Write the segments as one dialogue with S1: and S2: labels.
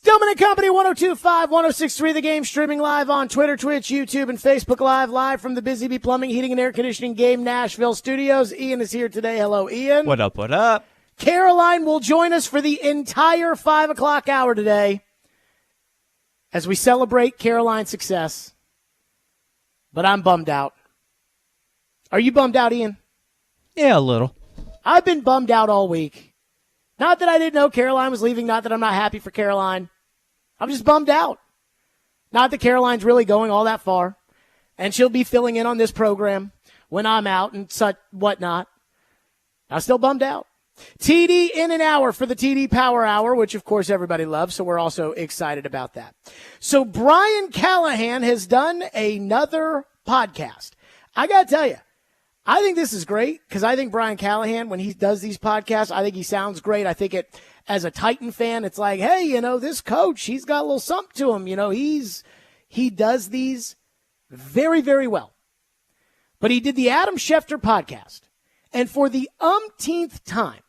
S1: Stillman and Company, 102.5, 106.3 The Game, streaming live on Twitter, Twitch, YouTube, and Facebook live from the Busy Bee Plumbing, Heating, and Air Conditioning Game Nashville studios. Ian is here today. Hello, Ian.
S2: What up, what up?
S1: Caroline will join us for the entire 5 o'clock hour today as we celebrate Caroline's success. But I'm bummed out. Are you bummed out, Ian?
S2: Yeah, a little.
S1: I've been bummed out all week. Not that I didn't know Caroline was leaving, not that I'm not happy for Caroline. I'm just bummed out. Not that Caroline's really going all that far, and she'll be filling in on this program when I'm out and such whatnot. I'm still bummed out. TD in an hour for the TD Power Hour, which of course everybody loves, so we're also excited about that. So Brian Callahan has done another podcast. I got to tell you, I think this is great because I think Brian Callahan, when he does these podcasts, I think he sounds great. I think it, as a Titan fan, it's like, hey, you know, this coach, he's got a little something to him. You know, he does these very, very well. But he did the Adam Schefter podcast, and for the umpteenth time,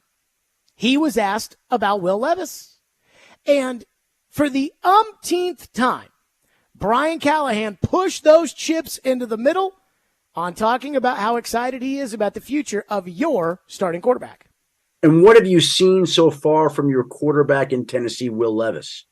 S1: he was asked about Will Levis. And for the umpteenth time, Brian Callahan pushed those chips into the middle on talking about how excited he is about the future of your starting quarterback.
S3: And what have you seen so far from your quarterback in Tennessee, Will Levis?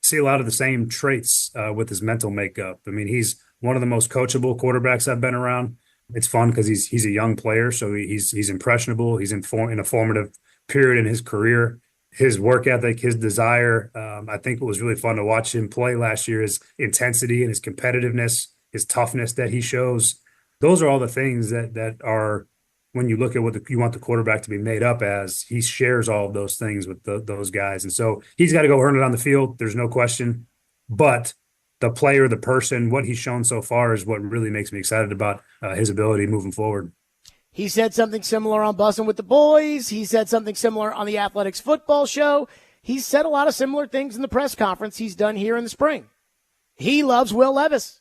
S4: See a lot of the same traits with his mental makeup. I mean, he's one of the most coachable quarterbacks I've been around. It's fun because he's a young player, so he's impressionable. He's in a formative period in his career. His work ethic, his desire. I think it was really fun to watch him play last year. His intensity and his competitiveness, his toughness that he shows. Those are all the things that are, when you look at what you want the quarterback to be made up as, he shares all of those things with those guys. And so he's got to go earn it on the field. There's no question. But the player, the person, what he's shown so far is what really makes me excited about his ability moving forward.
S1: He said something similar on Bussin' with the Boys. He said something similar on the Athletics Football Show. He's said a lot of similar things in the press conference he's done here in the spring. He loves Will Levis.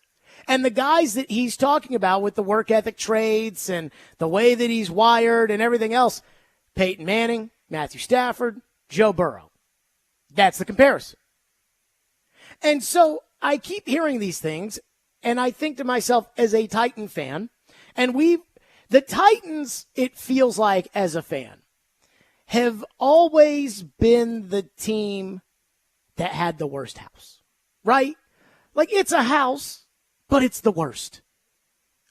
S1: And the guys that he's talking about with the work ethic traits and the way that he's wired and everything else, Peyton Manning, Matthew Stafford, Joe Burrow. That's the comparison. And so I keep hearing these things, and I think to myself as a Titan fan, and the Titans, it feels like as a fan, have always been the team that had the worst house, right? Like, it's a house, but it's the worst.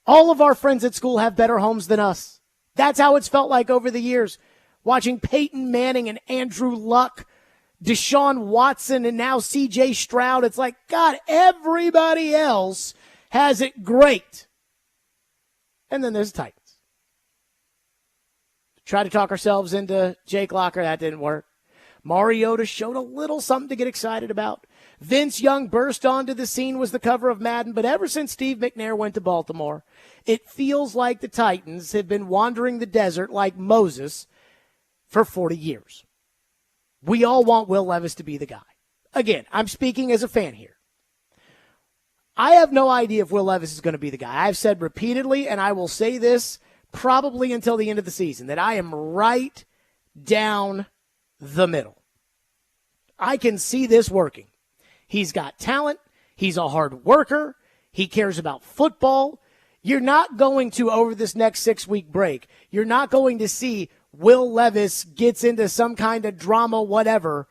S1: All of our friends at school have better homes than us. That's how it's felt like over the years. Watching Peyton Manning and Andrew Luck, Deshaun Watson, and now C.J. Stroud. It's like, God, everybody else has it great. And then there's the Titans. Tried to talk ourselves into Jake Locker. That didn't work. Mariota showed a little something to get excited about. Vince Young burst onto the scene, was the cover of Madden, but ever since Steve McNair went to Baltimore, it feels like the Titans have been wandering the desert like Moses for 40 years. We all want Will Levis to be the guy. Again, I'm speaking as a fan here. I have no idea if Will Levis is going to be the guy. I've said repeatedly, and I will say this probably until the end of the season, that I am right down the middle. I can see this working. He's got talent. He's a hard worker. He cares about football. You're not going to, over this next 6-week break, you're not going to see Will Levis gets into some kind of drama, whatever,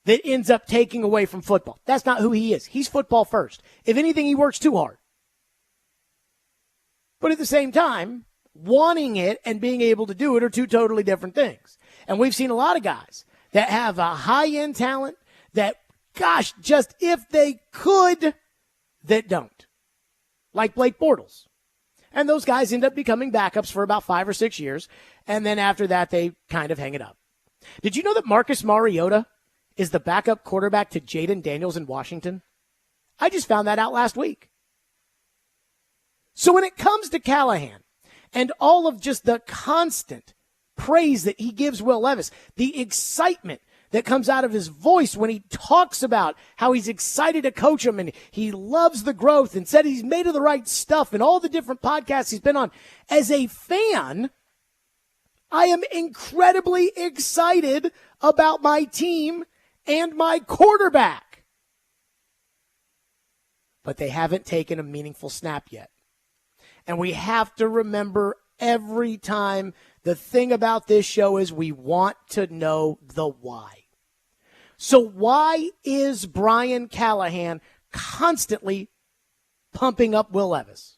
S1: that ends up taking away from football. That's not who he is. He's football first. If anything, he works too hard. But at the same time, wanting it and being able to do it are two totally different things. And we've seen a lot of guys that have a high-end talent that, gosh, just if they could, that don't. Like Blake Bortles. And those guys end up becoming backups for about 5 or 6 years, and then after that, they kind of hang it up. Did you know that Marcus Mariota is the backup quarterback to Jaden Daniels in Washington? I just found that out last week. So when it comes to Callahan and all of just the constant praise that he gives Will Levis, the excitement that comes out of his voice when he talks about how he's excited to coach him and he loves the growth and said he's made of the right stuff and all the different podcasts he's been on. As a fan, I am incredibly excited about my team and my quarterback. but they haven't taken a meaningful snap yet. And we have to remember every time, the thing about this show is we want to know the why. So why is Brian Callahan constantly pumping up Will Levis?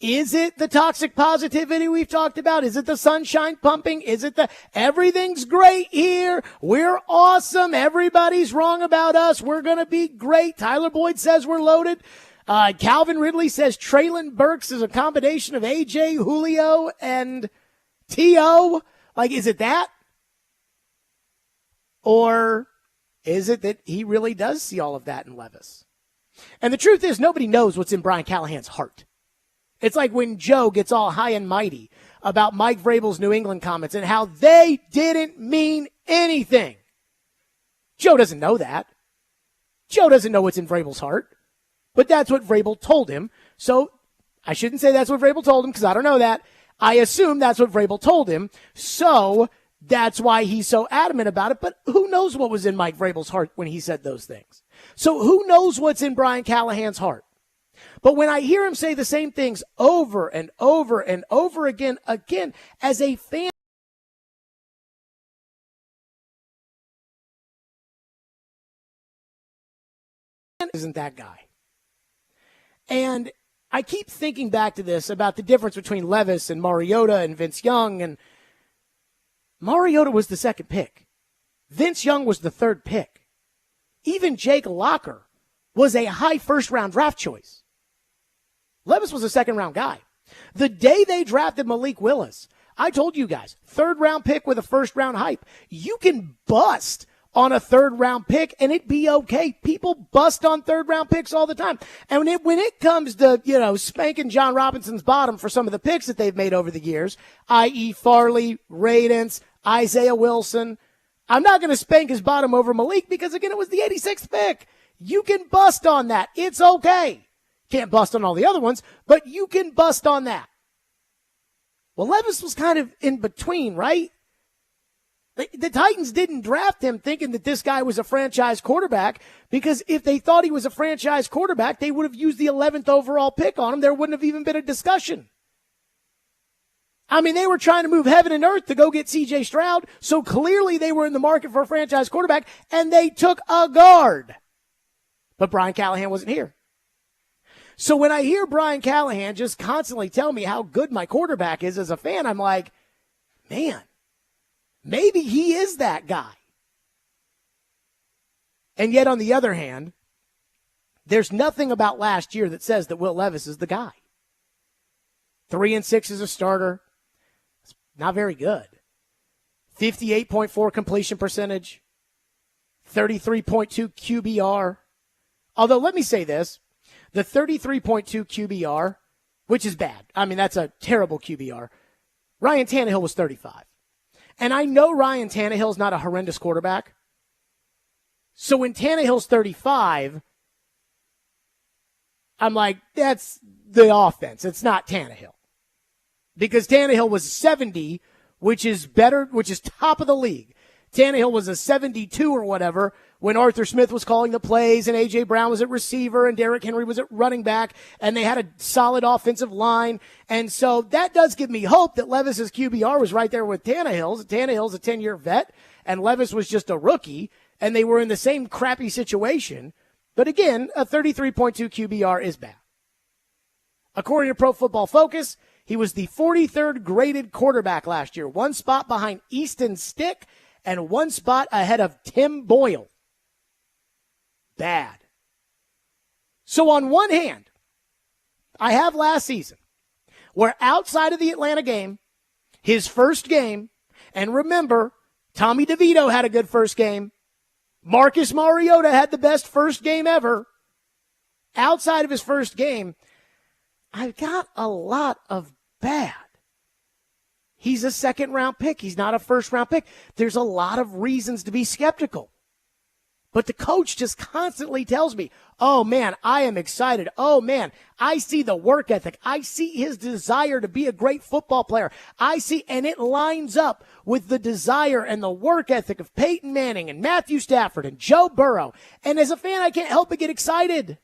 S1: Is it the toxic positivity we've talked about? Is it the sunshine pumping? Is it the everything's great here? We're awesome. Everybody's wrong about us. We're going to be great. Tyler Boyd says we're loaded. Calvin Ridley says Traylon Burks is a combination of AJ, Julio, and T.O. Like, is it that? Or is it that he really does see all of that in Levis? And the truth is, nobody knows what's in Brian Callahan's heart. It's like when Joe gets all high and mighty about Mike Vrabel's New England comments and how they didn't mean anything. Joe doesn't know that. Joe doesn't know what's in Vrabel's heart. But that's what Vrabel told him. So I shouldn't say that's what Vrabel told him because I don't know that. I assume that's what Vrabel told him. So that's why he's so adamant about it. But who knows what was in Mike Vrabel's heart when he said those things? So who knows what's in Brian Callahan's heart? But when I hear him say the same things over and over and over again, as a fan, isn't that guy. And I keep thinking back to this about the difference between Levis and Mariota and Vince Young. And Mariota was the second pick. Vince Young was the third pick. Even Jake Locker was a high first-round draft choice. Levis was a second-round guy. The day they drafted Malik Willis, I told you guys, third-round pick with a first-round hype. You can bust on a third-round pick, and it'd be okay. People bust on third-round picks all the time. And when it comes to, spanking John Robinson's bottom for some of the picks that they've made over the years, i.e. Farley, Radence, Isaiah Wilson, I'm not going to spank his bottom over Malik because, again, it was the 86th pick. You can bust on that. It's okay. Can't bust on all the other ones, but you can bust on that. Well, Levis was kind of in between, right? The Titans didn't draft him thinking that this guy was a franchise quarterback because if they thought he was a franchise quarterback, they would have used the 11th overall pick on him. There wouldn't have even been a discussion. I mean, they were trying to move heaven and earth to go get C.J. Stroud, so clearly they were in the market for a franchise quarterback, and they took a guard. But Brian Callahan wasn't here. So when I hear Brian Callahan just constantly tell me how good my quarterback is as a fan, I'm like, man, maybe he is that guy. And yet, on the other hand, there's nothing about last year that says that Will Levis is the guy. 3-6 as a starter. It's not very good. 58.4 completion percentage. 33.2 QBR. Although, let me say this. The 33.2 QBR, which is bad. I mean, that's a terrible QBR. Ryan Tannehill was 35. And I know Ryan Tannehill's not a horrendous quarterback. So when Tannehill's 35, I'm like, that's the offense. It's not Tannehill. Because Tannehill was 70, which is better, which is top of the league. Tannehill was a 72 or whatever when Arthur Smith was calling the plays and A.J. Brown was at receiver and Derrick Henry was at running back and they had a solid offensive line. And so that does give me hope that Levis's QBR was right there with Tannehill's. Tannehill's a 10-year vet and Levis was just a rookie and they were in the same crappy situation. But again, a 33.2 QBR is bad. According to Pro Football Focus, he was the 43rd graded quarterback last year, one spot behind Easton Stick and one spot ahead of Tim Boyle. Bad. So on one hand, I have last season, where outside of the Atlanta game, his first game, and remember, Tommy DeVito had a good first game. Marcus Mariota had the best first game ever. Outside of his first game, I've got a lot of bad. He's a second-round pick. He's not a first-round pick. There's a lot of reasons to be skeptical. But the coach just constantly tells me, oh, man, I am excited. Oh, man, I see the work ethic. I see his desire to be a great football player. I see, and it lines up with the desire and the work ethic of Peyton Manning and Matthew Stafford and Joe Burrow. And as a fan, I can't help but get excited.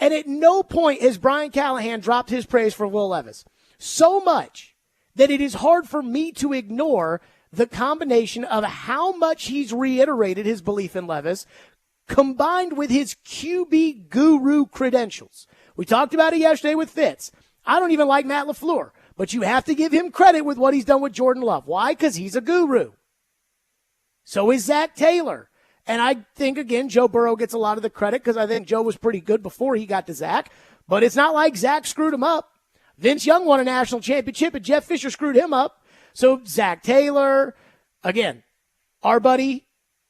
S1: And at no point has Brian Callahan dropped his praise for Will Levis. So much that it is hard for me to ignore the combination of how much he's reiterated his belief in Levis combined with his QB guru credentials. We talked about it yesterday with Fitz. I don't even like Matt LaFleur, but you have to give him credit with what he's done with Jordan Love. Why? Because he's a guru. So is Zach Taylor. And I think, again, Joe Burrow gets a lot of the credit because I think Joe was pretty good before he got to Zach. But it's not like Zach screwed him up. Vince Young won a national championship, and Jeff Fisher screwed him up. So Zach Taylor, again, our buddy,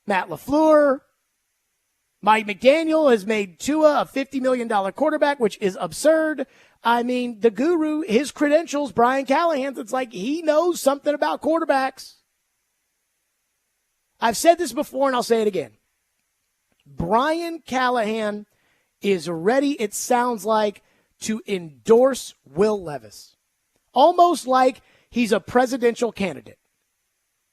S1: Matt LaFleur, Mike McDaniel has made Tua a $50 million quarterback, which is absurd. I mean, the guru, his credentials, Brian Callahan, it's like he knows something about quarterbacks. I've said this before, and I'll say it again. Brian Callahan is ready, it sounds like, to endorse Will Levis. Almost like he's a presidential candidate.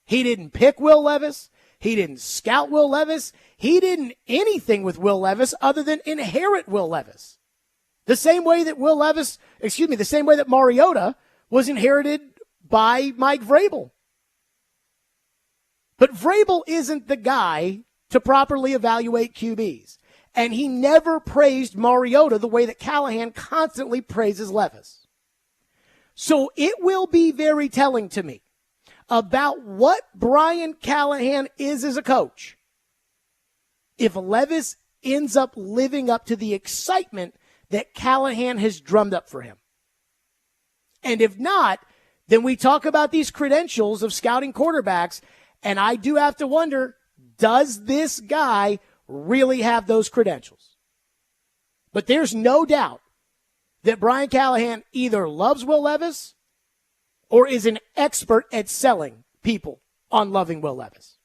S1: He didn't pick Will Levis. He didn't scout Will Levis. He didn't anything with Will Levis other than inherit Will Levis. The same way that the same way that Mariota was inherited by Mike Vrabel. But Vrabel isn't the guy to properly evaluate QBs. And he never praised Mariota the way that Callahan constantly praises Levis. So it will be very telling to me about what Brian Callahan is as a coach if Levis ends up living up to the excitement that Callahan has drummed up for him. And if not, then we talk about these credentials of scouting quarterbacks, and I do have to wonder, does this guy really have those credentials? But there's no doubt that Brian Callahan either loves Will Levis or is an expert at selling people on loving Will Levis.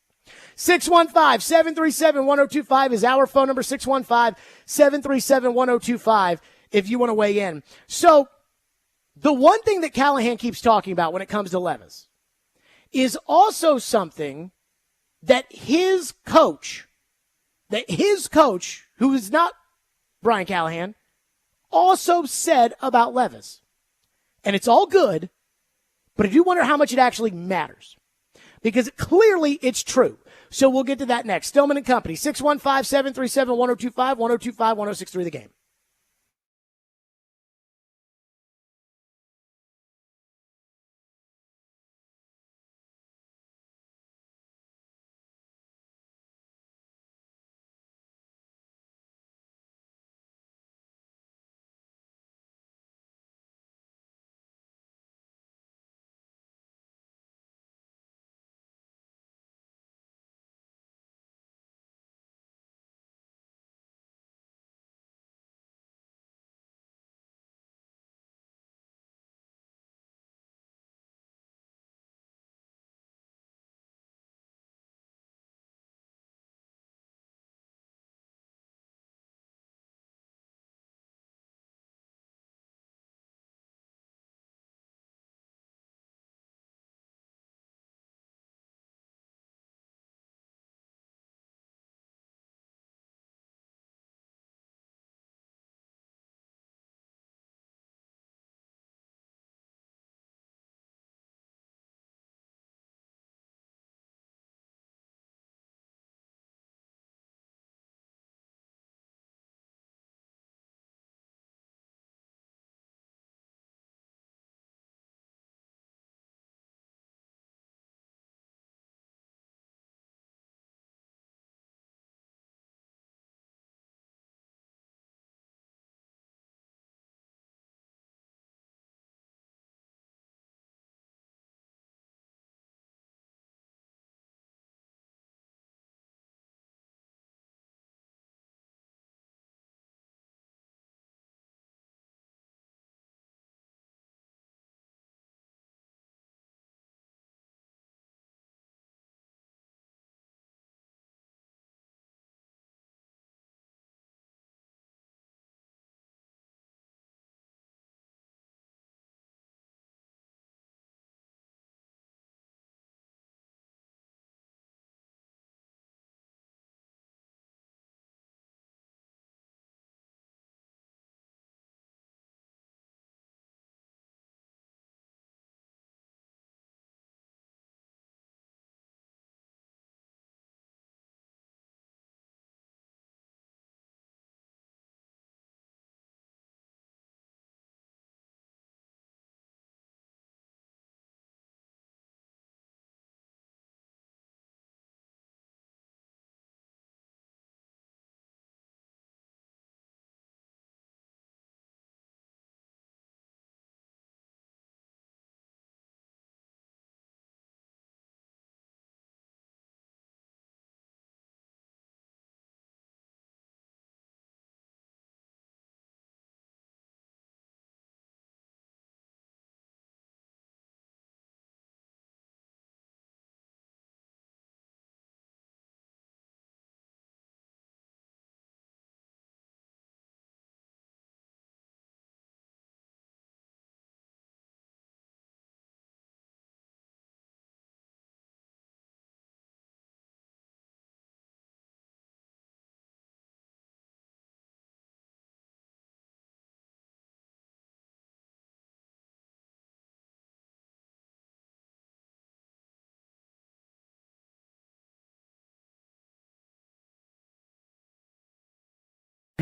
S1: 615-737-1025 is our phone number, 615-737-1025 if you want to weigh in. So the one thing that Callahan keeps talking about when it comes to Levis is also something that his coach, who is not Brian Callahan, also said about Levis. And it's all good, but I do wonder how much it actually matters. Because clearly it's true. So we'll get to that next. Stillman and Company, 615-737-1025, 1025-1063 The Game.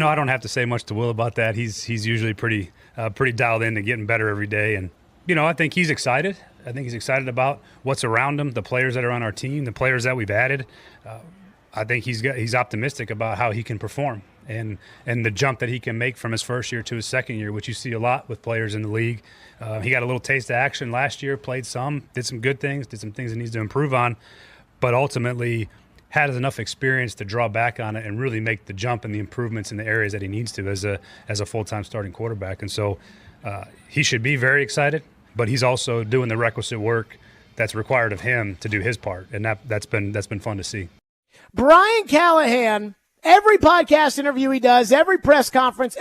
S4: No, I don't have to say much to Will about that. He's usually pretty dialed in to getting better every day, and I think he's excited. I think he's excited about what's around him, the players that are on our team, the players that we've added. I think he's optimistic about how he can perform and the jump that he can make from his first year to his second year, which you see a lot with players in the league. He got a little taste of action last year, played some, did some good things, did some things he needs to improve on, but ultimately has enough experience to draw back on it and really make the jump and the improvements in the areas that he needs to as a full-time starting quarterback. And so he should be very excited, but he's also doing the requisite work that's required of him to do his part, and that's been fun to see.
S1: Brian Callahan, every podcast interview he does, every press conference,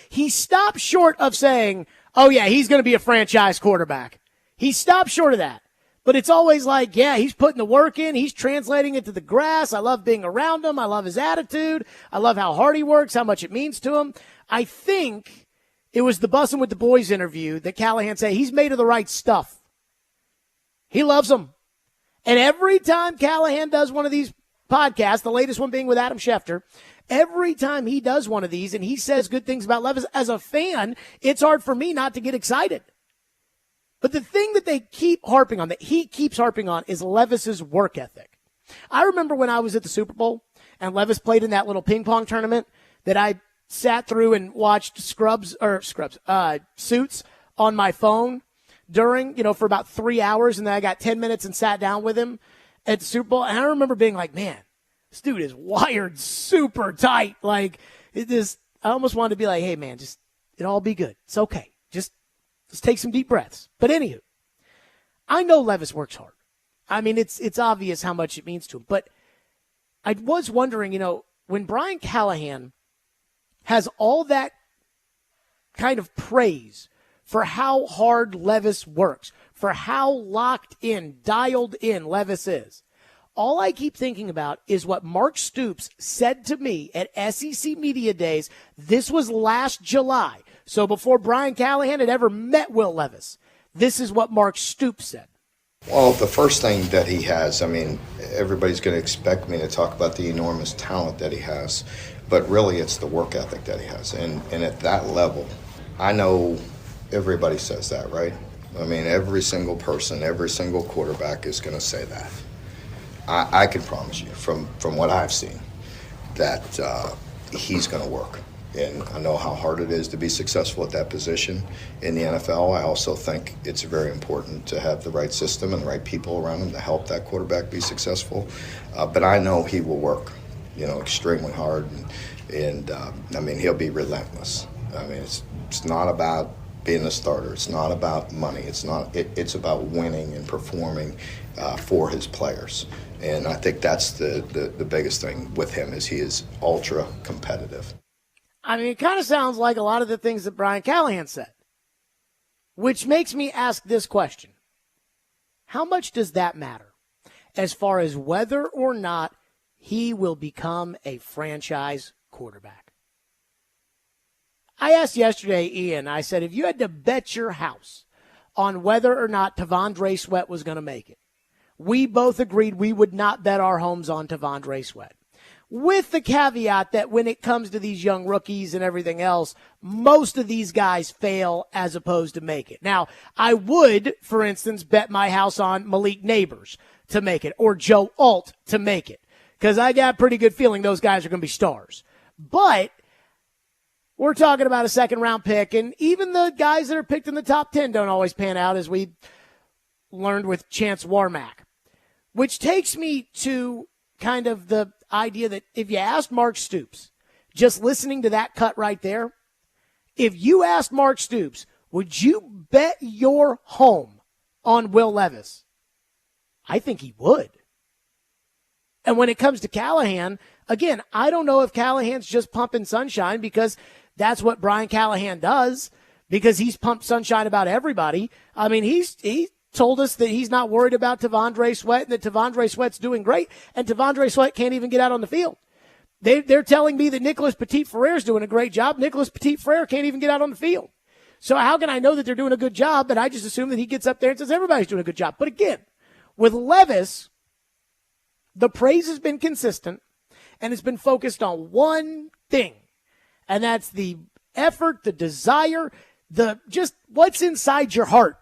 S1: he stops short of saying, oh yeah, he's going to be a franchise quarterback. He stops short of that. But it's always like, yeah, he's putting the work in. He's translating it to the grass. I love being around him. I love his attitude. I love how hard he works, how much it means to him. I think it was the Bussin' with the Boys interview that Callahan said he's made of the right stuff. He loves them. And every time Callahan does one of these podcasts, the latest one being with Adam Schefter, every time he does one of these and he says good things about Levis, as a fan, it's hard for me not to get excited. But the thing that they keep harping on, that he keeps harping on, is Levis's work ethic. I remember when I was at the Super Bowl and Levis played in that little ping pong tournament that I sat through and watched Suits on my phone during, for about 3 hours, and then I got 10 minutes and sat down with him at the Super Bowl. And I remember being like, man, this dude is wired super tight. Like, I almost wanted to be like, hey, man, it'll all be good. It's okay. Let's take some deep breaths. But anywho, I know Levis works hard. I mean, it's obvious how much it means to him. But I was wondering, when Brian Callahan has all that kind of praise for how hard Levis works, for how locked in, dialed in Levis is, all I keep thinking about is what Mark Stoops said to me at SEC Media Days. This was last July. So before Brian Callahan had ever met Will Levis, this is what Mark Stoops said.
S5: Well, the first thing that he has, everybody's going to expect me to talk about the enormous talent that he has, but really it's the work ethic that he has. And at that level, I know everybody says that, right? Every single person, every single quarterback is going to say that. I can promise you from what I've seen that he's going to work. And I know how hard it is to be successful at that position in the NFL. I also think it's very important to have the right system and the right people around him to help that quarterback be successful. But I know he will work, extremely hard. And he'll be relentless. It's not about being a starter. It's not about money. It's about winning and performing for his players. And I think that's the biggest thing with him is he is ultra competitive.
S1: It kind of sounds like a lot of the things that Brian Callahan said, which makes me ask this question. How much does that matter as far as whether or not he will become a franchise quarterback? I asked yesterday, Ian, I said, if you had to bet your house on whether or not T'Vondre Sweat was going to make it, we both agreed we would not bet our homes on T'Vondre Sweat. With the caveat that when it comes to these young rookies and everything else, most of these guys fail as opposed to make it. Now, I would, for instance, bet my house on Malik Neighbors to make it or Joe Alt to make it because I got a pretty good feeling those guys are going to be stars. But we're talking about a second-round pick, and even the guys that are picked in the top 10 don't always pan out, as we learned with Chance Warmack, which takes me to kind of the idea that if you asked Mark Stoops, just listening to that cut right there, if you asked Mark Stoops, would you bet your home on Will Levis? I think he would. And when it comes to Callahan, again, I don't know if Callahan's just pumping sunshine because that's what Brian Callahan does, because he's pumped sunshine about everybody. He told us that he's not worried about T'Vondre Sweat and that T'Vondre Sweat's doing great, and T'Vondre Sweat can't even get out on the field. They're telling me that Nicholas Petit-Frere doing a great job. Nicholas Petit-Frere can't even get out on the field. So how can I know that they're doing a good job? But I just assume that he gets up there and says everybody's doing a good job. But again, with Levis, the praise has been consistent, and it's been focused on one thing, And that's the effort, the desire, the just what's inside your heart.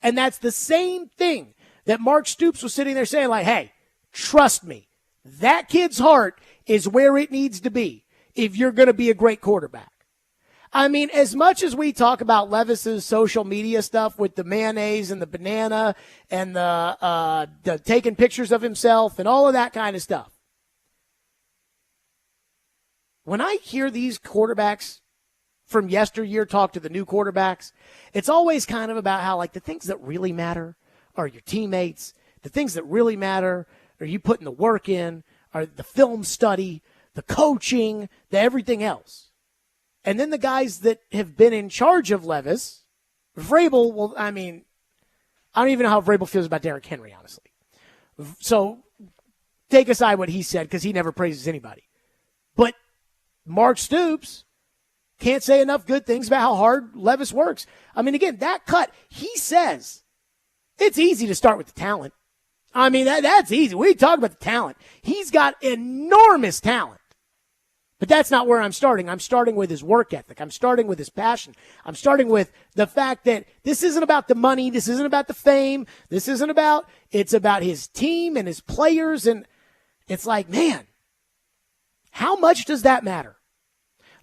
S1: And that's the same thing that Mark Stoops was sitting there saying, like, hey, trust me, that kid's heart is where it needs to be if you're going to be a great quarterback. I mean, as much as we talk about Levis's social media stuff with the mayonnaise and the banana and the taking pictures of himself and all of that kind of stuff, when I hear these quarterbacks from yesteryear talk to the new quarterbacks, it's always kind of about how, like, the things that really matter are your teammates. The things that really matter are you putting the work in, are the film study, the coaching, the everything else. And then the guys that have been in charge of Levis, Vrabel, well, I mean, I don't even know how Vrabel feels about Derrick Henry, honestly. So take aside what he said because he never praises anybody. But Mark Stoops can't say enough good things about how hard Levis works. I mean, again, that cut, he says it's easy to start with the talent. I mean, that's easy. We talk about the talent. He's got enormous talent. But that's not where I'm starting. I'm starting with his work ethic. I'm starting with his passion. I'm starting with the fact that this isn't about the money. This isn't about the fame. It's about his team and his players. And it's like, man, how much does that matter?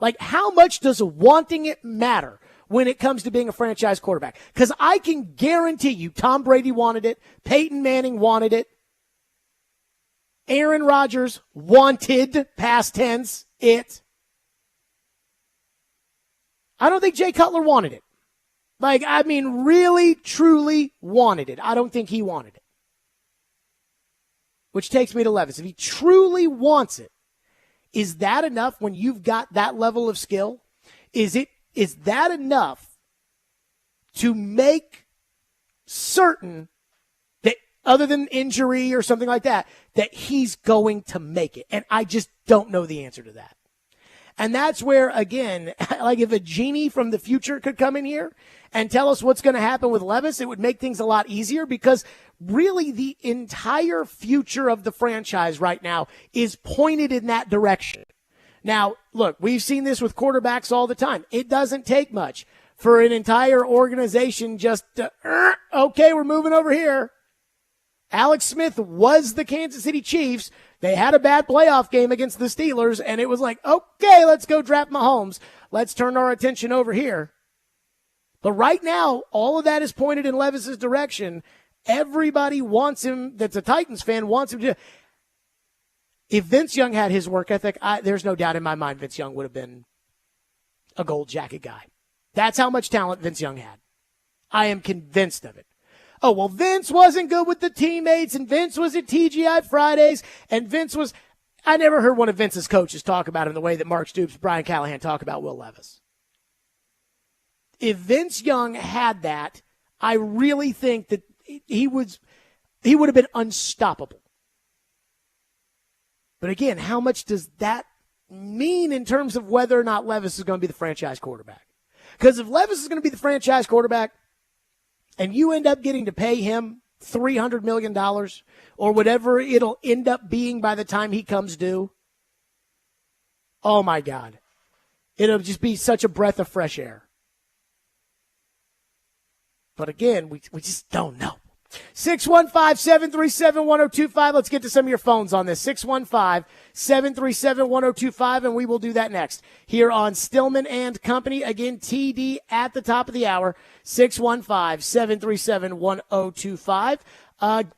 S1: Like, how much does wanting it matter when it comes to being a franchise quarterback? Because I can guarantee you Tom Brady wanted it. Peyton Manning wanted it. Aaron Rodgers wanted, past tense, it. I don't think Jay Cutler wanted it. Like, I mean, really, truly wanted it. I don't think he wanted it. Which takes me to Levis. If he truly wants it, is that enough when you've got that level of skill? Is that enough to make certain that, other than injury or something like that, that he's going to make it? And I just don't know the answer to that. And that's where, again, like if a genie from the future could come in here and tell us what's going to happen with Levis, it would make things a lot easier because really the entire future of the franchise right now is pointed in that direction. Now, look, we've seen this with quarterbacks all the time. It doesn't take much for an entire organization just to, okay, we're moving over here. Alex Smith was the Kansas City Chiefs. They had a bad playoff game against the Steelers, and it was like, okay, let's go draft Mahomes. Let's turn our attention over here. But right now, all of that is pointed in Levis's direction. Everybody wants him, that's a Titans fan, wants him to. If Vince Young had his work ethic, there's no doubt in my mind Vince Young would have been a gold jacket guy. That's how much talent Vince Young had. I am convinced of it. Oh, well, Vince wasn't good with the teammates, and Vince was at TGI Fridays, and Vince was – I never heard one of Vince's coaches talk about him the way that Mark Stoops, Brian Callahan talk about Will Levis. If Vince Young had that, I really think that he would have been unstoppable. But again, how much does that mean in terms of whether or not Levis is going to be the franchise quarterback? Because if Levis is going to be the franchise quarterback and you end up getting to pay him $300 million or whatever it'll end up being by the time he comes due, oh my God, it'll just be such a breath of fresh air. But again, we just don't know. 615-737-1025. Let's get to some of your phones on this. 615-737-1025, and we will do that next here on Stillman and Company. Again, TD at the top of the hour, 615-737-1025.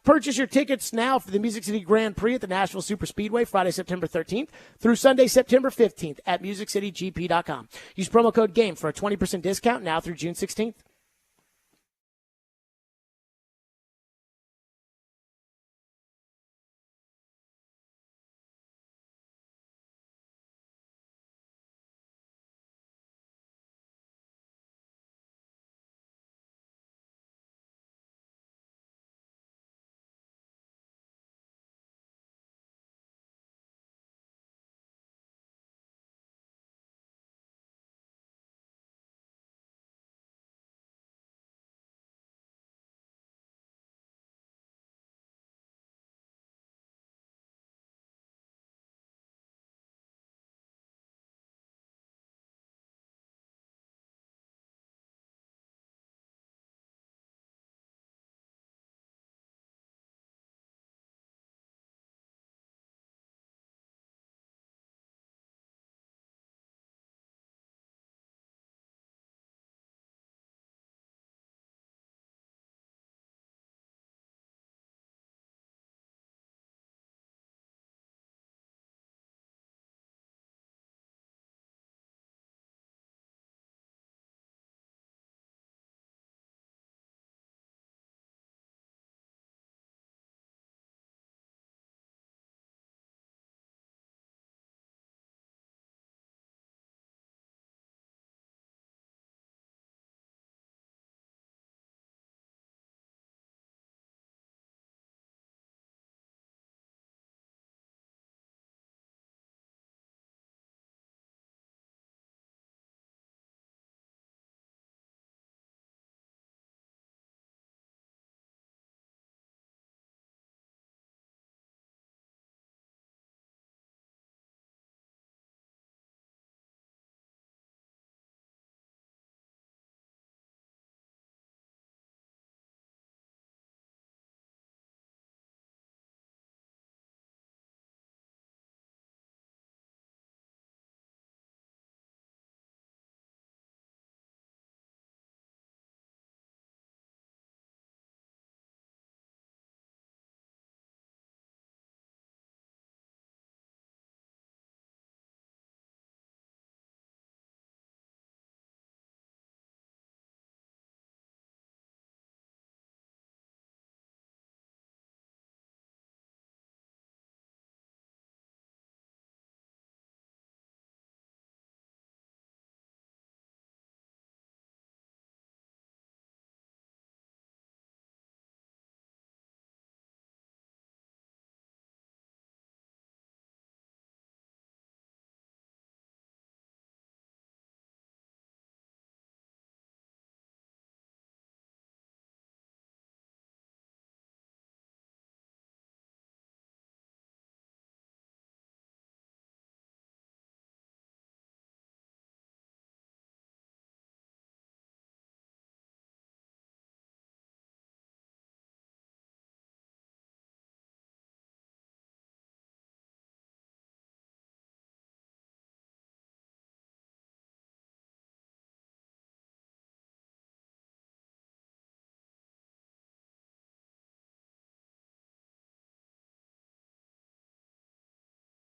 S1: Purchase your tickets now for the Music City Grand Prix at the Nashville Super Speedway, Friday, September 13th through Sunday, September 15th at MusicCityGP.com. Use promo code GAME for a 20% discount now through June 16th.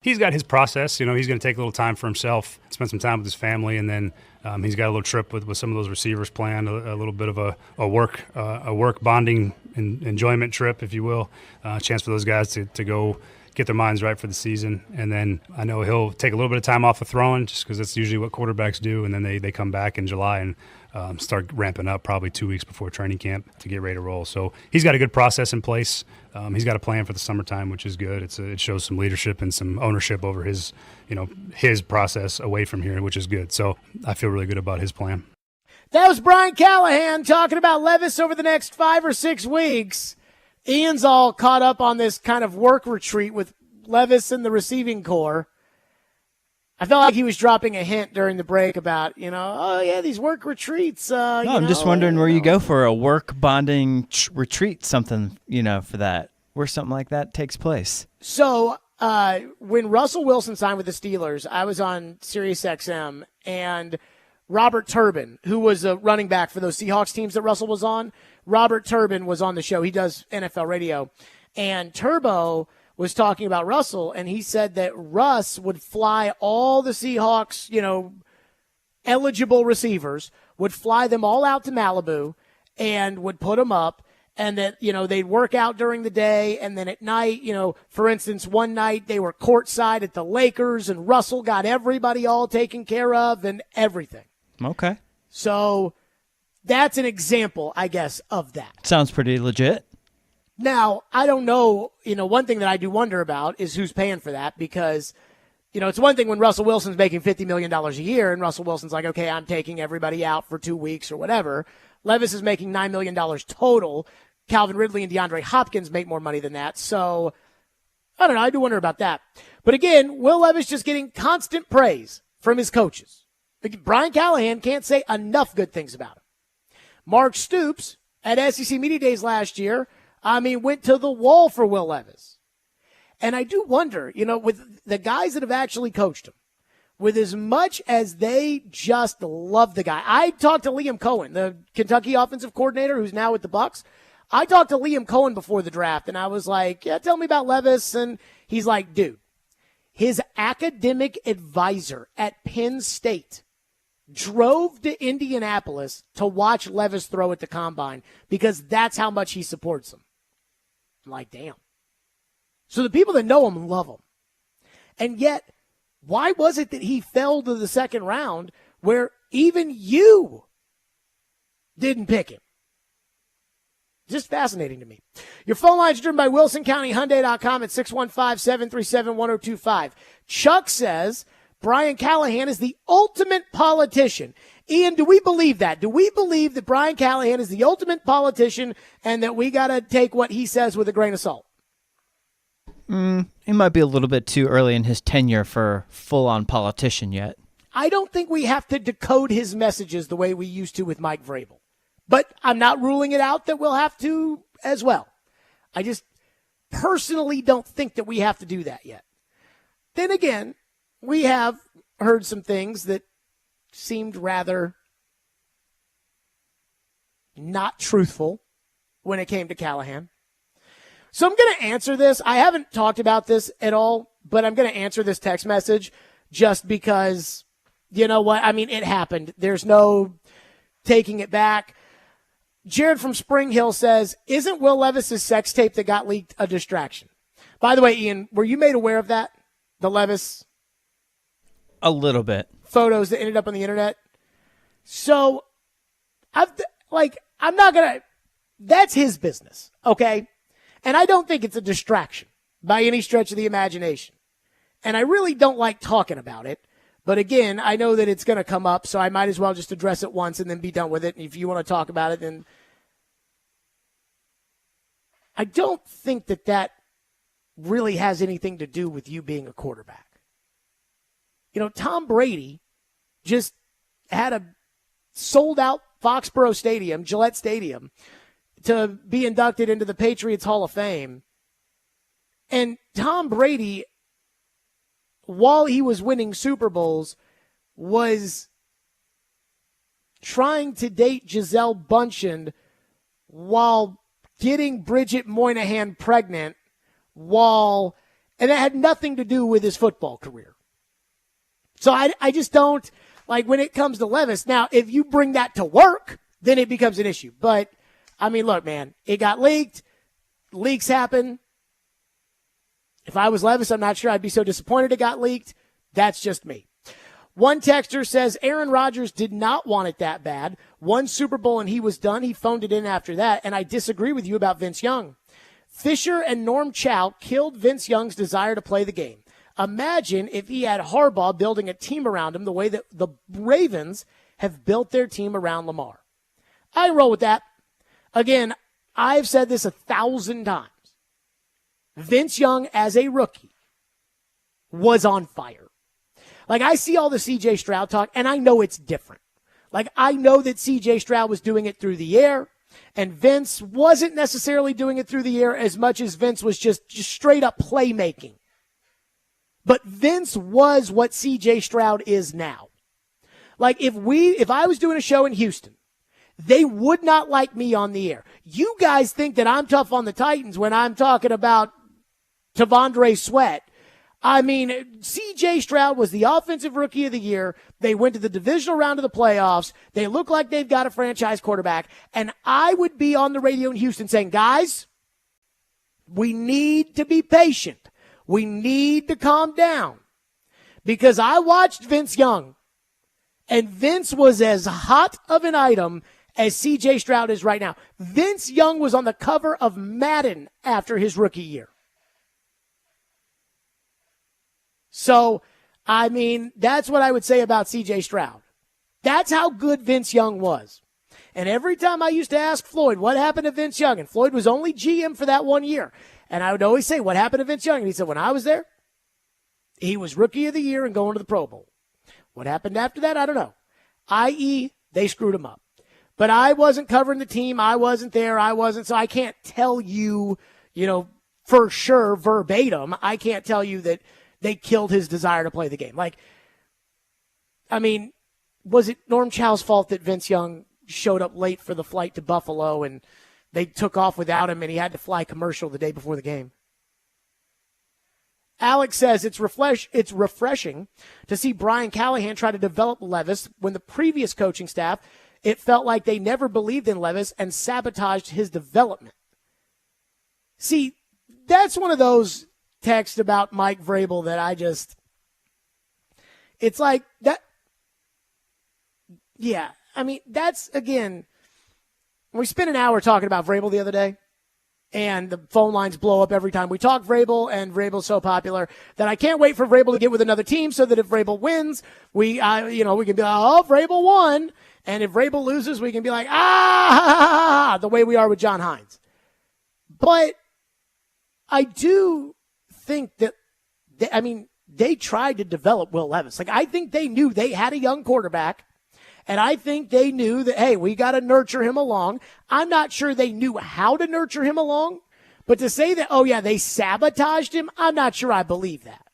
S4: He's got his process. He's going to take a little time for himself, spend some time with his family, and then he's got a little trip with some of those receivers planned, a little bit of a work bonding and enjoyment trip, if you will, a chance for those guys to go get their minds right for the season. And then I know he'll take a little bit of time off of throwing just because that's usually what quarterbacks do, and then they come back in July and start ramping up probably 2 weeks before training camp to get ready to roll. So he's got a good process in place. He's got a plan for the summertime, which is good. It shows some leadership and some ownership over his process away from here, which is good. So I feel really good about his plan.
S1: That was Brian Callahan talking about Levis over the next 5 or 6 weeks. Ian's all caught up on this kind of work retreat with Levis and the receiving corps. I felt like he was dropping a hint during the break about, these work retreats.
S2: I'm just wondering where you go for a work bonding retreat, something, for that, where something like that takes place.
S1: So when Russell Wilson signed with the Steelers, I was on Sirius XM, and Robert Turbin, who was a running back for those Seahawks teams that Russell was on, Robert Turbin was on the show. He does NFL radio. And Turbo was talking about Russell, and he said that Russ would fly all the Seahawks, eligible receivers, would fly them all out to Malibu and would put them up, and that, they'd work out during the day, and then at night, for instance, one night they were courtside at the Lakers, and Russell got everybody all taken care of and everything.
S2: Okay.
S1: So that's an example, I guess, of that.
S2: Sounds pretty legit.
S1: Now, I don't know, one thing that I do wonder about is who's paying for that, because, it's one thing when Russell Wilson's making $50 million a year and Russell Wilson's like, okay, I'm taking everybody out for 2 weeks or whatever. Levis is making $9 million total. Calvin Ridley and DeAndre Hopkins make more money than that. So, I don't know. I do wonder about that. But again, Will Levis just getting constant praise from his coaches. Brian Callahan can't say enough good things about him. Mark Stoops at SEC Media Days last year, went to the wall for Will Levis. And I do wonder, with the guys that have actually coached him, with as much as they just love the guy. I talked to Liam Cohen, the Kentucky offensive coordinator who's now with the Bucs. I talked to Liam Cohen before the draft, and I was like, yeah, tell me about Levis. And he's like, dude, his academic advisor at Penn State drove to Indianapolis to watch Levis throw at the combine because that's how much he supports him. I'm like, damn. So the people that know him love him. And yet, why was it that he fell to the second round where even you didn't pick him? Just fascinating to me. Your phone line's driven by WilsonCountyHyundai.com at 615-737-1025. Chuck says Brian Callahan is the ultimate politician. Ian, do we believe that? Do we believe that Brian Callahan is the ultimate politician and that we got to take what he says with a grain of salt?
S2: He might be a little bit too early in his tenure for full-on politician yet.
S1: I don't think we have to decode his messages the way we used to with Mike Vrabel. But I'm not ruling it out that we'll have to as well. I just personally don't think that we have to do that yet. Then again, we have heard some things that seemed rather not truthful when it came to Callahan. So I'm going to answer this. I haven't talked about this at all, but I'm going to answer this text message just because, you know what? It happened. There's no taking it back. Jared from Spring Hill says, isn't Will Levis's sex tape that got leaked a distraction? By the way, Ian, were you made aware of that? The Levis?
S2: A little bit.
S1: Photos that ended up on the internet? So, I'm not going to, that's his business, okay? And I don't think it's a distraction by any stretch of the imagination. And I really don't like talking about it. But again, I know that it's going to come up, so I might as well just address it once and then be done with it. And if you want to talk about it, then I don't think that really has anything to do with you being a quarterback. Tom Brady just had a sold-out Foxborough Stadium, Gillette Stadium, to be inducted into the Patriots Hall of Fame. And Tom Brady, while he was winning Super Bowls, was trying to date Gisele Bündchen while getting Bridget Moynihan pregnant, while And that had nothing to do with his football career. So I just don't, like, when it comes to Levis. Now, if you bring that to work, then it becomes an issue. But, I mean, look, man, it got leaked. Leaks happen. If I was Levis, I'm not sure I'd be so disappointed it got leaked. That's just me. One texter says Aaron Rodgers did not want it that bad. One Super Bowl and he was done. He phoned it in after that. And I disagree with you about Vince Young. Fisher and Norm Chow killed Vince Young's desire to play the game. Imagine if he had Harbaugh building a team around him the way that the Ravens have built their team around Lamar. I roll with that. Again, I've said this 1,000 times. Vince Young, as a rookie, was on fire. Like, I see all the C.J. Stroud talk, and I know it's different. Like, I know that C.J. Stroud was doing it through the air, and Vince wasn't necessarily doing it through the air as much as Vince was just straight up playmaking. But Vince was what C.J. Stroud is now. Like, if I was doing a show in Houston, they would not like me on the air. You guys think that I'm tough on the Titans when I'm talking about Tavondre Sweat. I mean, C.J. Stroud was the offensive rookie of the year. They went to the divisional round of the playoffs. They look like they've got a franchise quarterback. And I would be on the radio in Houston saying, guys, we need to be patient. We need to calm down. Because I watched Vince Young, and Vince was as hot of an item as C.J. Stroud is right now. Vince Young was on the cover of Madden after his rookie year. So, I mean, that's what I would say about C.J. Stroud. That's how good Vince Young was. And every time I used to ask Floyd, what happened to Vince Young? And Floyd was only GM for that 1 year. And I would always say, what happened to Vince Young? And he said, when I was there, he was rookie of the year and going to the Pro Bowl. What happened after that? I don't know. I.e., they screwed him up. But I wasn't covering the team. I wasn't there. So I can't tell you, for sure, verbatim. I can't tell you that they killed his desire to play the game. Like, I mean, was it Norm Chow's fault that Vince Young showed up late for the flight to Buffalo and they took off without him and he had to fly commercial the day before the game? Alex says it's refreshing to see Brian Callahan try to develop Levis when the previous coaching staff, it felt like they never believed in Levis and sabotaged his development. See, that's one of those texts about Mike Vrabel that it's like that. Yeah. I mean, that's, again, we spent an hour talking about Vrabel the other day, and the phone lines blow up every time we talk Vrabel, and Vrabel's so popular that I can't wait for Vrabel to get with another team so that if Vrabel wins, we can be like, oh, Vrabel won. And if Vrabel loses, we can be like, the way we are with John Hines. But I do think that, they tried to develop Will Levis. Like, I think they knew they had a young quarterback, and I think they knew that, hey, we got to nurture him along. I'm not sure they knew how to nurture him along, but to say that, oh, yeah, they sabotaged him, I'm not sure I believe that.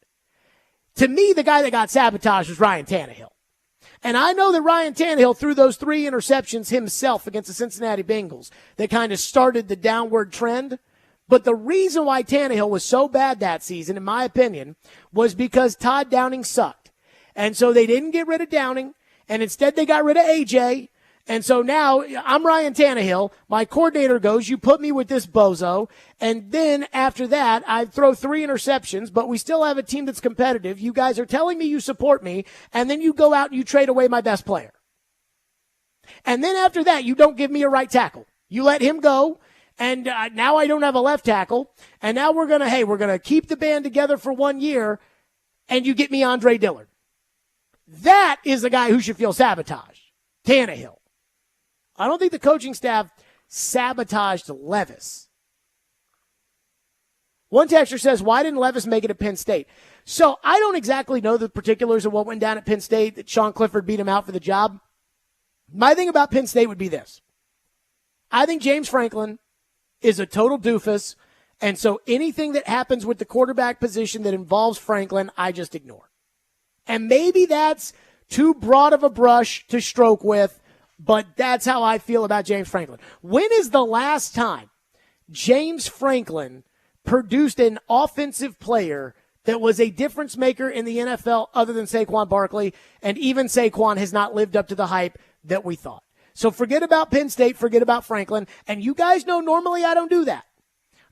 S1: To me, the guy that got sabotaged was Ryan Tannehill. And I know that Ryan Tannehill threw those 3 interceptions himself against the Cincinnati Bengals that kind of started the downward trend. But the reason why Tannehill was so bad that season, in my opinion, was because Todd Downing sucked. And so they didn't get rid of Downing, and instead they got rid of AJ. And so now I'm Ryan Tannehill. My coordinator goes, you put me with this bozo. And then after that, I throw 3 interceptions, but we still have a team that's competitive. You guys are telling me you support me, and then you go out and you trade away my best player. And then after that, you don't give me a right tackle. You let him go. And now I don't have a left tackle. And now we're going to keep the band together for 1 year, and you get me Andre Dillard. That is the guy who should feel sabotaged. Tannehill. I don't think the coaching staff sabotaged Levis. One texter says, why didn't Levis make it at Penn State? So I don't exactly know the particulars of what went down at Penn State, that Sean Clifford beat him out for the job. My thing about Penn State would be this. I think James Franklin is a total doofus, and so anything that happens with the quarterback position that involves Franklin, I just ignore. And maybe that's too broad of a brush to stroke with, but that's how I feel about James Franklin. When is the last time James Franklin produced an offensive player that was a difference maker in the NFL other than Saquon Barkley, and even Saquon has not lived up to the hype that we thought. So forget about Penn State, forget about Franklin, and you guys know normally I don't do that.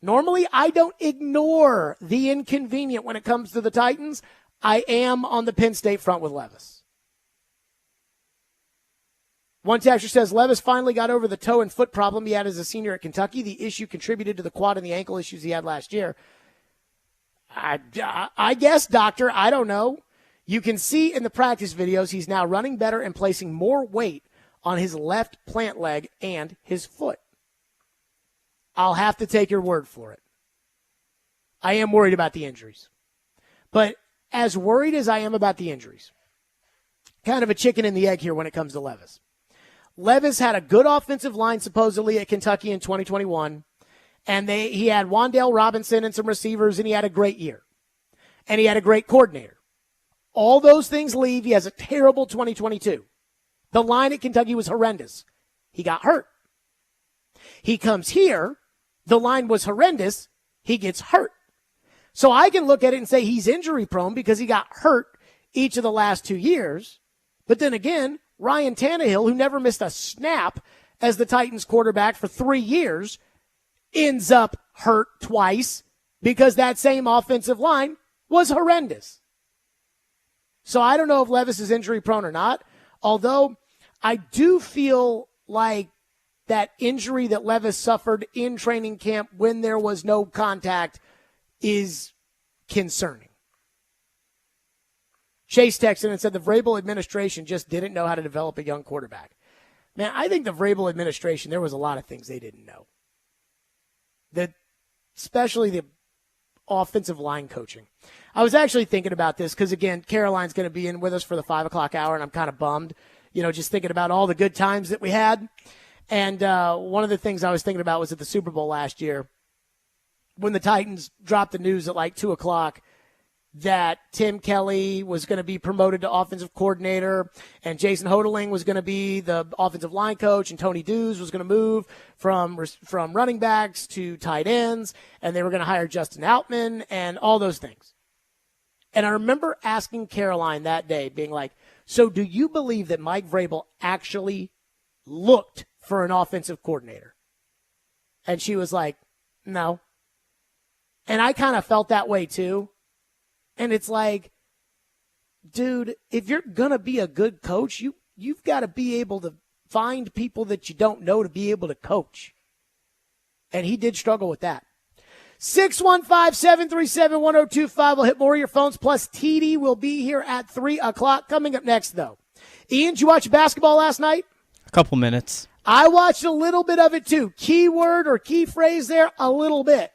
S1: Normally I don't ignore the inconvenient when it comes to the Titans. I am on the Penn State front with Levis. One texter says, Levis finally got over the toe and foot problem he had as a senior at Kentucky. The issue contributed to the quad and the ankle issues he had last year. I guess, doctor, I don't know. You can see in the practice videos he's now running better and placing more weight on his left plant leg and his foot. I'll have to take your word for it. I am worried about the injuries. But as worried as I am about the injuries, kind of a chicken and the egg here when it comes to Levis. Levis had a good offensive line supposedly at Kentucky in 2021, and he had Wan'Dale Robinson and some receivers, and he had a great year. And he had a great coordinator. All those things leave. He has a terrible 2022. The line at Kentucky was horrendous. He got hurt. He comes here. The line was horrendous. He gets hurt. So I can look at it and say he's injury prone because he got hurt each of the last 2 years. But then again, Ryan Tannehill, who never missed a snap as the Titans quarterback for 3 years, ends up hurt twice because that same offensive line was horrendous. So I don't know if Levis is injury prone or not, although I do feel like that injury that Levis suffered in training camp when there was no contact is concerning. Chase texted and said the Vrabel administration just didn't know how to develop a young quarterback. Man, I think the Vrabel administration, there was a lot of things they didn't know. Especially the offensive line coaching. I was actually thinking about this because, again, Caroline's going to be in with us for the 5 o'clock hour, and I'm kind of bummed, just thinking about all the good times that we had. And one of the things I was thinking about was at the Super Bowl last year when the Titans dropped the news at like 2 o'clock that Tim Kelly was going to be promoted to offensive coordinator and Jason Hodeling was going to be the offensive line coach and Tony Dews was going to move from running backs to tight ends and they were going to hire Justin Outman and all those things. And I remember asking Caroline that day, being like, so do you believe that Mike Vrabel actually looked for an offensive coordinator? And she was like, no. And I kind of felt that way too. And it's like, dude, if you're going to be a good coach, you've got to be able to find people that you don't know to be able to coach. And he did struggle with that. 615-737-1025. We'll hit more of your phones. Plus, TD will be here at 3 o'clock. Coming up next, though. Ian, did you watch basketball last night?
S2: A couple minutes.
S1: I watched a little bit of it, too. Key word or key phrase there, a little bit.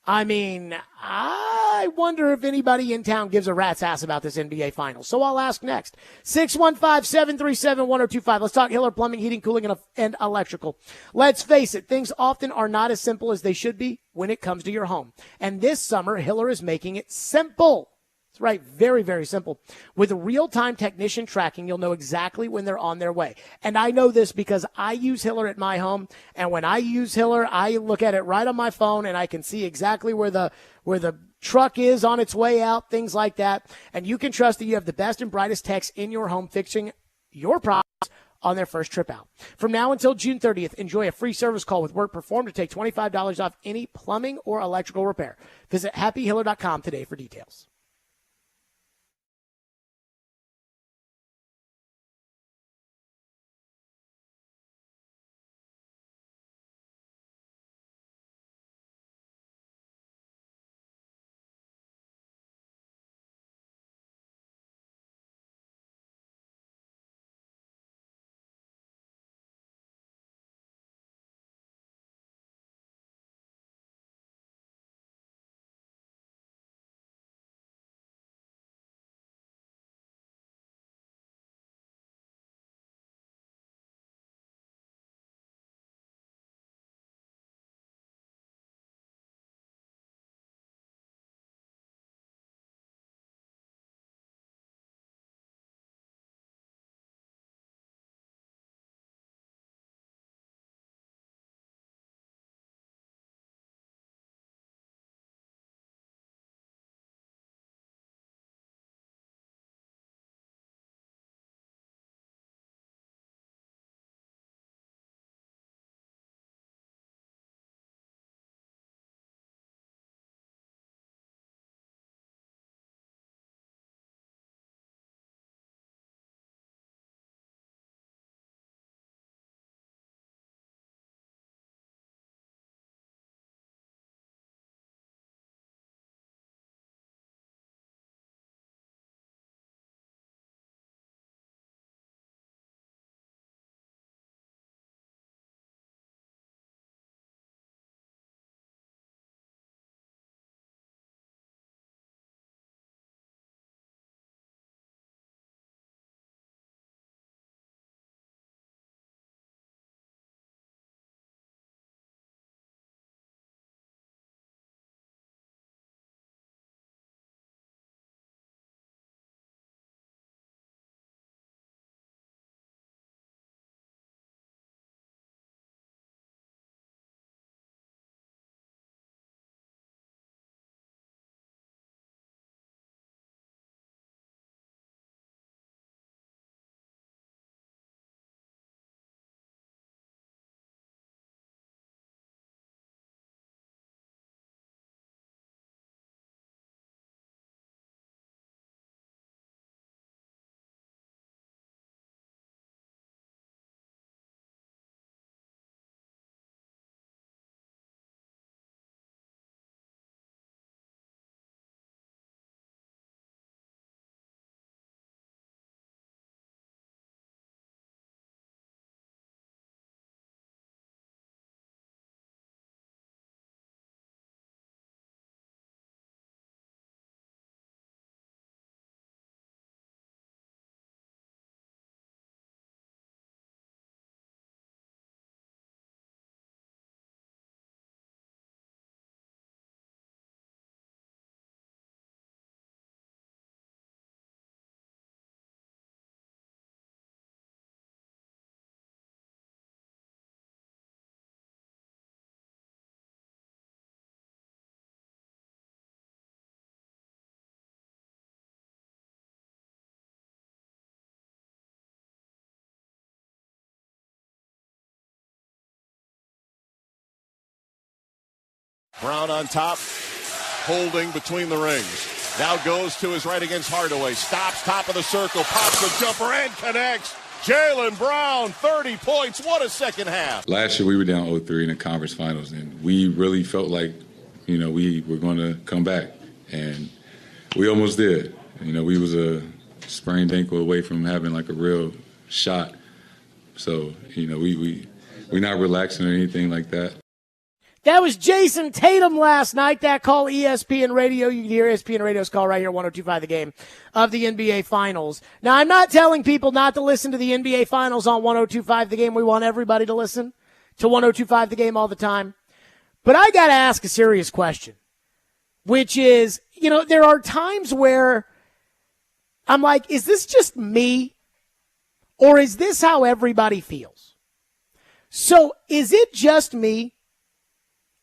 S1: I mean, I wonder if anybody in town gives a rat's ass about this NBA Finals. So I'll ask next. 615-737-1025. Let's talk Hiller Plumbing, Heating, Cooling, and Electrical. Let's face it, things often are not as simple as they should be when it comes to your home. And this summer, Hiller is making it simple. That's right. Very, very simple. With real-time technician tracking, you'll know exactly when they're on their way. And I know this because I use Hiller at my home. And when I use Hiller, I look at it right on my phone and I can see exactly where the truck is on its way out, things like that. And you can trust that you have the best and brightest techs in your home fixing your problems on their first trip out. From now until June 30th, enjoy a free service call with work performed to take $25 off any plumbing or electrical repair. Visit happyhiller.com today for details.
S6: Brown on top, holding between the rings. Now goes to his right against Hardaway. Stops, top of the circle, pops a jumper and connects. Jaylen Brown, 30 points. What a second half.
S7: Last year we were down 0-3 in the conference finals, and we really felt like, we were going to come back, and we almost did. We was a sprained ankle away from having like a real shot. So, we're not relaxing or anything like that.
S1: That was Jason Tatum last night. That call, ESPN Radio. You can hear ESPN Radio's call right here, 102.5 The Game, of the NBA Finals. Now, I'm not telling people not to listen to the NBA Finals on 102.5 The Game. We want everybody to listen to 102.5 The Game all the time. But I got to ask a serious question, which is, there are times where I'm like, is this just me? Or is this how everybody feels? So is it just me?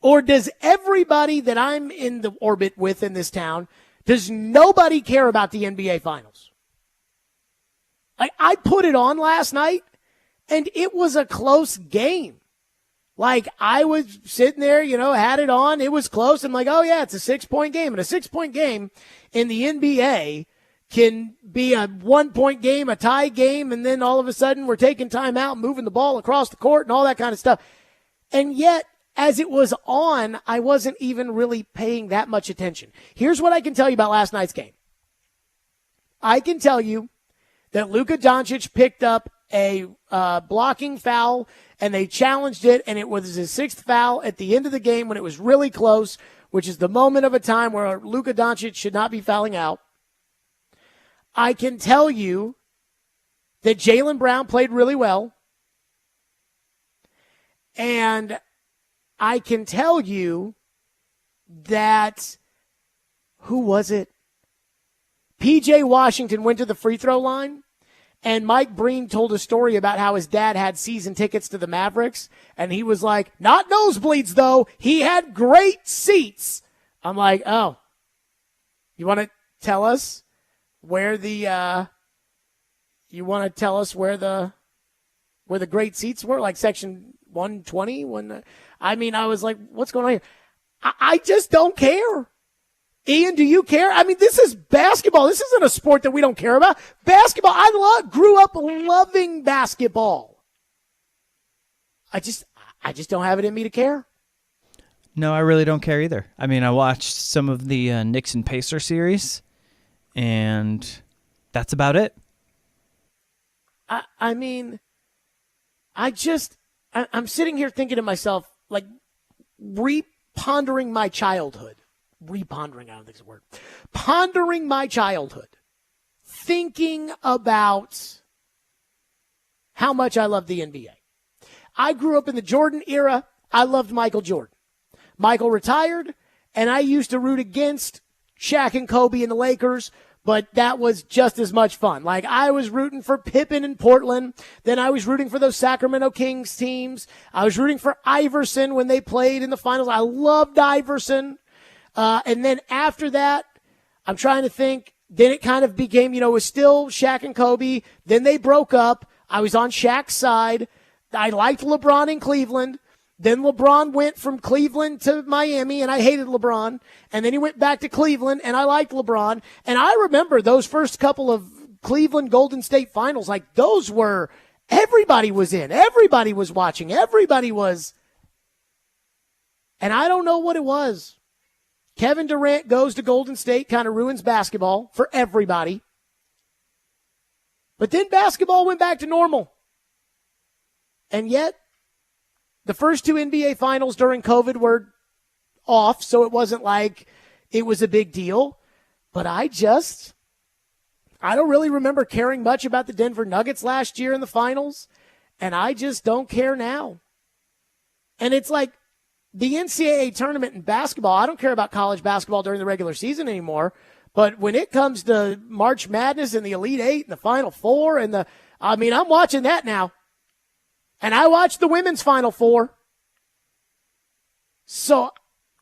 S1: Or does everybody that I'm in the orbit with in this town, does nobody care about the NBA Finals? I put it on last night, and it was a close game. I was sitting there, had it on. It was close. I'm like, oh, yeah, it's a 6-point game. And a 6-point game in the NBA can be a 1-point game, a tie game, and then all of a sudden we're taking time out, moving the ball across the court and all that kind of stuff. And yet, as it was on, I wasn't even really paying that much attention. Here's what I can tell you about last night's game. I can tell you that Luka Doncic picked up a blocking foul, and they challenged it, and it was his 6th foul at the end of the game when it was really close, which is the moment of a time where Luka Doncic should not be fouling out. I can tell you that Jaylen Brown played really well, and I can tell you that, who was it? P.J. Washington went to the free throw line, and Mike Breen told a story about how his dad had season tickets to the Mavericks, and he was like, not nosebleeds, though. He had great seats. I'm like, oh, you want to tell us where the great seats were, like section 120? I was like, what's going on here? I just don't care. Ian, do you care? This is basketball. This isn't a sport that we don't care about. Basketball, grew up loving basketball. I just don't have it in me to care.
S2: No, I really don't care either. I watched some of the Knicks and Pacer series, and that's about it.
S1: I'm sitting here thinking to myself, like, repondering my childhood. Repondering, I don't think it's a word. Pondering my childhood. Thinking about how much I love the NBA. I grew up in the Jordan era. I loved Michael Jordan. Michael retired, and I used to root against Shaq and Kobe and the Lakers, but that was just as much fun. Like, I was rooting for Pippen in Portland. Then I was rooting for those Sacramento Kings teams. I was rooting for Iverson when they played in the finals. I loved Iverson. And then after that, I'm trying to think, then it kind of became, it was still Shaq and Kobe. Then they broke up. I was on Shaq's side. I liked LeBron in Cleveland. Then LeBron went from Cleveland to Miami, and I hated LeBron. And then he went back to Cleveland, and I liked LeBron. And I remember those first couple of Cleveland Golden State finals, like those were, everybody was in. Everybody was watching. Everybody was. And I don't know what it was. Kevin Durant goes to Golden State, kind of ruins basketball for everybody. But then basketball went back to normal. And yet, the first 2 NBA finals during COVID were off, so it wasn't like it was a big deal. But I don't really remember caring much about the Denver Nuggets last year in the finals, and I just don't care now. And it's like the NCAA tournament in basketball, I don't care about college basketball during the regular season anymore, but when it comes to March Madness and the Elite Eight and the Final Four I'm watching that now. And I watched the women's Final Four. So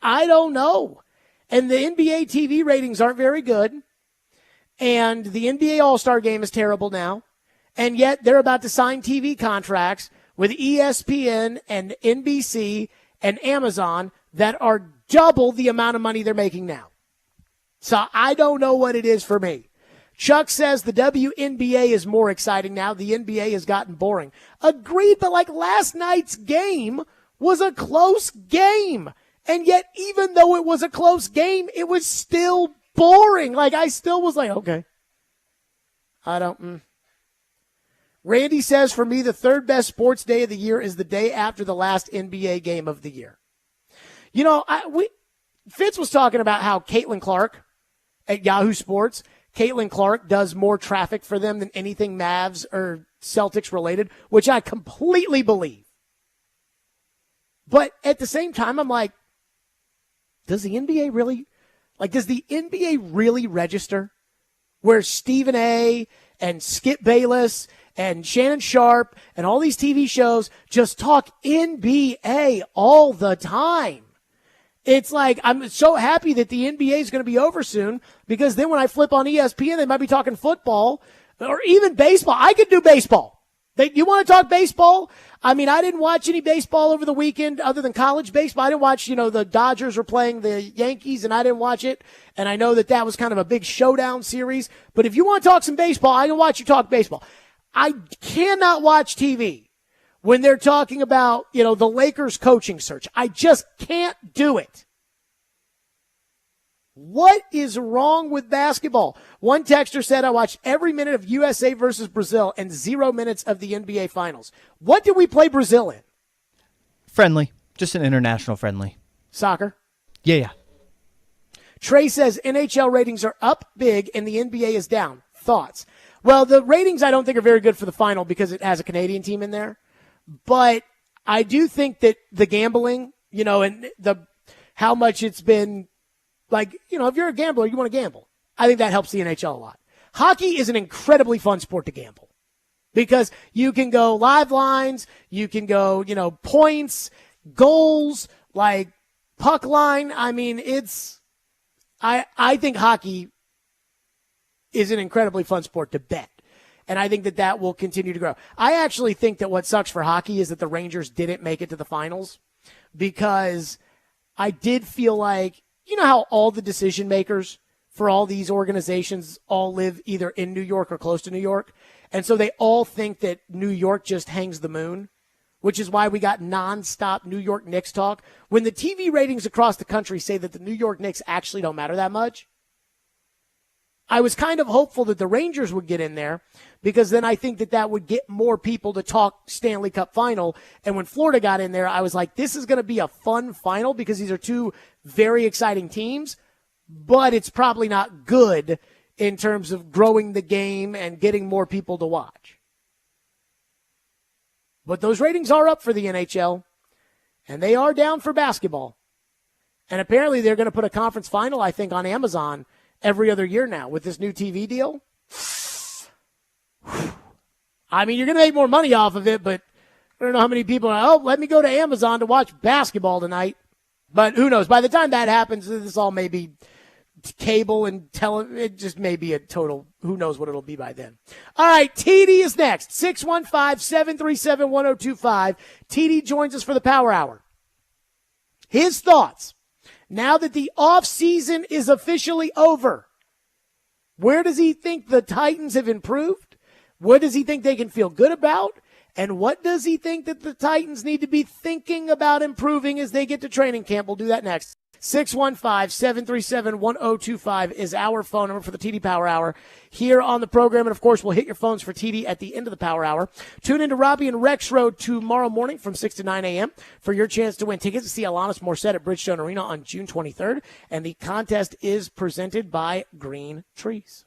S1: I don't know. And the NBA TV ratings aren't very good. And the NBA All-Star Game is terrible now. And yet they're about to sign TV contracts with ESPN and NBC and Amazon that are double the amount of money they're making now. So I don't know what it is for me. Chuck says the WNBA is more exciting now. The NBA has gotten boring. Agreed, but like last night's game was a close game. And yet, even though it was a close game, it was still boring. Like, I still was like, okay. Randy says, for me, the third best sports day of the year is the day after the last NBA game of the year. You know, Fitz was talking about how Caitlin Clark at Yahoo Sports, Caitlin Clark does more traffic for them than anything Mavs or Celtics related, which I completely believe. But at the same time, I'm like, does the NBA really register where Stephen A. and Skip Bayless and Shannon Sharp and all these TV shows just talk NBA all the time? It's like, I'm so happy that the NBA is going to be over soon, because then when I flip on ESPN, they might be talking football or even baseball. I could do baseball. You want to talk baseball? I mean, I didn't watch any baseball over the weekend other than college baseball. I didn't watch, the Dodgers were playing the Yankees, and I didn't watch it. And I know that was kind of a big showdown series. But if you want to talk some baseball, I can watch you talk baseball. I cannot watch TV when they're talking about, the Lakers coaching search. I just can't do it. What is wrong with basketball? One texter said, I watched every minute of USA versus Brazil and 0 minutes of the NBA Finals. What did we play Brazil in?
S2: Friendly. Just an international friendly.
S1: Soccer?
S2: Yeah.
S1: Trey says NHL ratings are up big and the NBA is down. Thoughts? Well, the ratings I don't think are very good for the final because it has a Canadian team in there. But I do think that the gambling, and how much it's been, like, if you're a gambler, you want to gamble. I think that helps the NHL a lot. Hockey is an incredibly fun sport to gamble because you can go live lines, you can go, points, goals, like puck line. I mean, I think hockey is an incredibly fun sport to bet. And I think that will continue to grow. I actually think that what sucks for hockey is that the Rangers didn't make it to the finals, because I did feel like, how all the decision makers for all these organizations all live either in New York or close to New York. And so they all think that New York just hangs the moon, which is why we got nonstop New York Knicks talk. When the TV ratings across the country say that the New York Knicks actually don't matter that much, I was kind of hopeful that the Rangers would get in there, because then I think that would get more people to talk Stanley Cup final. And when Florida got in there, I was like, this is going to be a fun final because these are two very exciting teams, but it's probably not good in terms of growing the game and getting more people to watch. But those ratings are up for the NHL, and they are down for basketball. And apparently they're going to put a conference final, I think, on Amazon every other year now with this new TV deal. I mean, you're going to make more money off of it, but I don't know how many people are, let me go to Amazon to watch basketball tonight. But who knows? By the time that happens, this all may be cable and it just may be a total, who knows what it'll be by then. All right, TD is next. 615-737-1025. TD joins us for the Power Hour. His thoughts now that the offseason is officially over. Where does he think the Titans have improved? What does he think they can feel good about? And what does he think that the Titans need to be thinking about improving as they get to training camp? We'll do that next. 615-737-1025 is our phone number for the TD Power Hour here on the program. And, of course, we'll hit your phones for TD at the end of the Power Hour. Tune in to Robbie and Rex Road tomorrow morning from 6 to 9 a.m. for your chance to win tickets to see Alanis Morissette at Bridgestone Arena on June 23rd. And the contest is presented by Green Trees.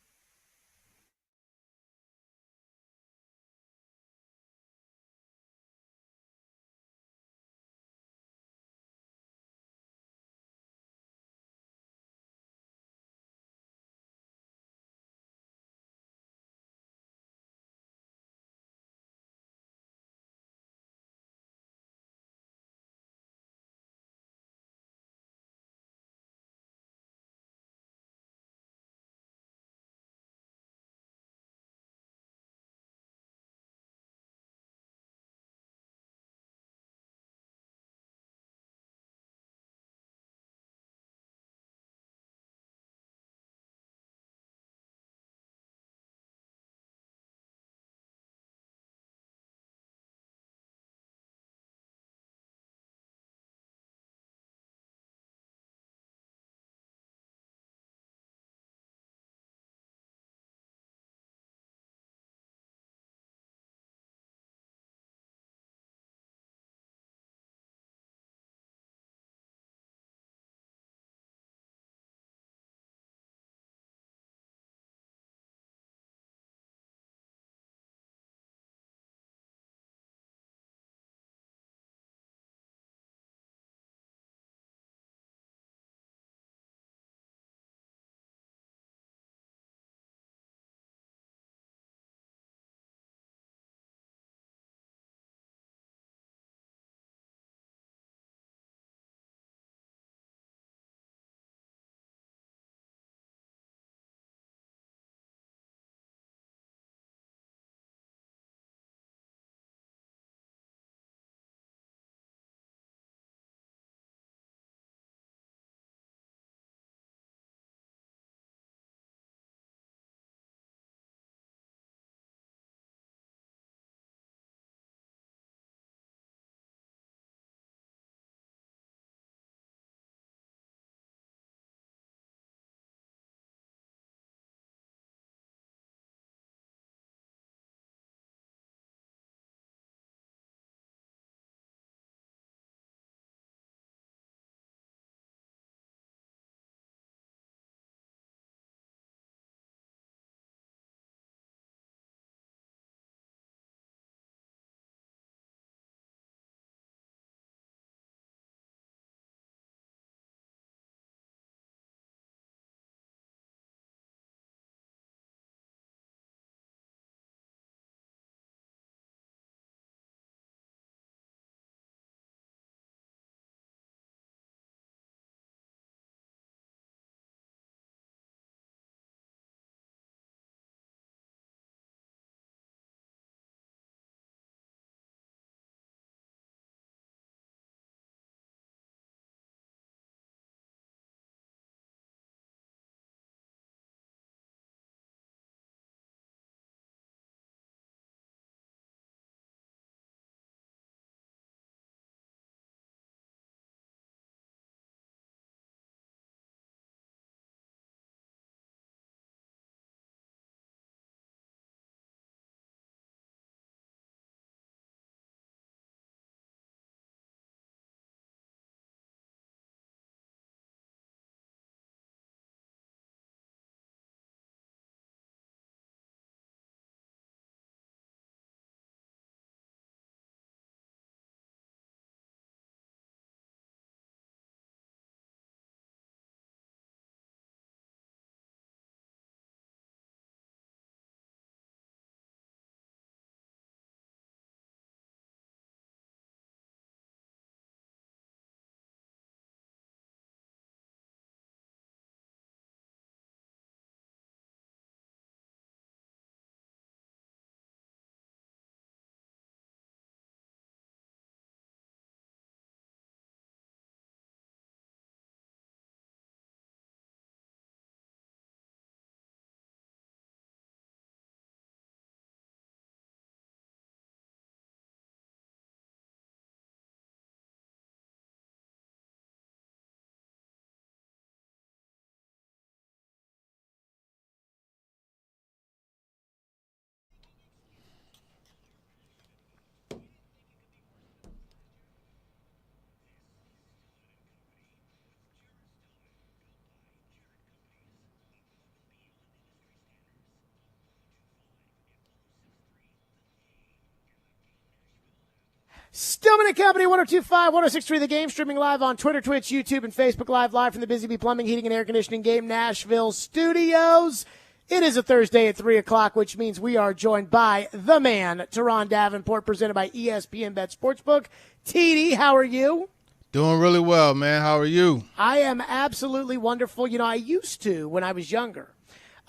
S1: Stillman and Company, 102.5, 106.3 The Game, streaming live on Twitter, Twitch, YouTube, and Facebook live from the Busy Bee Plumbing, Heating, and Air Conditioning Game Nashville studios. It is a Thursday at 3 o'clock, which means we are joined by the man, Teron Davenport, presented by ESPN Bet Sportsbook. TD, how are you?
S8: Doing really well, man. How are you?
S1: I am absolutely wonderful. You know, I used to, when I was younger,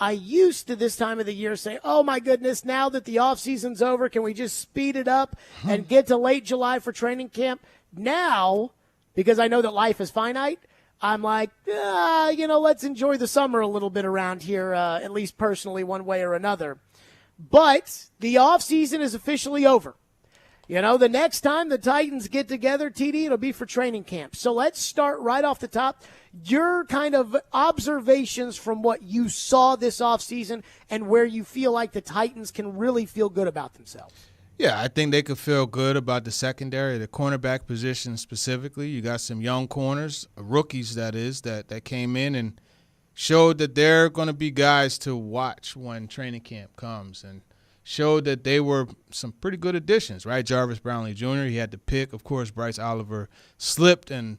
S1: this time of the year say, oh my goodness, now that the off season's over, can we just speed it up and get to late July for training camp? Now, because I know that life is finite, I'm like, let's enjoy the summer a little bit around here, at least personally, one way or another. But the off season is officially over. You know, the next time the Titans get together, TD, it'll be for training camp. So let's start right off the top. Your kind of observations from what you saw this offseason and where you feel like the Titans can really feel good about themselves.
S8: Yeah, I think they could feel good about the secondary, the cornerback position specifically. You got some young corners, rookies that is, that came in and showed that they're going to be guys to watch when training camp comes, and showed that they were some pretty good additions, right? Jarvis Brownlee Jr., he had the pick. Of course, Bryce Oliver slipped, and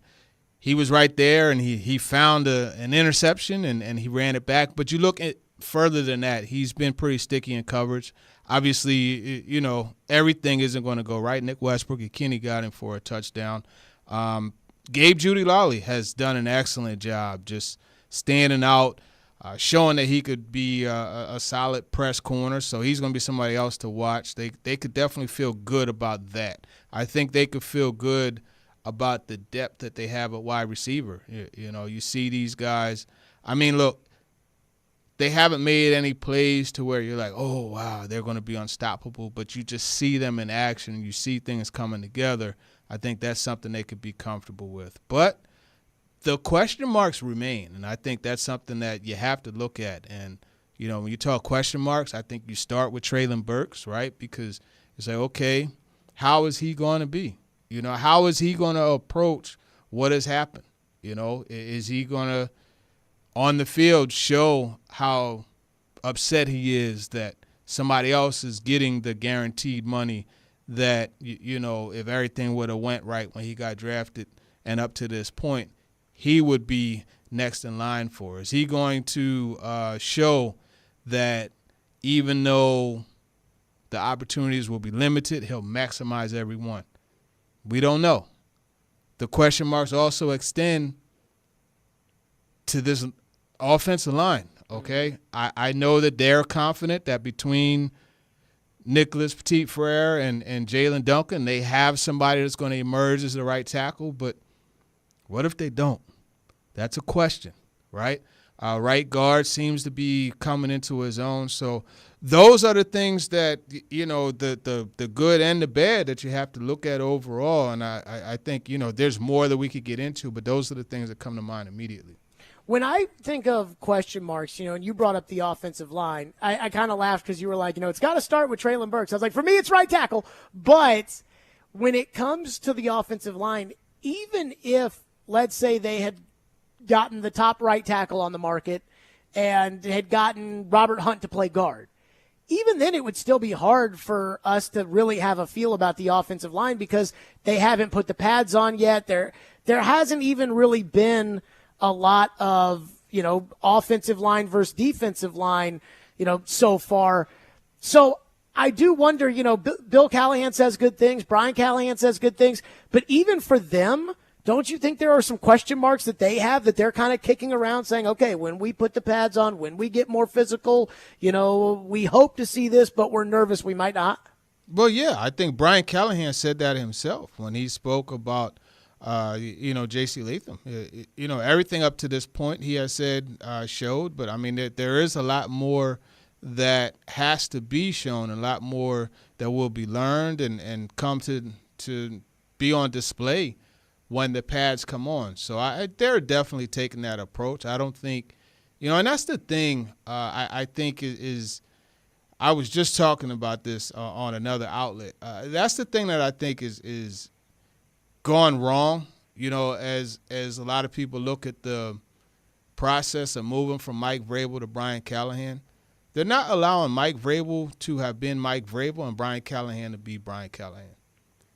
S8: he was right there, and he found an interception, and he ran it back. But you look at further than that, he's been pretty sticky in coverage. Obviously, you know, everything isn't going to go right. Nick Westbrook and Kenny got him for a touchdown. Gabe Jeudy-Lally has done an excellent job just standing out, showing that he could be a solid press corner. So he's going to be somebody else to watch. They could definitely feel good about that. I think they could feel good about the depth that they have at wide receiver. You know, you see these guys. I mean, look, they haven't made any plays to where you're like, oh, wow, they're going to be unstoppable. But you just see them in action and you see things coming together. I think that's something they could be comfortable with. But the question marks remain, and I think that's something that you have to look at. And, you know, when you talk question marks, I think you start with Treylon Burks, right? Because you say, okay, how is he going to be? You know, how is he going to approach what has happened? You know, is he going to, on the field, show how upset he is that somebody else is getting the guaranteed money that, you know, if everything would have went right when he got drafted and up to this point, he would be next in line for? Is he going to show that even though the opportunities will be limited, he'll maximize every one? We don't know. The question marks also extend to this offensive line, okay? I know that they're confident that between Nicholas Petit-Frere and Jalen Duncan, they have somebody that's going to emerge as the right tackle, but what if they don't? That's a question, right? Right guard seems to be coming into his own. So those are the things that, you know, the good and the bad that you have to look at overall. And I think, you know, there's more that we could get into, but those are the things that come to mind immediately.
S1: When I think of question marks, you know, and you brought up the offensive line, I kind of laughed because you were like, you know, it's got to start with Treylon Burks. I was like, for me, it's right tackle. But when it comes to the offensive line, even if, let's say, they had gotten the top right tackle on the market and had gotten Robert Hunt to play guard, even then it would still be hard for us to really have a feel about the offensive line because they haven't put the pads on yet. There hasn't even really been a lot of, you know, offensive line versus defensive line, you know, so far. So I do wonder, you know, Bill Callahan says good things, Brian Callahan says good things, but even for them, don't you think there are some question marks that they have that they're kind of kicking around saying, okay, when we put the pads on, when we get more physical, you know, we hope to see this, but we're nervous we might not?
S8: Well, yeah, I think Brian Callahan said that himself when he spoke about, you know, J.C. Latham. You know, everything up to this point he has said showed, but, I mean, there is a lot more that has to be shown, a lot more that will be learned and come to be on display when the pads come on. So they're definitely taking that approach. I don't think, you know, and that's the thing I think is I was just talking about this on another outlet. That's the thing that I think is gone wrong, you know, as a lot of people look at the process of moving from Mike Vrabel to Brian Callahan. They're not allowing Mike Vrabel to have been Mike Vrabel and Brian Callahan to be Brian Callahan.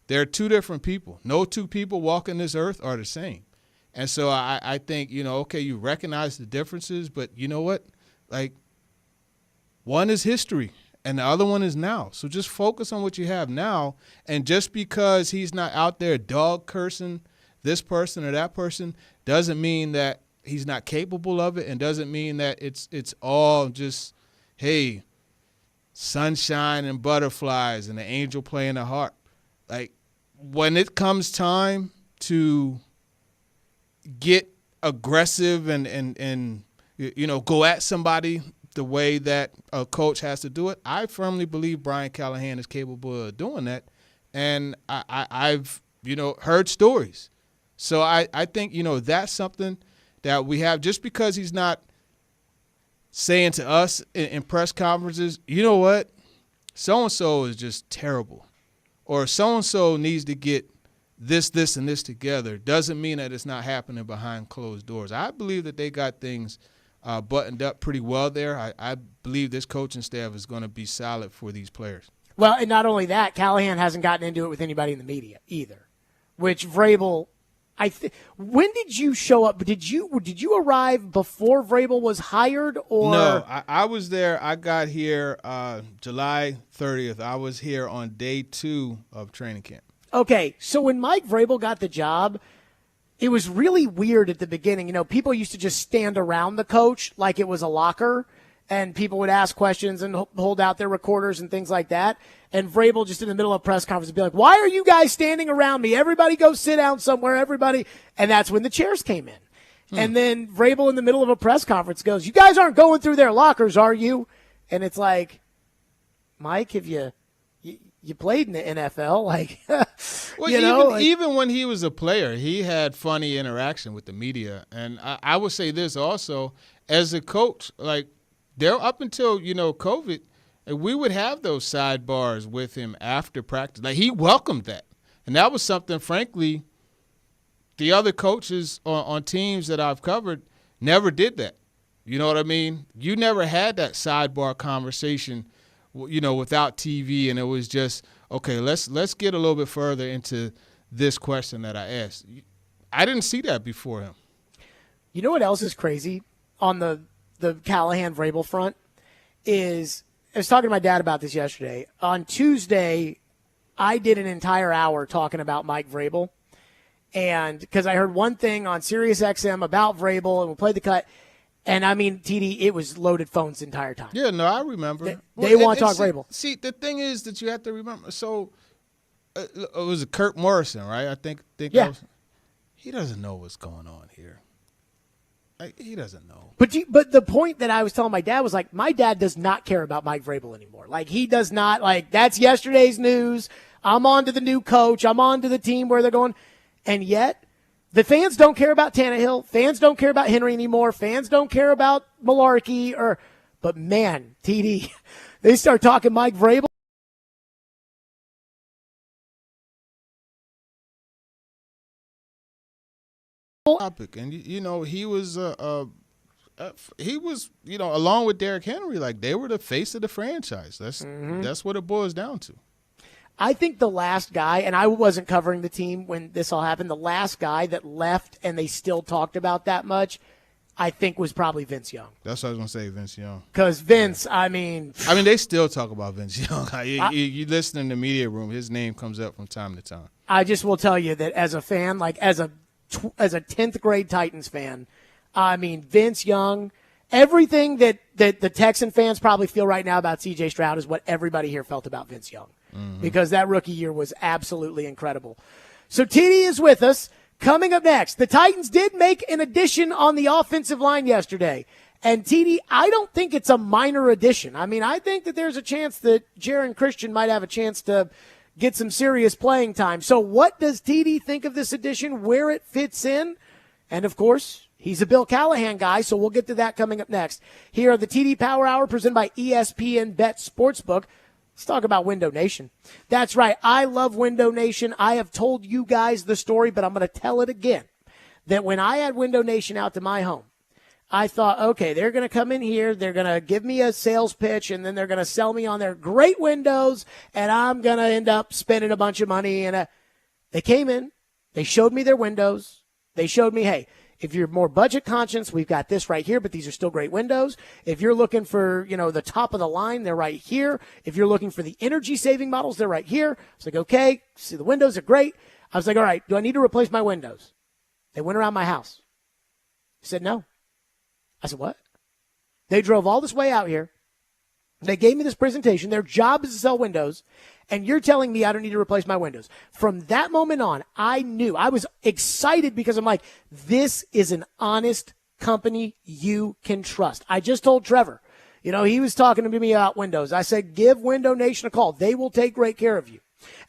S8: They're two different people. No two people walking this earth are the same. And so I think, okay, you recognize the differences, but you know what? Like, one is history and the other one is now. So just focus on what you have now. And just because he's not out there dog cursing this person or that person doesn't mean that he's not capable of it, and doesn't mean that it's all just, hey, sunshine and butterflies and the angel playing the harp. Like, when it comes time to get aggressive and go at somebody the way that a coach has to do it, I firmly believe Brian Callahan is capable of doing that. And I've heard stories. So I think, that's something that we have. Just because he's not saying to us in press conferences, you know what, so-and-so is just terrible, or so-and-so needs to get this, and this together, doesn't mean that it's not happening behind closed doors. I believe that they got things buttoned up pretty well there. I believe this coaching staff is going to be solid for these players.
S1: Well, and not only that, Callahan hasn't gotten into it with anybody in the media either, which Vrabel, when did you show up? Did you arrive before Vrabel was hired, or?
S8: No, I was there. I got here July 30th. I was here on day 2 of training camp.
S1: Okay, so when Mike Vrabel got the job, it was really weird at the beginning. People used to just stand around the coach like it was a locker, and people would ask questions and hold out their recorders and things like that. And Vrabel just in the middle of a press conference would be like, "Why are you guys standing around me? Everybody go sit down somewhere, everybody." And that's when the chairs came in. And then Vrabel in the middle of a press conference goes, "You guys aren't going through their lockers, are you?" And it's like, Mike, have you played in the NFL? Like,
S8: well, even when he was a player, he had funny interaction with the media. And I would say this also, as a coach, like, there up until, COVID, we would have those sidebars with him after practice. Like, he welcomed that. And that was something, frankly, the other coaches on teams that I've covered never did that. You know what I mean? You never had that sidebar conversation, without TV, and it was just, okay, let's get a little bit further into this question that I asked. I didn't see that before him.
S1: You know what else is crazy on the Callahan-Vrabel front is, I was talking to my dad about this yesterday. On Tuesday, I did an entire hour talking about Mike Vrabel, and because I heard one thing on Sirius XM about Vrabel, and we played the cut. And, I mean, TD, it was loaded phones the entire time.
S8: Yeah, no, I remember.
S1: They want to talk Vrabel.
S8: See, the thing is that you have to remember. So, it was Kurt Morrison, right? I think
S1: yeah.
S8: He doesn't know what's going on here. Like, he doesn't know.
S1: But the point that I was telling my dad was, like, my dad does not care about Mike Vrabel anymore. Like, he does not, like, that's yesterday's news. I'm on to the new coach. I'm on to the team where they're going. And yet, the fans don't care about Tannehill. Fans don't care about Henry anymore. Fans don't care about Malarkey. But, man, TD, they start talking Mike Vrabel.
S8: Topic. And, he was along with Derrick Henry, like, they were the face of the franchise. That's what it boils down to.
S1: I think the last guy, and I wasn't covering the team when this all happened, the last guy that left and they still talked about that much, I think was probably Vince Young.
S8: That's what I was going to say, Vince Young.
S1: Because Vince, yeah. I mean, they still talk about Vince Young. You listen in the media room, his name comes up from time to time. I just will tell you that as a fan, like as a 10th grade Titans fan, I mean, Vince Young, everything that the Texan fans probably feel right now about C.J. Stroud is what everybody here felt about Vince Young. Because that rookie year was absolutely incredible. So TD is with us. Coming up next, the Titans did make an addition on the offensive line yesterday. And TD, I don't think it's a minor addition. I mean, I think that there's a chance that Jaron Christian might have a chance to get some serious playing time. So what does TD think of this addition, where it fits in? And, of course, he's a Bill Callahan guy, so we'll get to that coming up next. Here are the TD Power Hour presented by ESPN Bet Sportsbook. Let's talk about Window Nation. That's right. I love Window Nation. I have told you guys the story, but I'm going to tell it again. That when I had Window Nation out to my home, I thought, okay, they're going to come in here, they're going to give me a sales pitch, and then they're going to sell me on their great windows, and I'm going to end up spending a bunch of money. And They came in, they showed me their windows. They showed me, hey, if you're more budget conscious, we've got this right here, but these are still great windows. If you're looking for, the top of the line, they're right here. If you're looking for the energy saving models, they're right here. I was like, okay, see the windows are great. I was like, all right, do I need to replace my windows? They went around my house. He said, no. I said, what? They drove all this way out here. They gave me this presentation. Their job is to sell windows, and you're telling me I don't need to replace my windows. From that moment on, I knew. I was excited because I'm like, this is an honest company you can trust. I just told Trevor, he was talking to me about windows. I said, give Window Nation a call. They will take great care of you.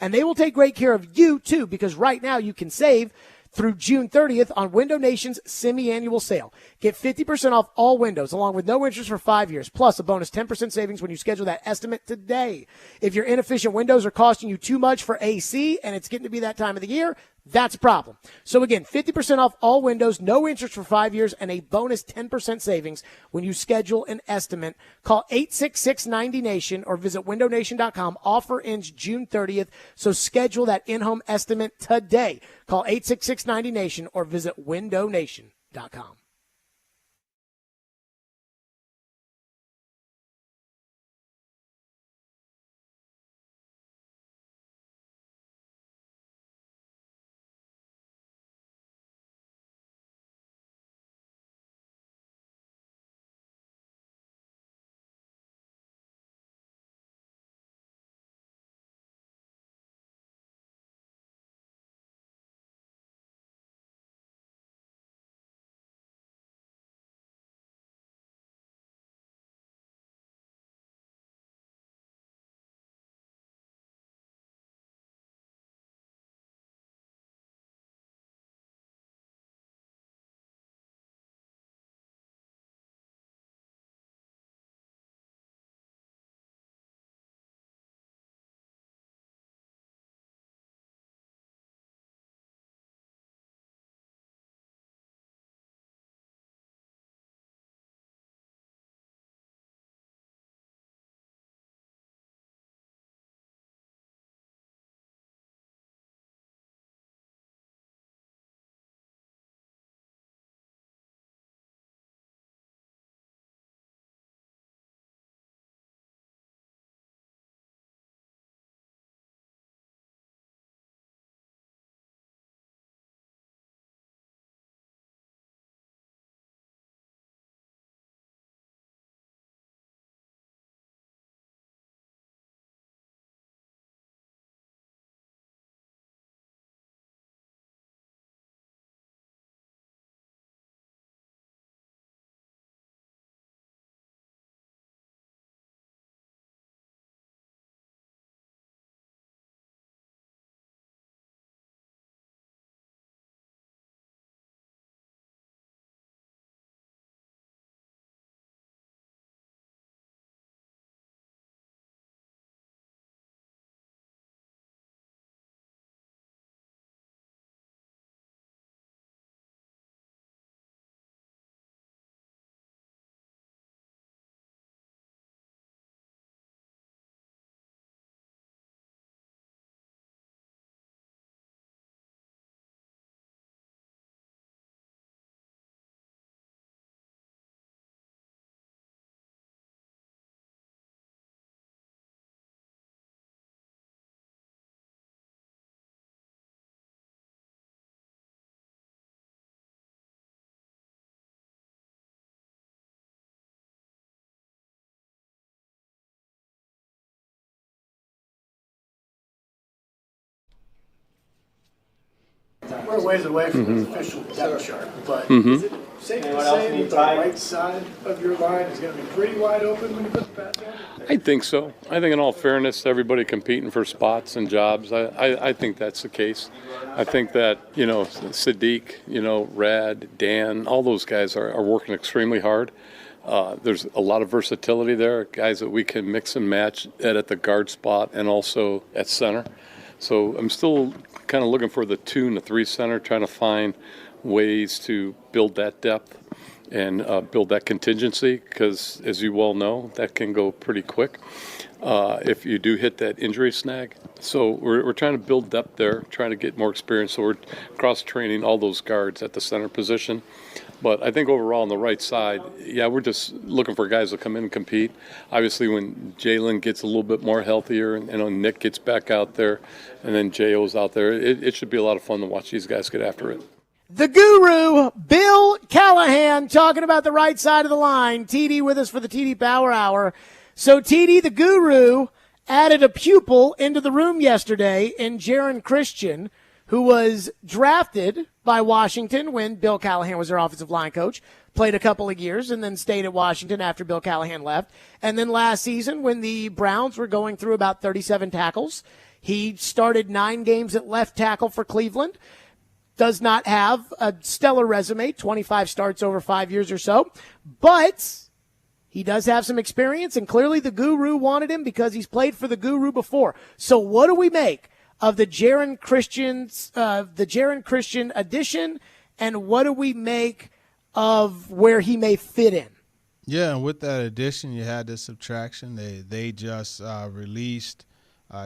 S1: And they will take great care of you, too, because right now you can save through June 30th on Window Nation's semi-annual sale. Get 50% off all windows, along with no interest for 5 years, plus a bonus 10% savings when you schedule that estimate today. If your inefficient windows are costing you too much for AC and it's getting to be that time of the year, that's a problem. So again, 50% off all windows, no interest for 5 years, and a bonus 10% savings when you schedule an estimate. Call 866-90-NATION or visit windownation.com. Offer ends June 30th, so schedule that in-home estimate today. Call 866-90-NATION or visit windownation.com. We're a ways away from the official depth chart, but is it safe to say that the right side of your line is going to be pretty wide open when you put the pads on?
S9: I think so. I think in all fairness, everybody competing for spots and jobs, I think that's the case. I think that, Sadiq, Rad, Dan, all those guys are working extremely hard. There's a lot of versatility there, guys that we can mix and match at the guard spot and also at center. So I'm still kind of looking for the 2 and the 3 center, trying to find ways to build that depth. and build that contingency, because as you well know, that can go pretty quick if you do hit that injury snag. So we're trying to build depth there, trying to get more experience. So we're cross-training all those guards at the center position. But I think overall on the right side, we're just looking for guys to come in and compete. Obviously, when Jalen gets a little bit more healthier and when Nick gets back out there and then J.O.'s out there, it should be a lot of fun to watch these guys get after it.
S1: The guru, Bill Callahan, talking about the right side of the line. TD with us for the TD Power Hour. So TD, the guru, added a pupil into the room yesterday in Jaron Christian, who was drafted by Washington when Bill Callahan was their offensive line coach, played a couple of years, and then stayed at Washington after Bill Callahan left. And then last season, when the Browns were going through about 37 tackles, he started 9 games at left tackle for Cleveland. Does not have a stellar resume, 25 starts over 5 years or so, but he does have some experience, and clearly the guru wanted him because he's played for the guru before. So what do we make of the Jaron Christian addition, and what do we make of where he may fit in?
S8: Yeah, and with that addition, you had the subtraction. They just released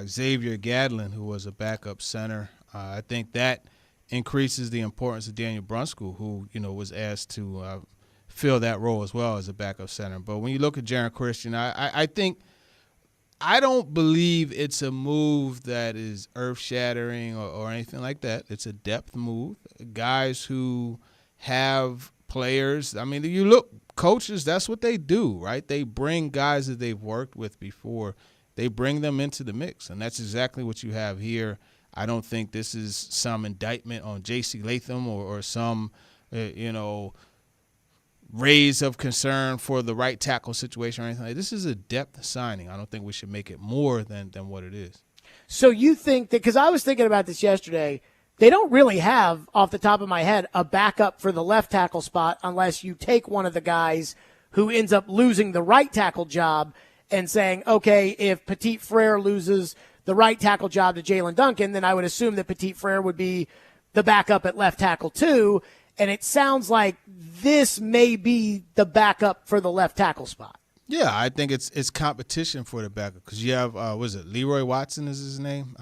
S8: Xavier Gadlin, who was a backup center. I think that increases the importance of Daniel Brunskill, who was asked to fill that role as well as a backup center. But when you look at Jaron Christian, I think I don't believe it's a move that is earth-shattering or anything like that. It's a depth move. Guys who have players, I mean, you look, coaches, that's what they do, right? They bring guys that they've worked with before. They bring them into the mix, and that's exactly what you have here. I don't think this is some indictment on J.C. Latham or some, raise of concern for the right tackle situation or anything like that. This is a depth signing. I don't think we should make it more than what it is.
S1: So you think that, because I was thinking about this yesterday, they don't really have, off the top of my head, a backup for the left tackle spot unless you take one of the guys who ends up losing the right tackle job and saying, okay, if Petit Frere loses the right tackle job to Jalen Duncan, then I would assume that Petit Frere would be the backup at left tackle too. And it sounds like this may be the backup for the left tackle spot.
S8: Yeah, I think it's competition for the backup because you have, Leroy Watson is his name?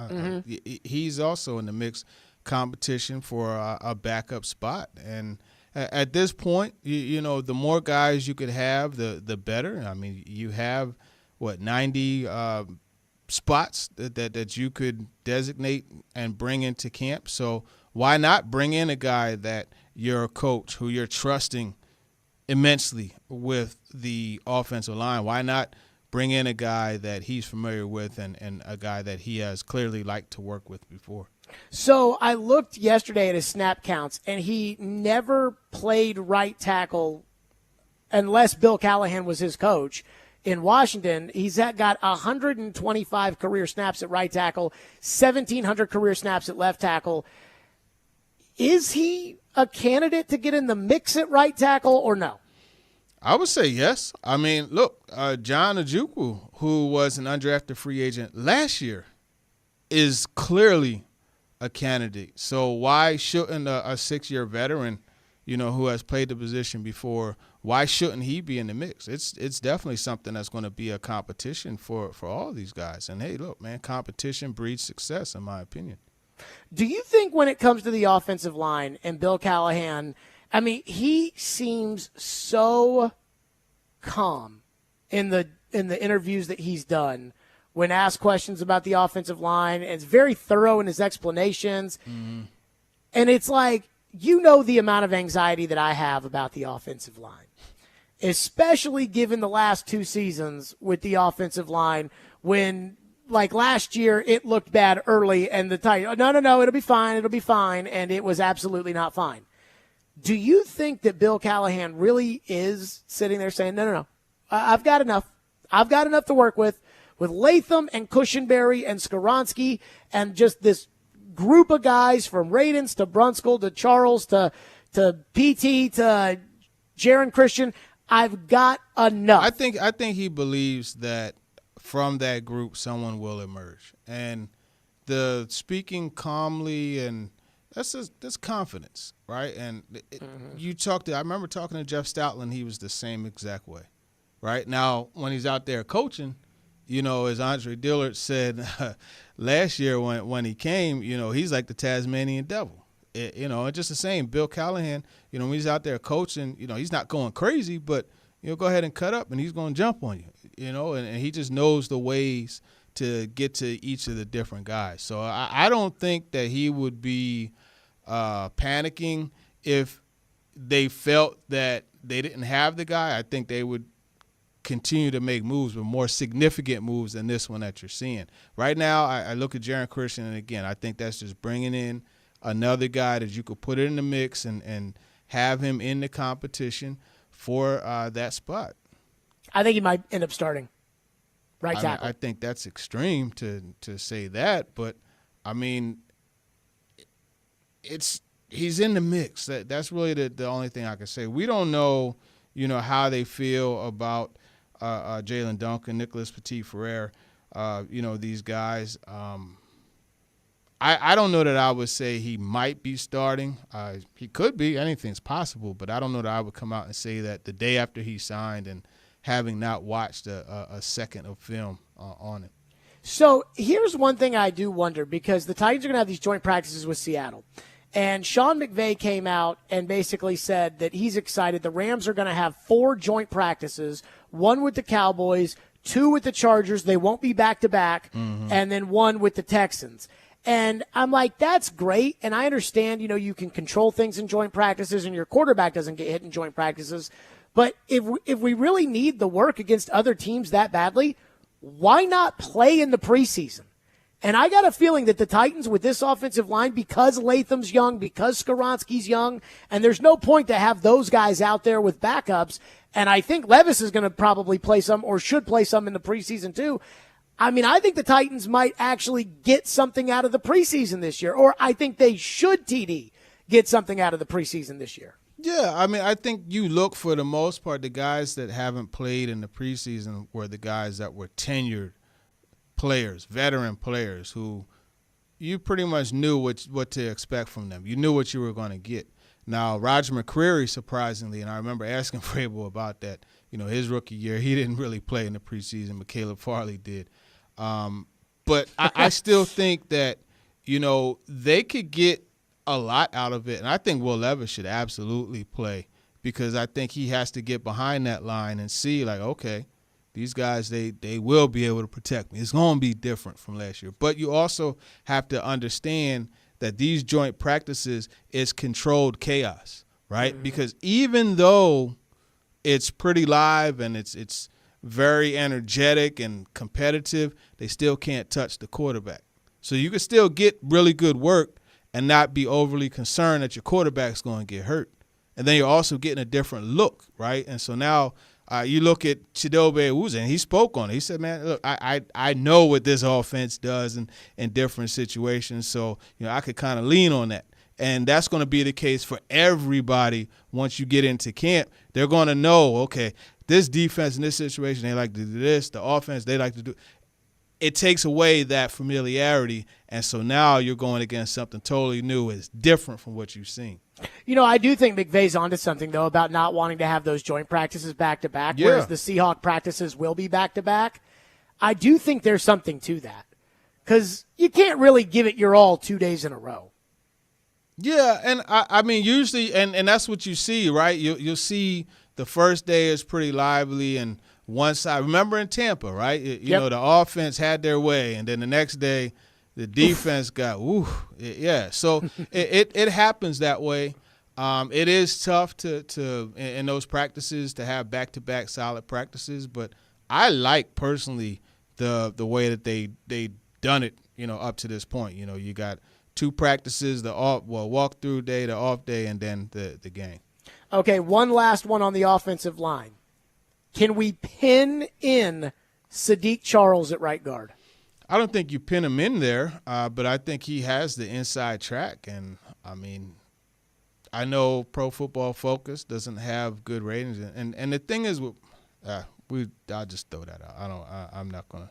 S8: He's also in the mix, competition for a backup spot. And at this point, the more guys you could have, the better. I mean, you have, 90 spots that you could designate and bring into camp. So why not bring in a guy that you're a coach who you're trusting immensely with the offensive line? Why not bring in a guy that he's familiar with and a guy that he has clearly liked to work with before?
S1: So I looked yesterday at his snap counts, and he never played right tackle unless Bill Callahan was his coach. In Washington, he's got 125 career snaps at right tackle, 1,700 career snaps at left tackle. Is he a candidate to get in the mix at right tackle or no?
S8: I would say yes. I mean, look, John Ojukwu, who was an undrafted free agent last year, is clearly a candidate. So why shouldn't a 6-year veteran, who has played the position before, why shouldn't he be in the mix? It's definitely something that's going to be a competition for all these guys. And, hey, look, man, competition breeds success, in my opinion.
S1: Do you think when it comes to the offensive line and Bill Callahan, I mean, he seems so calm in the interviews that he's done when asked questions about the offensive line, and it's very thorough in his explanations. Mm-hmm. And it's like, the amount of anxiety that I have about the offensive line, especially given the last 2 seasons with the offensive line when, like last year, it looked bad early and the Titans, no, it'll be fine, and it was absolutely not fine. Do you think that Bill Callahan really is sitting there saying, no, I've got enough. I've got enough to work with Latham and Cushenberry and Skoronski and just this group of guys from Radins to Brunskill to Charles to PT to Jaron Christian. I've got enough.
S8: I think he believes that from that group someone will emerge. And the speaking calmly and that's confidence, right? And I remember talking to Jeff Stoutland. He was the same exact way, right? Now, when he's out there coaching, as Andre Dillard said last year when he came, he's like the Tasmanian devil. And just the same. Bill Callahan, when he's out there coaching, he's not going crazy, but go ahead and cut up, and he's going to jump on you, and he just knows the ways to get to each of the different guys. So I don't think that he would be panicking if they felt that they didn't have the guy. I think they would continue to make moves, but more significant moves than this one that you're seeing. Right now, I look at Jaron Christian, and again, I think that's just bringing in another guy that you could put in the mix and have him in the competition for that spot.
S1: I think he might end up starting right tackle.
S8: I think that's extreme to say that, but I mean, he's in the mix. That's really the only thing I can say. We don't know, how they feel about Jalen Duncan, Nicholas Petit-Frere, these guys. I don't know that I would say he might be starting. He could be. Anything's possible, but I don't know that I would come out and say that the day after he signed and having not watched a second of film on it.
S1: So here's one thing I do wonder, because the Titans are going to have these joint practices with Seattle. And Sean McVay came out and basically said that he's excited. The Rams are going to have 4 joint practices, 1 with the Cowboys, 2 with the Chargers. They won't be back-to-back, and then 1 with the Texans. And I'm like, that's great. And I understand, you can control things in joint practices and your quarterback doesn't get hit in joint practices. But if we really need the work against other teams that badly, why not play in the preseason? And I got a feeling that the Titans with this offensive line, because Latham's young, because Skoronski's young, and there's no point to have those guys out there with backups. And I think Levis is going to probably play some, or should play some, in the preseason too. I mean, I think the Titans might actually get something out of the preseason this year, or I think they should, TD, get something out of the preseason this year.
S8: Yeah, I mean, I think you look, for the most part, the guys that haven't played in the preseason were the guys that were tenured players, veteran players, who you pretty much knew what to expect from them. You knew what you were going to get. Now, Roger McCreary, surprisingly, and I remember asking Vrabel about that, his rookie year, he didn't really play in the preseason, but Caleb Farley did. But I still think that, they could get a lot out of it. And I think Will Levis should absolutely play, because I think he has to get behind that line and see, like, okay, these guys, they will be able to protect me. It's going to be different from last year. But you also have to understand that these joint practices is controlled chaos, right? Mm-hmm. Because even though it's pretty live and it's very energetic and competitive, they still can't touch the quarterback. So you can still get really good work and not be overly concerned that your quarterback's going to get hurt. And then you're also getting a different look, right? And so now you look at Chidobe Awuzie, and he spoke on it. He said, man, look, I know what this offense does in different situations, so I could kind of lean on that. And that's going to be the case for everybody once you get into camp. They're going to know, okay, this defense in this situation, they like to do this. The offense, they like to do. It takes away that familiarity, and so now you're going against something totally new. It's different from what you've seen.
S1: I do think McVay's onto something, though, about not wanting to have those joint practices back-to-back, whereas the Seahawk practices will be back-to-back. I do think there's something to that, because you can't really give it your all 2 days in a row.
S8: Yeah, and I mean, usually, and that's what you see, right? You'll see the first day is pretty lively, and one side. Remember in Tampa, right? You know, the offense had their way, and then the next day the defense got yeah. So it happens that way. It is tough to in those practices to have back-to-back solid practices, but I like personally the way that they done it, up to this point. You got 2 practices, walk-through day, the off day, and then the game.
S1: Okay, one last one on the offensive line. Can we pin in Sadiq Charles at right guard?
S8: I don't think you pin him in there, but I think he has the inside track. And, I mean, I know Pro Football Focus doesn't have good ratings. And the thing is, I'll just throw that out. I'm not going to.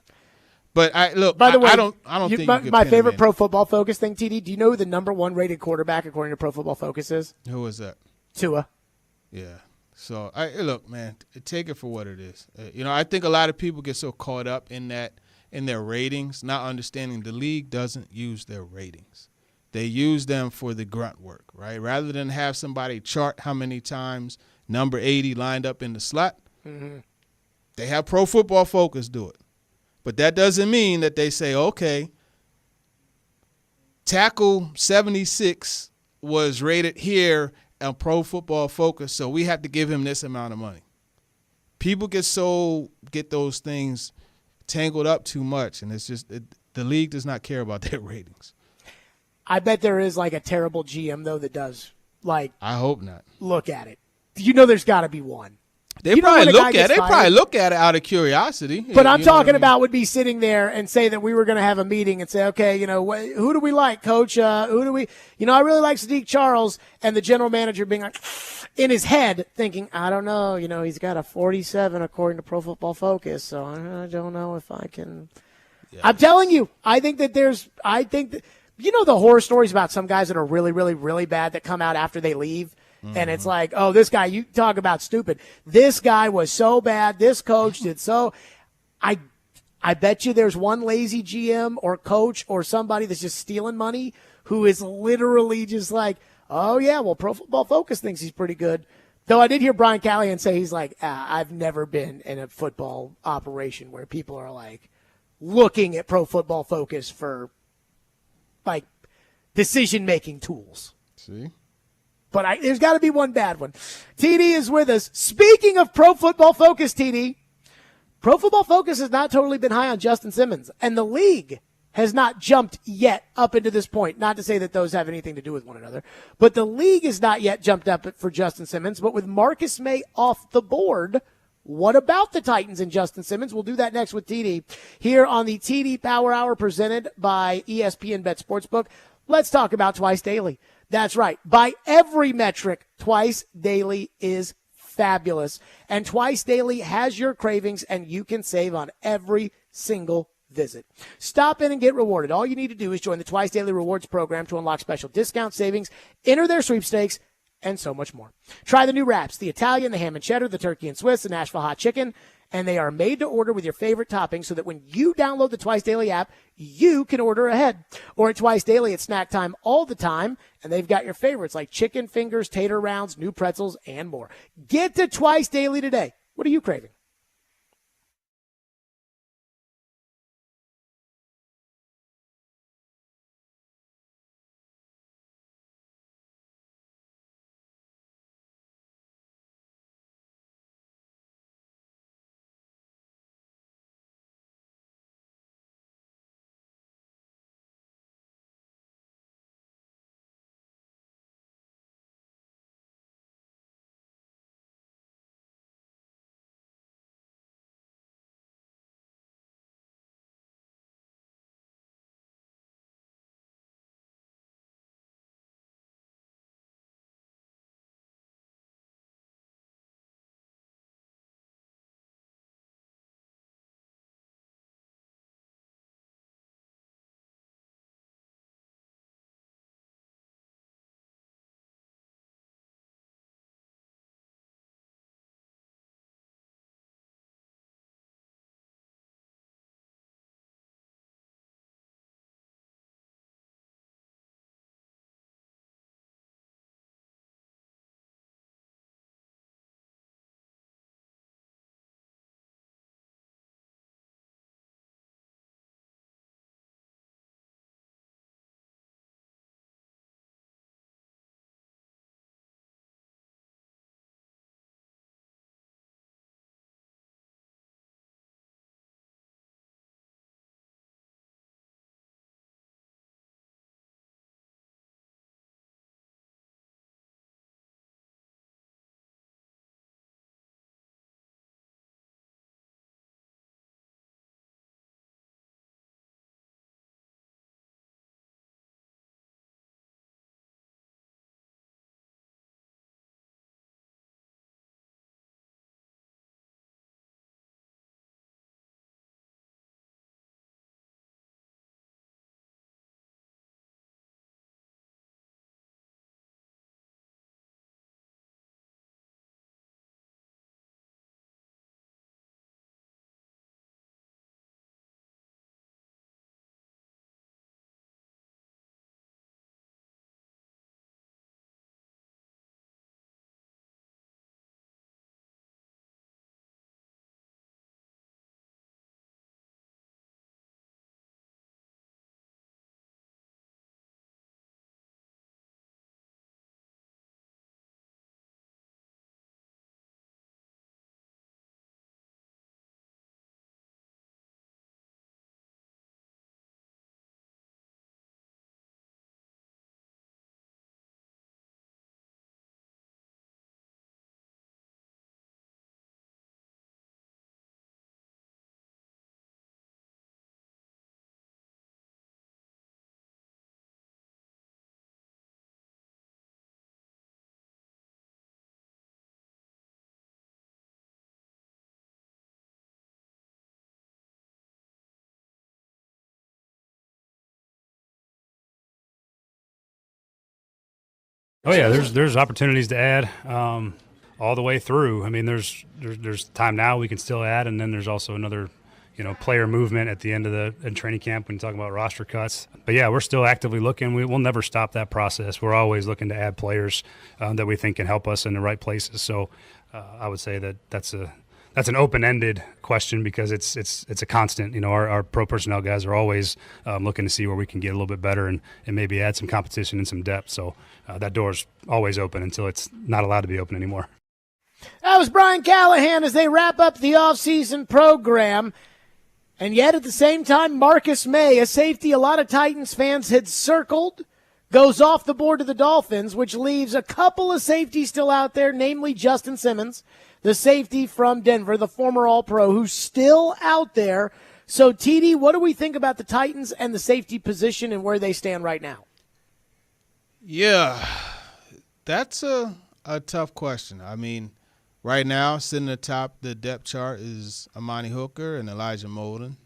S8: But
S1: By the way,
S8: I don't think
S1: my,
S8: you can
S1: my
S8: pin him
S1: favorite
S8: in.
S1: Pro Football Focus thing, TD. Do you know who the number 1 rated quarterback according to Pro Football Focus is?
S8: Who is that?
S1: Tua.
S8: Yeah. So look, man, take it for what it is. I think a lot of people get so caught up in their ratings, not understanding the league doesn't use their ratings. They use them for the grunt work, right? Rather than have somebody chart how many times number 80 lined up in the slot, they have Pro Football Focus do it. But that doesn't mean that they say, okay, tackle 76 was rated here on Pro Football Focus, so we have to give him this amount of money. People get those things tangled up too much, and it's just the league does not care about their ratings.
S1: I bet there is like a terrible GM though that does like.
S8: I hope not.
S1: Look at it. You know, there's got to be one.
S8: They
S1: You know
S8: probably
S1: when a guy
S8: look
S1: gets
S8: at it. They
S1: fired?
S8: probably look at it out of curiosity.
S1: But I'm
S8: You know what
S1: talking
S8: I mean?
S1: about would be sitting there and say that we were going to have a meeting and say, okay, who do we like, Coach? Who do we? I really like Sadiq Charles, and the general manager being like in his head thinking, I don't know, he's got a 47 according to Pro Football Focus, so I don't know if I can. Yes. I'm telling you, I think that the horror stories about some guys that are really, really, really bad that come out after they leave. And it's like, oh, this guy, you talk about stupid. This guy was so bad. This coach did so. I bet you there's one lazy GM or coach or somebody that's just stealing money who is literally just like, oh, yeah, well, Pro Football Focus thinks he's pretty good. Though I did hear Brian Callahan say he's like, I've never been in a football operation where people are like looking at Pro Football Focus for like decision-making tools.
S8: See?
S1: But there's got to be one bad one. TD is with us. Speaking of Pro Football Focus, TD, Pro Football Focus has not totally been high on Justin Simmons, and the league has not jumped yet up into this point. Not to say that those have anything to do with one another, but the league has not yet jumped up for Justin Simmons. But with Marcus May off the board, what about the Titans and Justin Simmons? We'll do that next with TD here on the TD Power Hour presented by ESPN Bet Sportsbook. Let's talk about Twice Daily. That's right. By every metric, Twice Daily is fabulous. And Twice Daily has your cravings, and you can save on every single visit. Stop in and get rewarded. All you need to do is join the Twice Daily Rewards program to unlock special discount savings, enter their sweepstakes, and so much more. Try the new wraps, the Italian, the ham and cheddar, the turkey and Swiss, the Nashville hot chicken, and they are made to order with your favorite toppings so that when you download the Twice Daily app, you can order ahead. Or at Twice Daily, it's snack time all the time, and they've got your favorites like chicken fingers, tater rounds, new pretzels, and more. Get to Twice Daily today. What are you craving?
S4: Oh yeah, there's opportunities to add all the way through. I mean, there's time now we can still add, and then there's also another player movement at the end of the training camp when you talk about roster cuts. But yeah, we're still actively looking. We'll never stop that process. We're always looking to add players that we think can help us in the right places. So I would say that's an open-ended question because it's a constant. Our pro personnel guys are always looking to see where we can get a little bit better and maybe add some competition and some depth. So that door's always open until it's not allowed to be open anymore.
S1: That was Brian Callahan as they wrap up the offseason program. And yet at the same time, Marcus May, a safety a lot of Titans fans had circled, goes off the board to the Dolphins, which leaves a couple of safeties still out there, namely Justin Simmons, the safety from Denver, the former All-Pro, who's still out there. So, TD, what do we think about the Titans and the safety position and where they stand right now?
S8: Yeah, that's a tough question. I mean, right now, sitting atop the depth chart is Amani Hooker and Elijah Molden.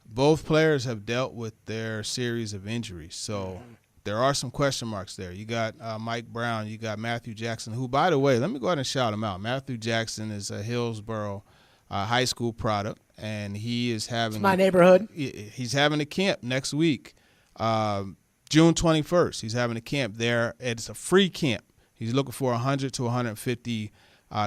S8: Both players have dealt with their series of injuries, so there are some question marks there. You got Mike Brown, you got Matthew Jackson, who, by the way, let me go ahead and shout him out. Matthew Jackson is a Hillsborough high school product, and he is having –
S1: it's my neighborhood.
S8: He's having a camp next week, June 21st. He's having a camp there. It's a free camp. He's looking for 100 to 150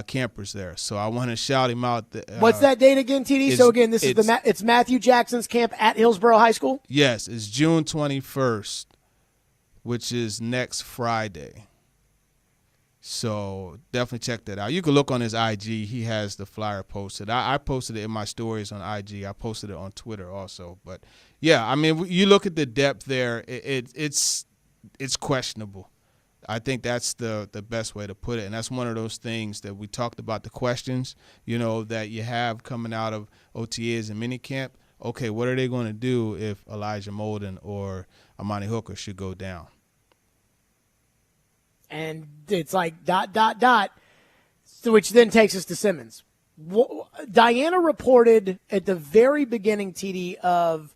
S8: campers there. So I want to shout him out.
S1: What's that date again, TD? So again, it's Matthew Jackson's camp at Hillsborough High School?
S8: Yes, it's June 21st, which is next Friday. So definitely check that out. You can look on his IG. He has the flyer posted. I posted it in my stories on IG. I posted it on Twitter also. But, yeah, I mean, you look at the depth there, it's questionable. I think that's the best way to put it, and that's one of those things that we talked about, the questions, that you have coming out of OTAs and minicamp. Okay, what are they going to do if Elijah Molden or Amani Hooker should go down?
S1: And it's like ... So which then takes us to Simmons. Diana reported at the very beginning, TD, of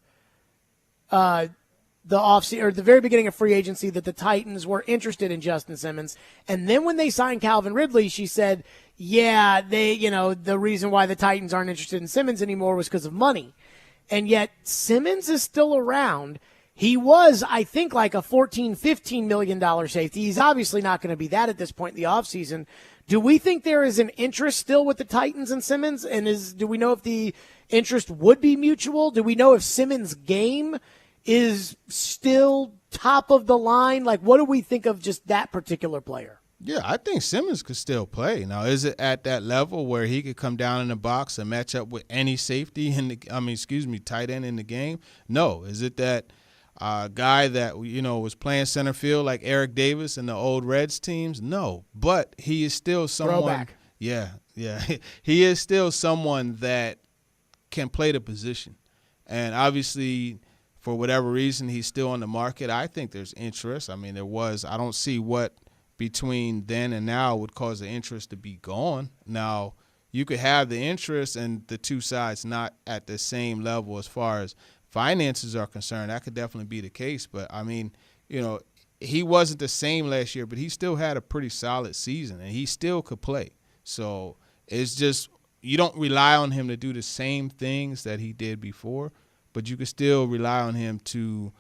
S1: the offseason, or the very beginning of free agency, that the Titans were interested in Justin Simmons. And then when they signed Calvin Ridley, she said, yeah, the reason why the Titans aren't interested in Simmons anymore was because of money. And yet Simmons is still around. He was, I think, like a $14, $15 million safety. He's obviously not going to be that at this point in the offseason. Do we think there is an interest still with the Titans and Simmons? And do we know if the interest would be mutual? Do we know if Simmons' game is still top of the line? Like, what do we think of just that particular player?
S8: Yeah, I think Simmons could still play. Now, is it at that level where he could come down in the box and match up with any safety tight end in the game? No. Is it that guy that, was playing center field like Eric Davis and the old Reds teams? No. But he is still someone.
S1: Throwback.
S8: Yeah. He is still someone that can play the position. And obviously, for whatever reason, he's still on the market. I think there's interest. I mean, I don't see what between then and now would cause the interest to be gone. Now, you could have the interest and the two sides not at the same level as far as finances are concerned. That could definitely be the case. But, I mean, he wasn't the same last year, but he still had a pretty solid season, and he still could play. So it's just you don't rely on him to do the same things that he did before, but you can still rely on him to,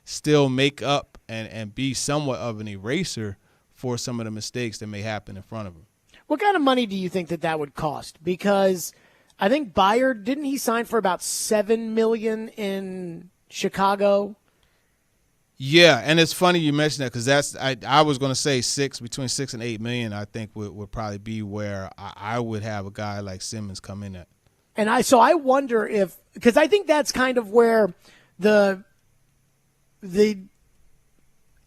S8: still make up and be somewhat of an eraser for some of the mistakes that may happen in front of him.
S1: What kind of money do you think that would cost? Because I think Byard, didn't he sign for about $7 million in Chicago?
S8: Yeah, and it's funny you mentioned that because I was going to say between $6 and $8 million. I think would probably be where I would have a guy like Simmons come in at.
S1: And I wonder if, because I think that's kind of where the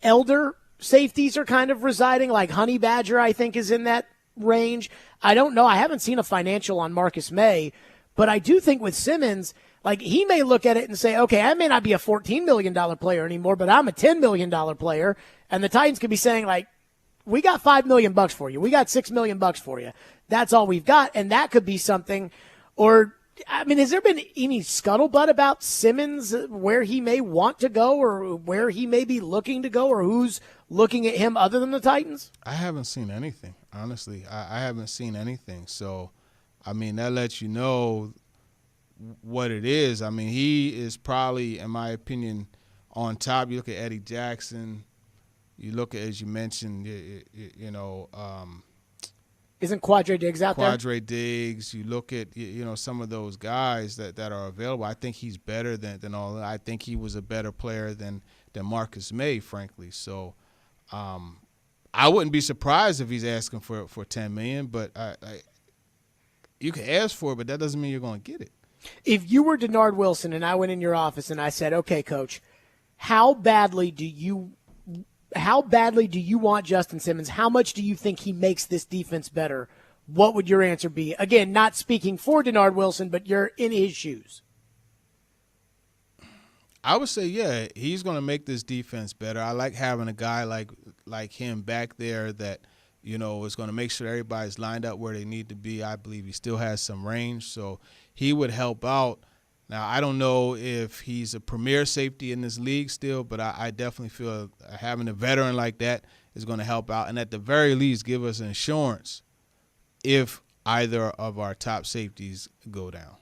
S1: elder safeties are kind of residing. Like Honey Badger, I think, is in that range. I don't know. I haven't seen a financial on Marcus May, but I do think with Simmons, like, he may look at it and say, okay, I may not be a $14 million player anymore, but I'm a $10 million player. And the Titans could be saying, like, we got $5 million for you. We got $6 million for you. That's all we've got. And that could be something. Or I mean, has there been any scuttlebutt about Simmons, where he may want to go or where he may be looking to go or who's looking at him other than the Titans?
S8: I haven't seen anything, honestly. I haven't seen anything. So, I mean, that lets you know what it is. I mean, he is probably, in my opinion, on top. You look at Eddie Jackson. You look at, as you mentioned,
S1: Isn't Quadre Diggs out there?
S8: Quadre Diggs. You look at some of those guys that are available. I think he's better than all that. I think he was a better player than Marcus May, frankly. So I wouldn't be surprised if he's asking for $10 million. But you can ask for it, but that doesn't mean you're going to get it.
S1: If you were Denard Wilson and I went in your office and I said, "Okay, Coach, how badly do you want Justin Simmons? How much do you think he makes this defense better?" What would your answer be? Again, not speaking for Denard Wilson, but you're in his shoes.
S8: I would say, yeah, he's going to make this defense better. I like having a guy like him back there that, is going to make sure everybody's lined up where they need to be. I believe he still has some range, so he would help out. Now, I don't know if he's a premier safety in this league still, but I definitely feel having a veteran like that is going to help out, and at the very least give us insurance if either of our top safeties go down.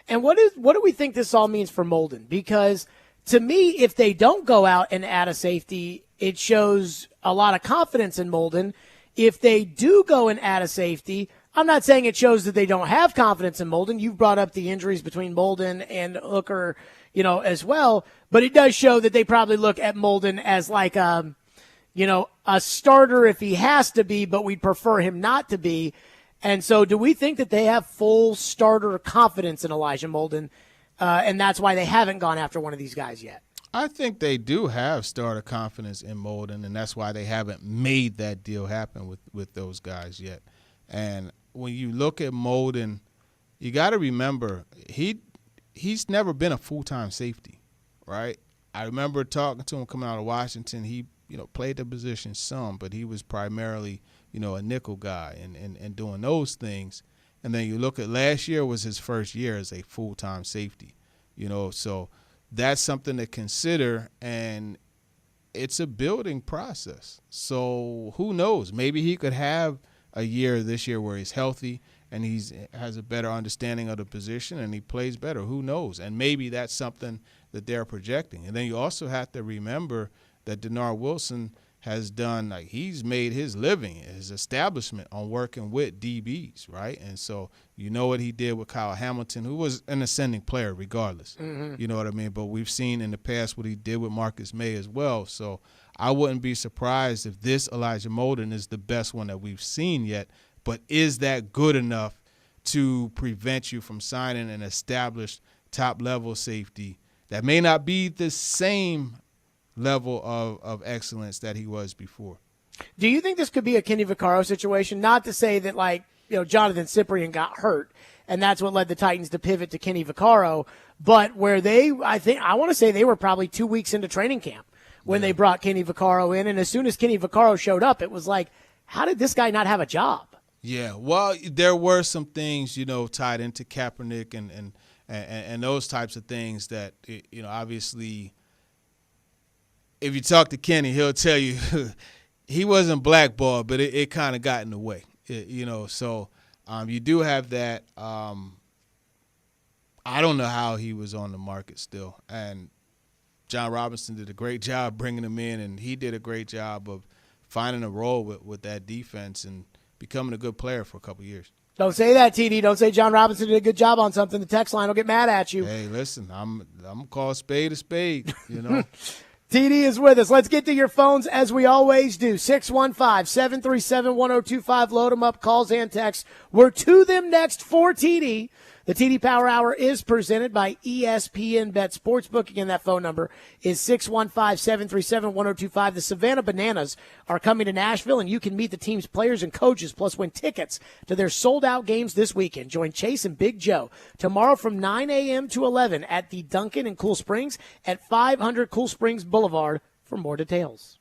S1: And what do we think this all means for Molden? Because to me, if they don't go out and add a safety, it shows a lot of confidence in Molden. If they do go and add a safety, I'm not saying it shows that they don't have confidence in Molden. You've brought up the injuries between Molden and Hooker, as well. But it does show that they probably look at Molden as like, a starter if he has to be, but we'd prefer him not to be. And so do we think that they have full starter confidence in Elijah Molden, and that's why they haven't gone after one of these guys yet?
S8: I think they do have starter confidence in Molden, and that's why they haven't made that deal happen with those guys yet. And when you look at Molden, you got to remember he's never been a full-time safety, right? I remember talking to him coming out of Washington. He played the position some, but he was primarily a nickel guy and doing those things. And then you look at last year was his first year as a full-time safety, so that's something to consider, and it's a building process. So who knows? Maybe he could have a year this year where he's healthy and has a better understanding of the position and he plays better. Who knows? And maybe that's something that they're projecting. And then you also have to remember that Denard Wilson has done, he's made his living, his establishment on working with DBs, right? And so what he did with Kyle Hamilton, who was an ascending player regardless. Mm-hmm. You know what I mean? But we've seen in the past what he did with Marcus May as well. So I wouldn't be surprised if this Elijah Molden is the best one that we've seen yet. But is that good enough to prevent you from signing an established top-level safety that may not be the same level of excellence that he was before?
S1: Do you think this could be a Kenny Vaccaro situation? Not to say that Jonathan Cyprien got hurt and that's what led the Titans to pivot to Kenny Vaccaro, but where I want to say they were probably 2 weeks into training camp when they brought Kenny Vaccaro in, and as soon as Kenny Vaccaro showed up, it was like, how did this guy not have a job? Yeah,
S8: well, there were some things, tied into Kaepernick and those types of things that, obviously – if you talk to Kenny, he'll tell you he wasn't blackballed, but it kind of got in the way, So you do have that. I don't know how he was on the market still. And John Robinson did a great job bringing him in, and he did a great job of finding a role with that defense and becoming a good player for a couple of years.
S1: Don't say that, TD. Don't say John Robinson did a good job on something. The text line will get mad at you.
S8: Hey, listen, I'm going to call a spade,
S1: TD is with us. Let's get to your phones as we always do. 615-737-1025. Load them up, calls and texts. We're to them next for TD. The TD Power Hour is presented by ESPN Bet Sportsbook. Again, that phone number is 615-737-1025. The Savannah Bananas are coming to Nashville, and you can meet the team's players and coaches, plus win tickets to their sold-out games this weekend. Join Chase and Big Joe tomorrow from 9 a.m. to 11 at the Dunkin' in Cool Springs at 500 Cool Springs Boulevard for more details.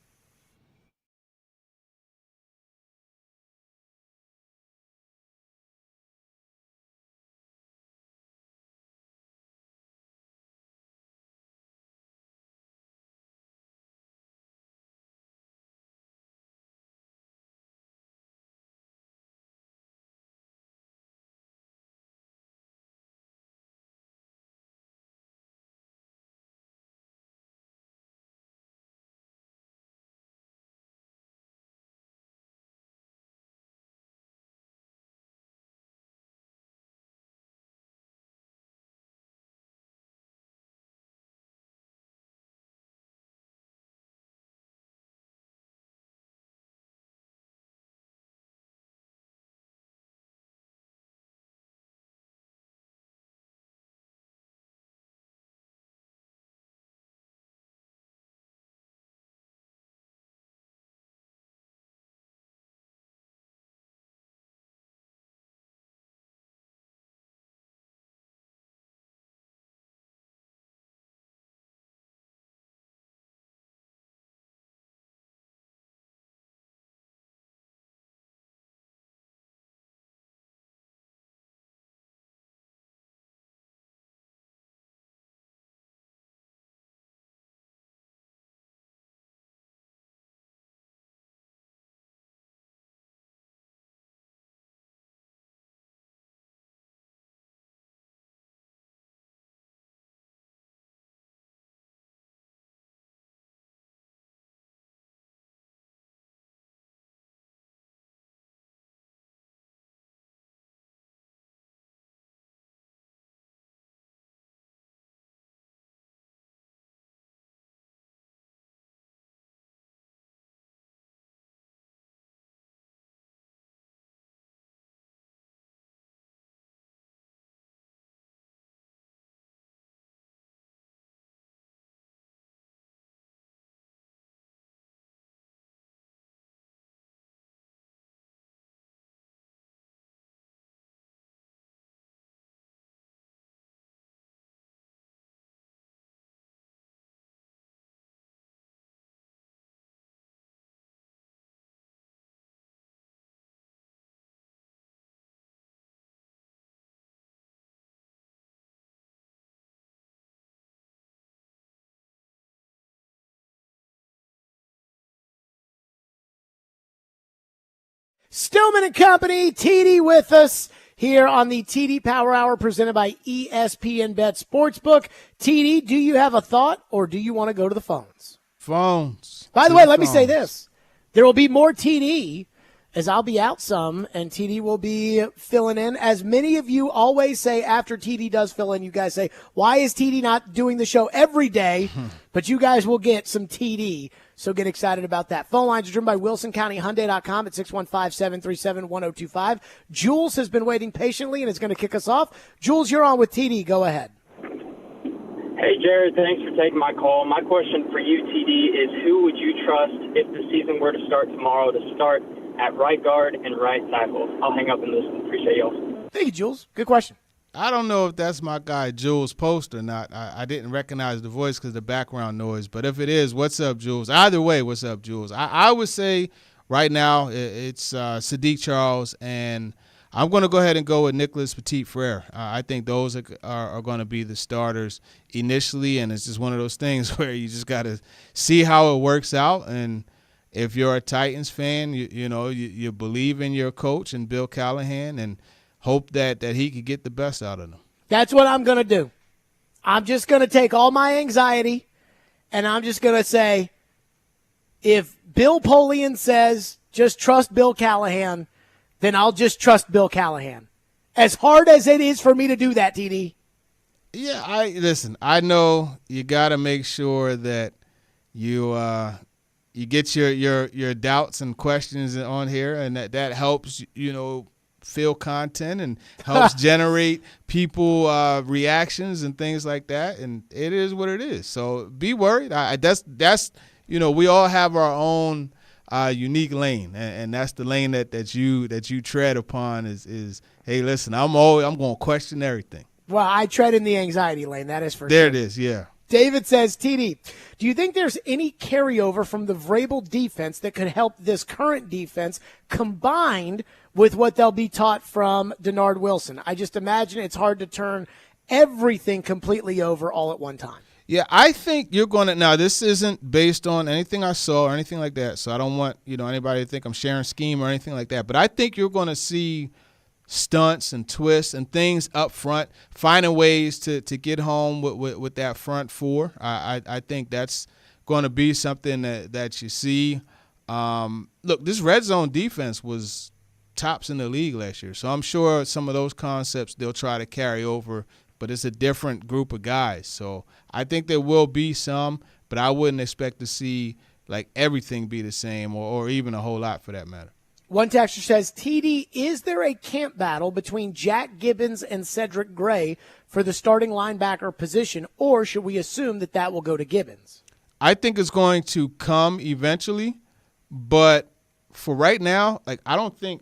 S1: Stillman and Company, TD with us here on the TD Power Hour presented by ESPN Bet Sportsbook. TD, do you have a thought or do you want to go to the phones?
S8: Phones.
S1: By the way, let me say this. There will be more TD as I'll be out some, and TD will be filling in. As many of you always say after TD does fill in, you guys say, why is TD not doing the show every day? But you guys will get some TD, so get excited about that. Phone lines are driven by WilsonCountyHyundai.com at 615-737-1025. Jules has been waiting patiently and is going to kick us off. Jules, you're on with TD. Go ahead.
S10: Hey, Jared, thanks for taking my call. My question for you, TD, is who would you trust if the season were to start tomorrow to start at right guard and right tackle? I'll hang up and listen. Appreciate y'all.
S1: Thank you, Jules. Good question.
S8: I don't know if that's my guy Jules Post or not. I didn't recognize the voice because of the background noise. But if it is, what's up, Jules? Either way, what's up, Jules? I would say right now it's Sadiq Charles, and I'm going to go ahead and go with Nicholas Petit-Frere. I think those are going to be the starters initially, and it's just one of those things where you just got to see how it works out. And if you're a Titans fan, you believe in your coach and Bill Callahan and hope that he could get the best out of them.
S1: That's what I'm going to do. I'm just going to take all my anxiety, and I'm just going to say, if Bill Polian says just trust Bill Callahan, then I'll just trust Bill Callahan. As hard as it is for me to do that, TD.
S8: Yeah, I know you got to make sure that you get your doubts and questions on here, and that helps fill content and helps generate people reactions and things like that. And it is what it is. So be worried. That's we all have our own unique lane, and that's the lane that you tread upon. Is hey, listen, I'm going to question everything.
S1: Well, I tread in the anxiety lane. That is for
S8: there.
S1: Sure.
S8: It is, yeah.
S1: David says, TD, do you think there's any carryover from the Vrabel defense that could help this current defense combined with what they'll be taught from Denard Wilson? I just imagine it's hard to turn everything completely over all at one time.
S8: Yeah, I think you're going to – now, this isn't based on anything I saw or anything like that, so I don't want anybody to think I'm sharing scheme or anything like that. But I think you're going to see stunts and twists and things up front, finding ways to get home with that front four. I think that's going to be something that you see. Look, this red zone defense was tops in the league last year, so I'm sure some of those concepts they'll try to carry over, but it's a different group of guys. So I think there will be some, but I wouldn't expect to see like everything be the same or even a whole lot for that matter.
S1: One texter says, TD, is there a camp battle between Jack Gibbons and Cedric Gray for the starting linebacker position, or should we assume that will go to Gibbons?
S8: I think it's going to come eventually, but for right now, I don't think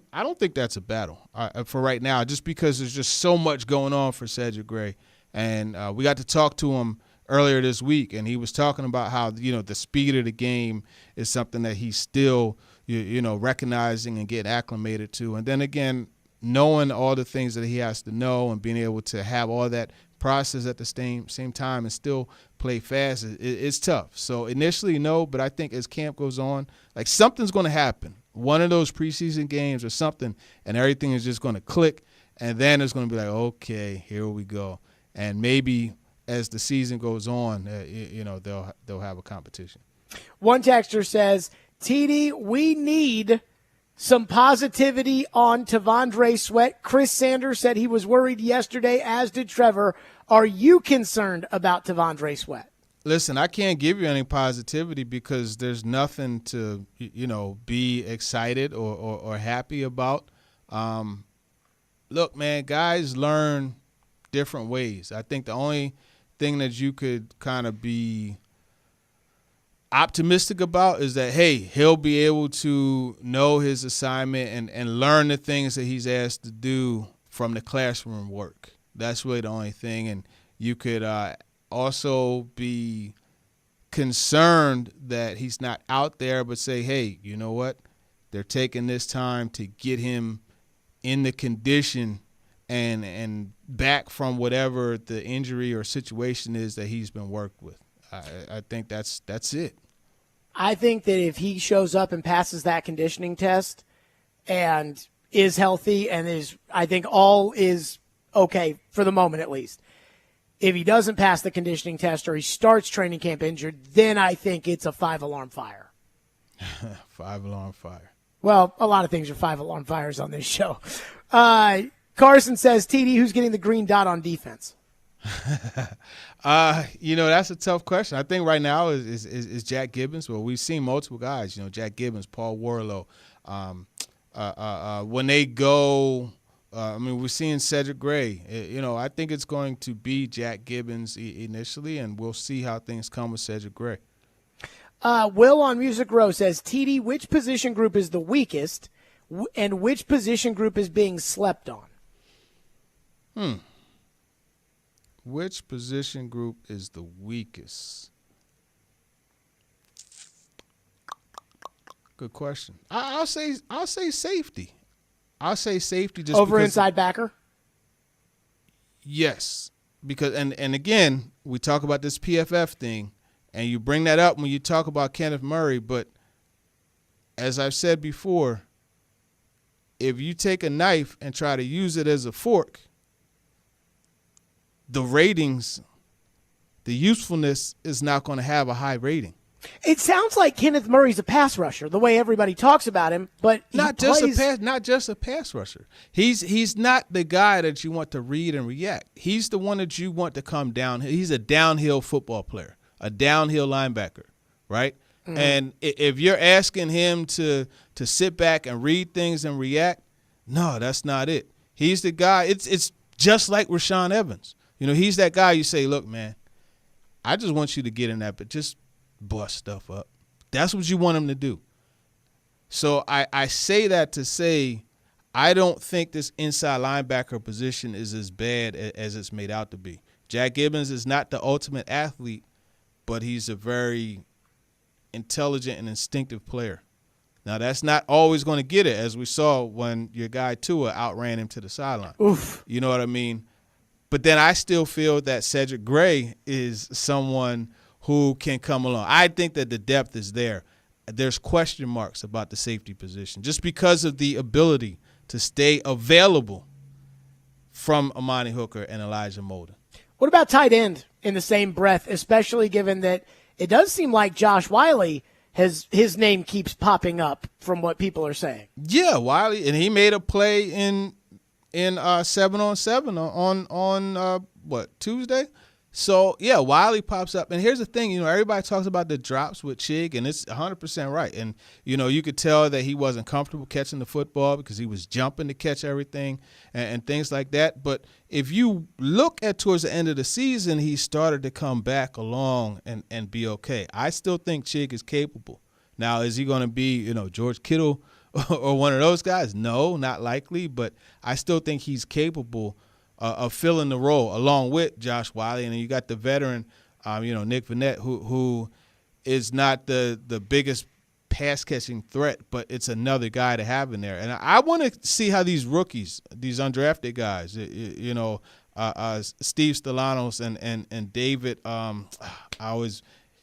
S8: that's a battle for right now, just because there's just so much going on for Cedric Gray. And we got to talk to him earlier this week, and he was talking about how, the speed of the game is something that he's still, recognizing and getting acclimated to. And then again, knowing all the things that he has to know and being able to have all that process at the same time and still play fast, it's tough. So initially, no, but I think as camp goes on, something's going to happen. One of those preseason games or something, and everything is just going to click, and then it's going to be like, okay, here we go. And maybe as the season goes on, they'll have a competition.
S1: One texter says, TD, we need some positivity on T'Vondre Sweat. Chris Sanders said he was worried yesterday, as did Trevor. Are you concerned about T'Vondre Sweat?
S8: Listen, I can't give you any positivity because there's nothing to, be excited or happy about. Look, man, guys learn different ways. I think the only thing that you could kind of be optimistic about is that, hey, he'll be able to know his assignment and learn the things that he's asked to do from the classroom work. That's really the only thing. And you could also be concerned that he's not out there, but say, hey, you know what? They're taking this time to get him in the condition and back from whatever the injury or situation is that he's been worked with. I think that's it.
S1: I think that if he shows up and passes that conditioning test and is healthy and is, I think, all is okay for the moment at least. If he doesn't pass the conditioning test or he starts training camp injured, then I think it's a 5-alarm fire.
S8: 5-alarm fire.
S1: Well, a lot of things are 5-alarm fires on this show. Carson says, TD, who's getting the green dot on defense?
S8: That's a tough question. I think right now is Jack Gibbons. Well, we've seen multiple guys, Jack Gibbons, Paul Warlow. When they go, we're seeing Cedric Gray. I think it's going to be Jack Gibbons initially, and we'll see how things come with Cedric Gray.
S1: Will on Music Row says, TD, which position group is the weakest and which position group is being slept on?
S8: Which position group is the weakest? Good question. I'll say safety. I'll say safety just
S1: over
S8: because,
S1: inside backer.
S8: Yes, because and again we talk about this PFF thing, and you bring that up when you talk about Kenneth Murray. But as I've said before, if you take a knife and try to use it as a fork, the ratings, the usefulness is not going to have a high rating.
S1: It sounds like Kenneth Murray's a pass rusher, the way everybody talks about him, but
S8: not just a pass rusher. He's not the guy that you want to read and react. He's the one that you want to come down. He's a downhill football player, a downhill linebacker, right? Mm-hmm. And if you're asking him to sit back and read things and react, no, that's not it. He's the guy. It's just like Rashaan Evans. He's that guy you say, look, man, I just want you to get in that, but just bust stuff up. That's what you want him to do. So I say that to say I don't think this inside linebacker position is as bad as it's made out to be. Jack Gibbons is not the ultimate athlete, but he's a very intelligent and instinctive player. Now, that's not always going to get it, as we saw when your guy Tua outran him to the sideline.
S1: Oof.
S8: You know what I mean? But then I still feel that Cedric Gray is someone who can come along. I think that the depth is there. There's question marks about the safety position just because of the ability to stay available from Amani Hooker and Elijah Molden.
S1: What about tight end in the same breath, especially given that it does seem like Josh Wiley his name keeps popping up from what people are saying.
S8: Yeah, Wiley, and he made a play in 7-on-7 on Tuesday. So yeah, Wiley pops up, and here's the thing: everybody talks about the drops with Chig, and it's 100% right. And you could tell that he wasn't comfortable catching the football because he was jumping to catch everything and things like that. But if you look at towards the end of the season, he started to come back along and be okay. I still think Chig is capable. Now, is he going to be George Kittle or one of those guys? No, not likely. But I still think he's capable of filling the role along with Josh Wiley. And then you got the veteran, Nick Vannett, who is not the biggest pass-catching threat, but it's another guy to have in there. And I want to see how these rookies, these undrafted guys, Steve Stellanos and David,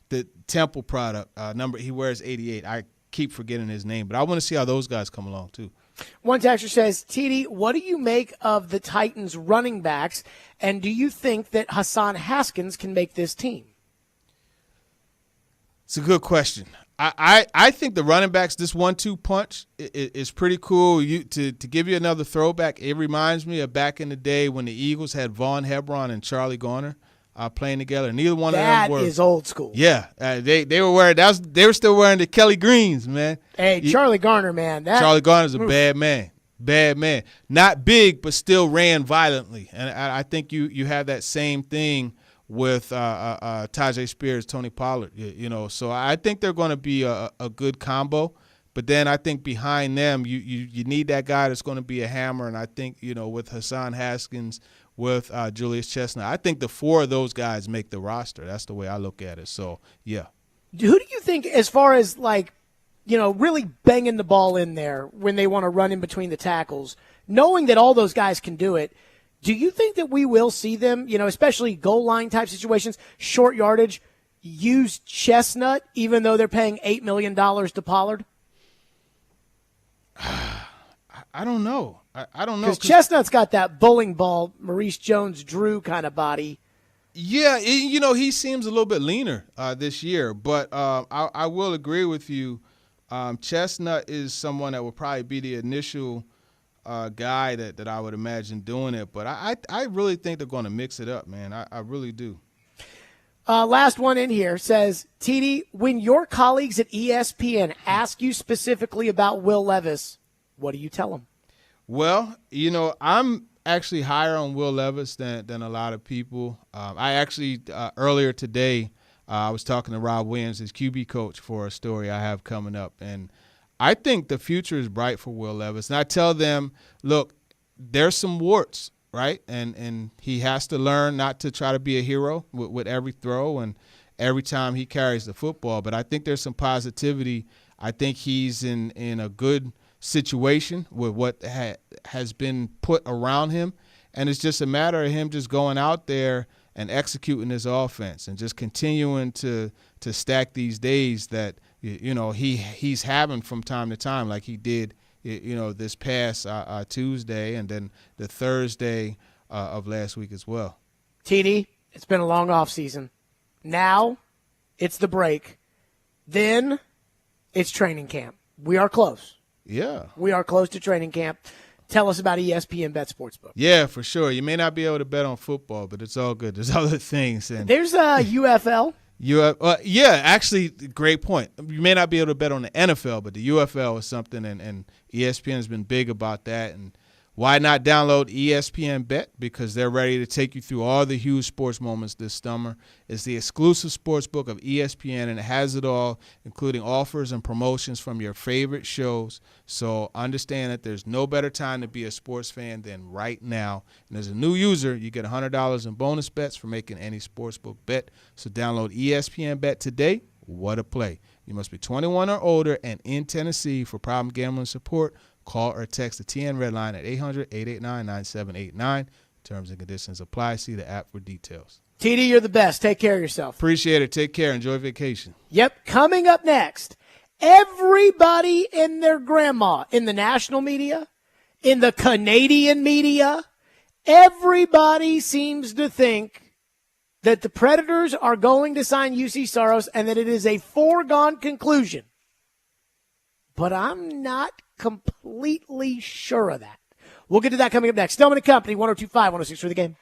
S8: the Temple product, he wears 88. I keep forgetting his name, but I want to see how those guys come along too.
S1: One texter says, TD, what do you make of the Titans running backs, and do you think that Hassan Haskins can make this team?
S8: It's a good question. I think the running backs, this 1-2 punch is pretty cool. To give you another throwback, it reminds me of back in the day when the Eagles had Vaughn Hebron and Charlie Garner playing together. Neither one of them were.
S1: That is old school.
S8: Yeah, they were wearing they were still wearing the Kelly Greens, man.
S1: Hey, Charlie Garner, man.
S8: Charlie Garner's a bad man. Bad man. Not big, but still ran violently. And I think you have that same thing with Tajay Spears, Tony Pollard. So I think they're going to be a good combo. But then I think behind them, you need that guy that's going to be a hammer. And I think, with Hassan Haskins, with Julius Chestnut, I think the four of those guys make the roster. That's the way I look at it. So, yeah.
S1: Who do you think, as far as, really banging the ball in there when they want to run in between the tackles, knowing that all those guys can do it, do you think that we will see them, especially goal line type situations, short yardage, use Chestnut even though they're paying $8 million to Pollard?
S8: I don't know. I don't know.
S1: Because Chestnut's got that bowling ball, Maurice Jones-Drew kind of body.
S8: Yeah, he seems a little bit leaner this year, but I will agree with you. Chestnut is someone that will probably be the initial guy that I would imagine doing it, but I really think they're going to mix it up, man. I really do.
S1: Last one in here says, TD, when your colleagues at ESPN ask you specifically about Will Levis, what do you tell them?
S8: Well, I'm actually higher on Will Levis than a lot of people. I actually, earlier today, I was talking to Rob Williams, his QB coach, for a story I have coming up. And I think the future is bright for Will Levis. And I tell them, look, there's some warts, right? And he has to learn not to try to be a hero with every throw and every time he carries the football. But I think there's some positivity. I think he's in a good situation with what has been put around him. And it's just a matter of him just going out there and executing his offense and just continuing to stack these days that, he's having from time to time, like he did, this past Tuesday and then the Thursday of last week as well.
S1: TD, it's been a long off season. Now it's the break. Then it's training camp. We are close.
S8: Yeah.
S1: We are close to training camp. Tell us about ESPN Bet Sportsbook.
S8: Yeah, for sure. You may not be able to bet on football, but it's all good. There's other things. And
S1: there's UFL.
S8: Yeah, actually, great point. You may not be able to bet on the NFL, but the UFL is something, and ESPN has been big about that. And why not download ESPN Bet? Because they're ready to take you through all the huge sports moments this summer. It's the exclusive sports book of ESPN, and it has it all, including offers and promotions from your favorite shows. So understand that there's no better time to be a sports fan than right now. And as a new user, you get $100 in bonus bets for making any sportsbook bet. So download ESPN Bet today. What a play. You must be 21 or older and in Tennessee. For problem gambling support, call or text the TN Red Line at 800-889-9789. Terms and conditions apply. See the app for details.
S1: TD, you're the best. Take care of yourself.
S8: Appreciate it. Take care. Enjoy vacation.
S1: Yep. Coming up next, everybody and their grandma in the national media, in the Canadian media, everybody seems to think that the Predators are going to sign UC Saros and that it is a foregone conclusion. But I'm not completely sure of that. We'll get to that coming up next. Stillman & Company, 102.5, 106 for the game.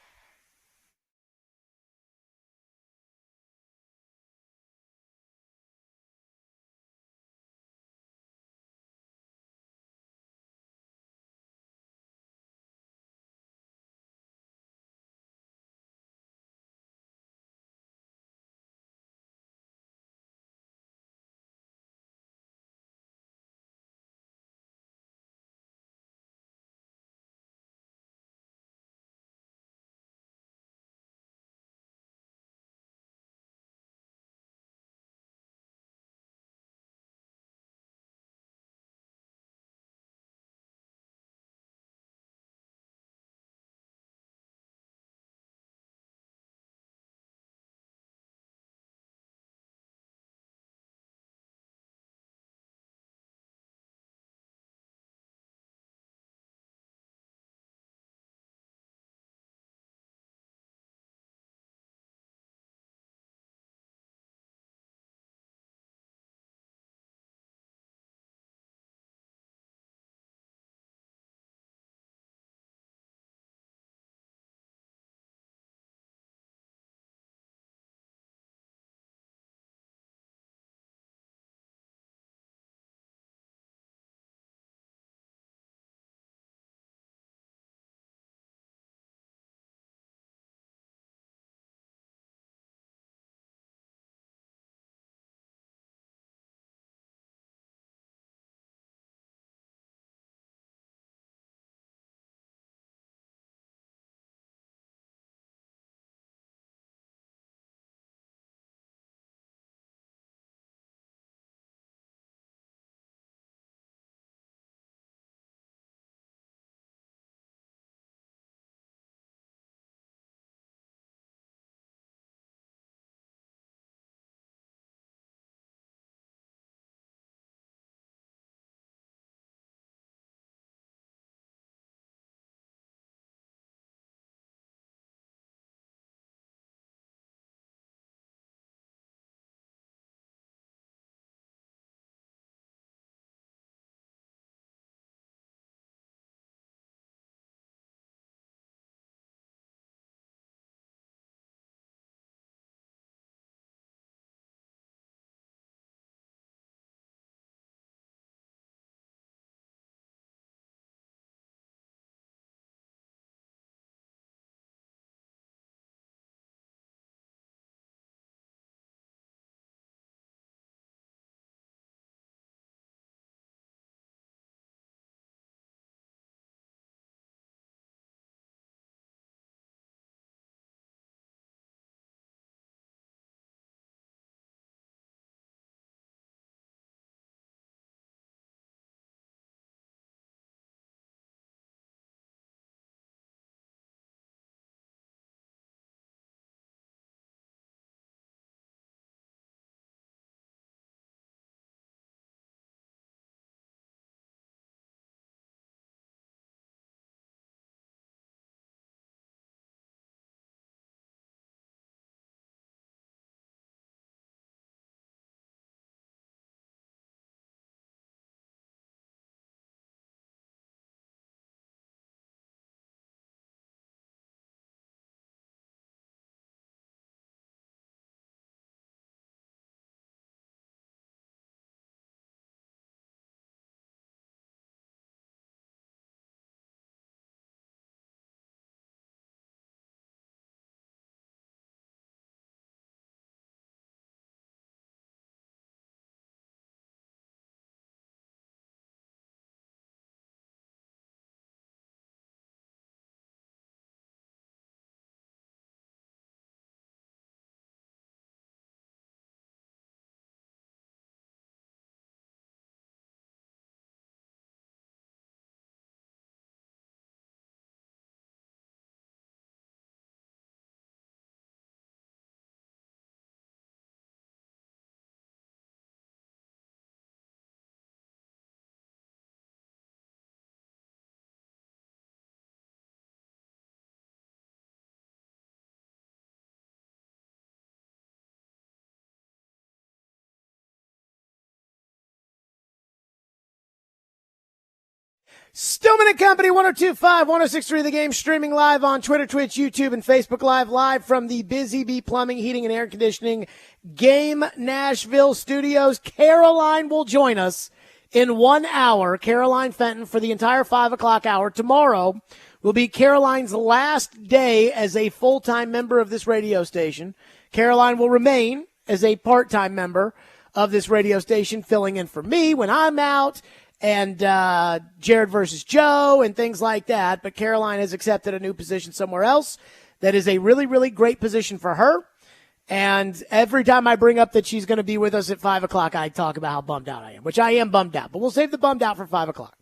S1: Stillman and Company, 102.5, 106.3 The Game, streaming live on Twitter, Twitch, YouTube, and Facebook live from the Busy Bee Plumbing, Heating, and Air Conditioning Game Nashville studios. Caroline will join us in 1 hour. Caroline Fenton for the entire 5 o'clock hour. Tomorrow will be Caroline's last day as a full-time member of this radio station. Caroline will remain as a part-time member of this radio station, filling in for me when I'm out, and Jared versus Joe and things like that. But Caroline has accepted a new position somewhere else that is a really, really great position for her. And every time I bring up that she's going to be with us at 5 o'clock, I talk about how bummed out I am, which I am bummed out. But we'll save the bummed out for 5 o'clock.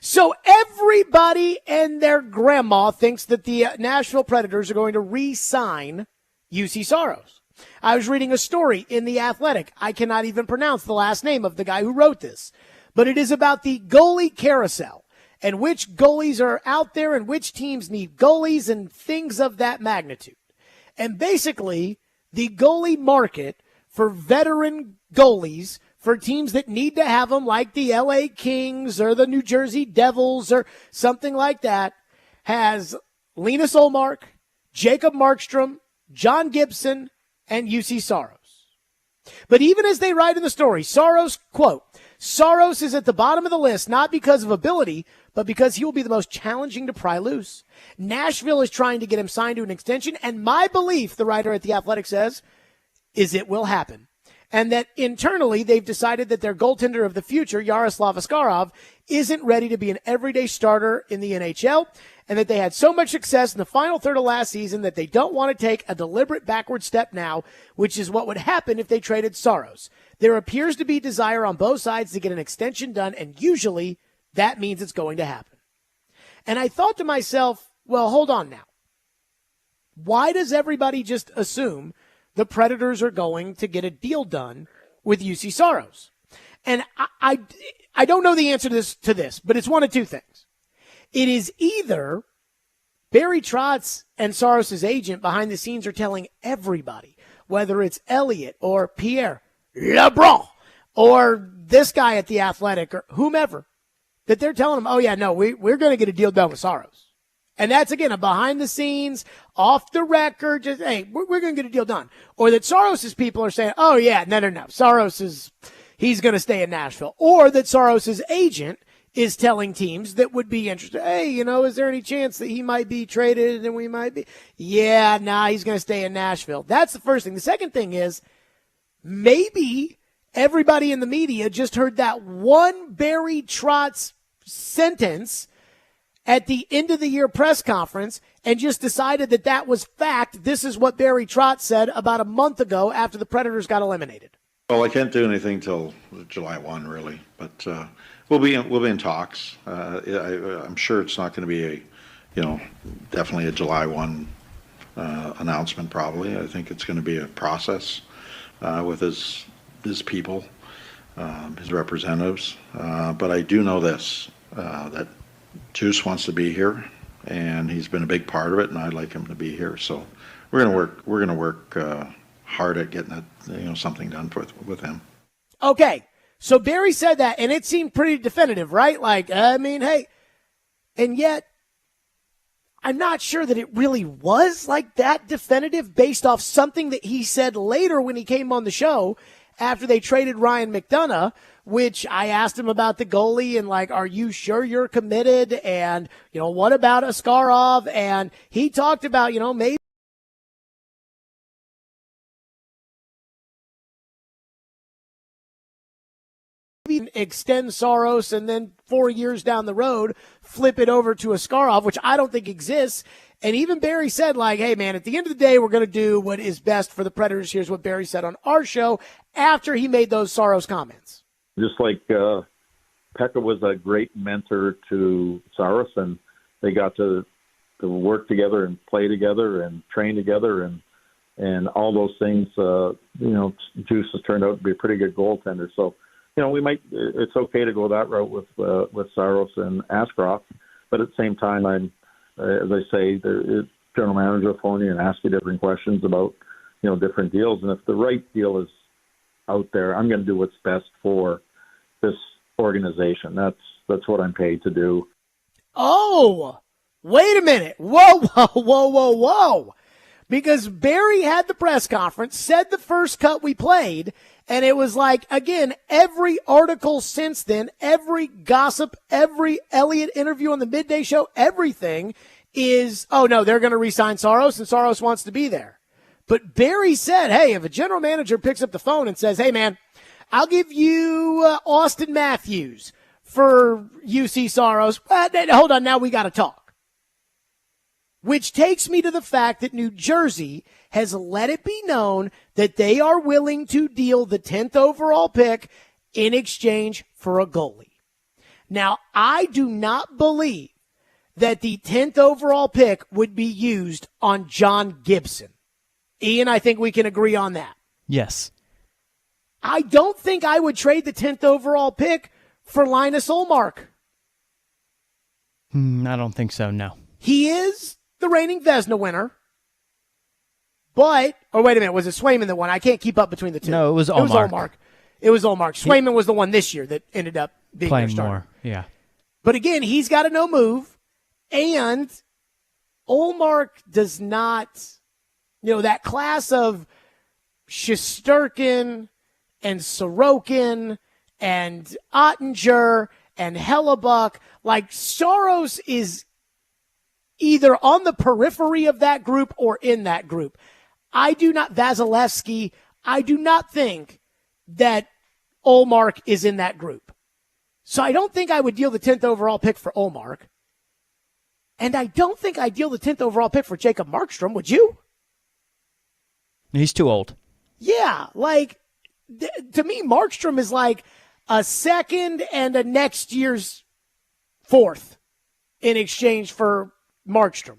S1: So everybody and their grandma thinks that the Nashville Predators are going to re-sign UC Saros. I was reading a story in The Athletic. I cannot even pronounce the last name of the guy who wrote this. But it is about the goalie carousel and which goalies are out there and which teams need goalies and things of that magnitude. And basically, the goalie market for veteran goalies, for teams that need to have them, like the LA Kings or the New Jersey Devils or something like that, has Linus Ullmark, Jacob Markstrom, John Gibson, and UC Saros. But even as they write in the story, Saros, quote, Saros is at the bottom of the list, not because of ability, but because he will be the most challenging to pry loose. Nashville is trying to get him signed to an extension, and my belief, the writer at The Athletic says, is it will happen. And that internally, they've decided that their goaltender of the future, Yaroslav Askarov, isn't ready to be an everyday starter in the NHL, and that they had so much success in the final third of last season that they don't want to take a deliberate backward step now, which is what would happen if they traded Saros. There appears to be desire on both sides to get an extension done, and usually that means it's going to happen. And I thought to myself, well, hold on now. Why does everybody just assume the Predators are going to get a deal done with UC Saros? And I don't know the answer to this, but it's one of two things. It is either Barry Trotz and Saros' agent behind the scenes are telling everybody, whether it's Elliot or Pierre LeBron or this guy at The Athletic or whomever, that they're telling them, oh, yeah, no, we're going to get a deal done with Saros. And that's, again, a behind-the-scenes, off-the-record, just, hey, we're going to get a deal done. Or that Saros' people are saying, oh, yeah, no, Saros he's going to stay in Nashville. Or that Saros' agent is telling teams that would be interested, hey, is there any chance that he might be traded and we might be? Yeah, he's going to stay in Nashville. That's the first thing. The second thing is maybe everybody in the media just heard that one Barry Trotz sentence at the end of the year press conference and just decided that that was fact. This is what Barry Trotz said about a month ago after the Predators got eliminated.
S11: Well, I can't do anything till July 1, really, but we'll be in talks. I'm sure it's not going to be definitely a July 1 announcement. Probably, I think it's going to be a process with his people, his representatives. But I do know this that Juice wants to be here, and he's been a big part of it, and I'd like him to be here. So we're going to work hard at getting that, something done with him.
S1: Okay, so Barry said that, and it seemed pretty definitive, right? Like, hey, and yet I'm not sure that it really was like that definitive based off something that he said later when he came on the show after they traded Ryan McDonough, which I asked him about the goalie and like, are you sure you're committed? And, what about Askarov? And he talked about, maybe extend Saros and then 4 years down the road, flip it over to Askarov, which I don't think exists. And even Barry said, like, hey, man, at the end of the day, we're going to do what is best for the Predators. Here's what Barry said on our show after he made those Saros comments.
S12: Just like Pekka was a great mentor to Saros, and they got to work together and play together and train together and all those things. Juice has turned out to be a pretty good goaltender. So, it's okay to go that route with Saros and Askarov, but at the same time, as I say, the general manager will phone you and ask you different questions about, different deals. And if the right deal is out there, I'm going to do what's best for this organization. That's what I'm paid to do.
S1: Oh, wait a minute. Whoa, whoa, whoa, whoa, whoa. Because Barry had the press conference, said the first cut we played, and it was like, again, every article since then, every gossip, every Elliott interview on the midday show, everything is, oh no, they're going to re-sign Saros, and Saros wants to be there. But Barry said, hey, if a general manager picks up the phone and says, hey man, I'll give you Austin Matthews for UC Saros, hold on, now we got to talk. Which takes me to the fact that New Jersey has let it be known that they are willing to deal the 10th overall pick in exchange for a goalie. Now, I do not believe that the 10th overall pick would be used on John Gibson. Ian, I think we can agree on that.
S2: Yes.
S1: I don't think I would trade the 10th overall pick for Linus Ullmark.
S2: I don't think so, no.
S1: He is the reigning Vezina winner. But, or wait a minute, was it Swayman that won? I can't keep up between the two.
S2: No, it was Ullmark.
S1: It was Ullmark. Swayman was the one this year that ended up being their
S2: playing
S1: starter.
S2: more. Yeah.
S1: But again, he's got a no move, and Ullmark does not, that class of Shesterkin and Sorokin and Ottinger and Hellebuck, like Saros is either on the periphery of that group or in that group. Vasilevsky, I do not think that Ullmark is in that group. So I don't think I would deal the 10th overall pick for Ullmark. And I don't think I'd deal the 10th overall pick for Jacob Markstrom, would you?
S2: He's too old.
S1: Yeah, to me, Markstrom is like a second and a next year's fourth in exchange for Markstrom.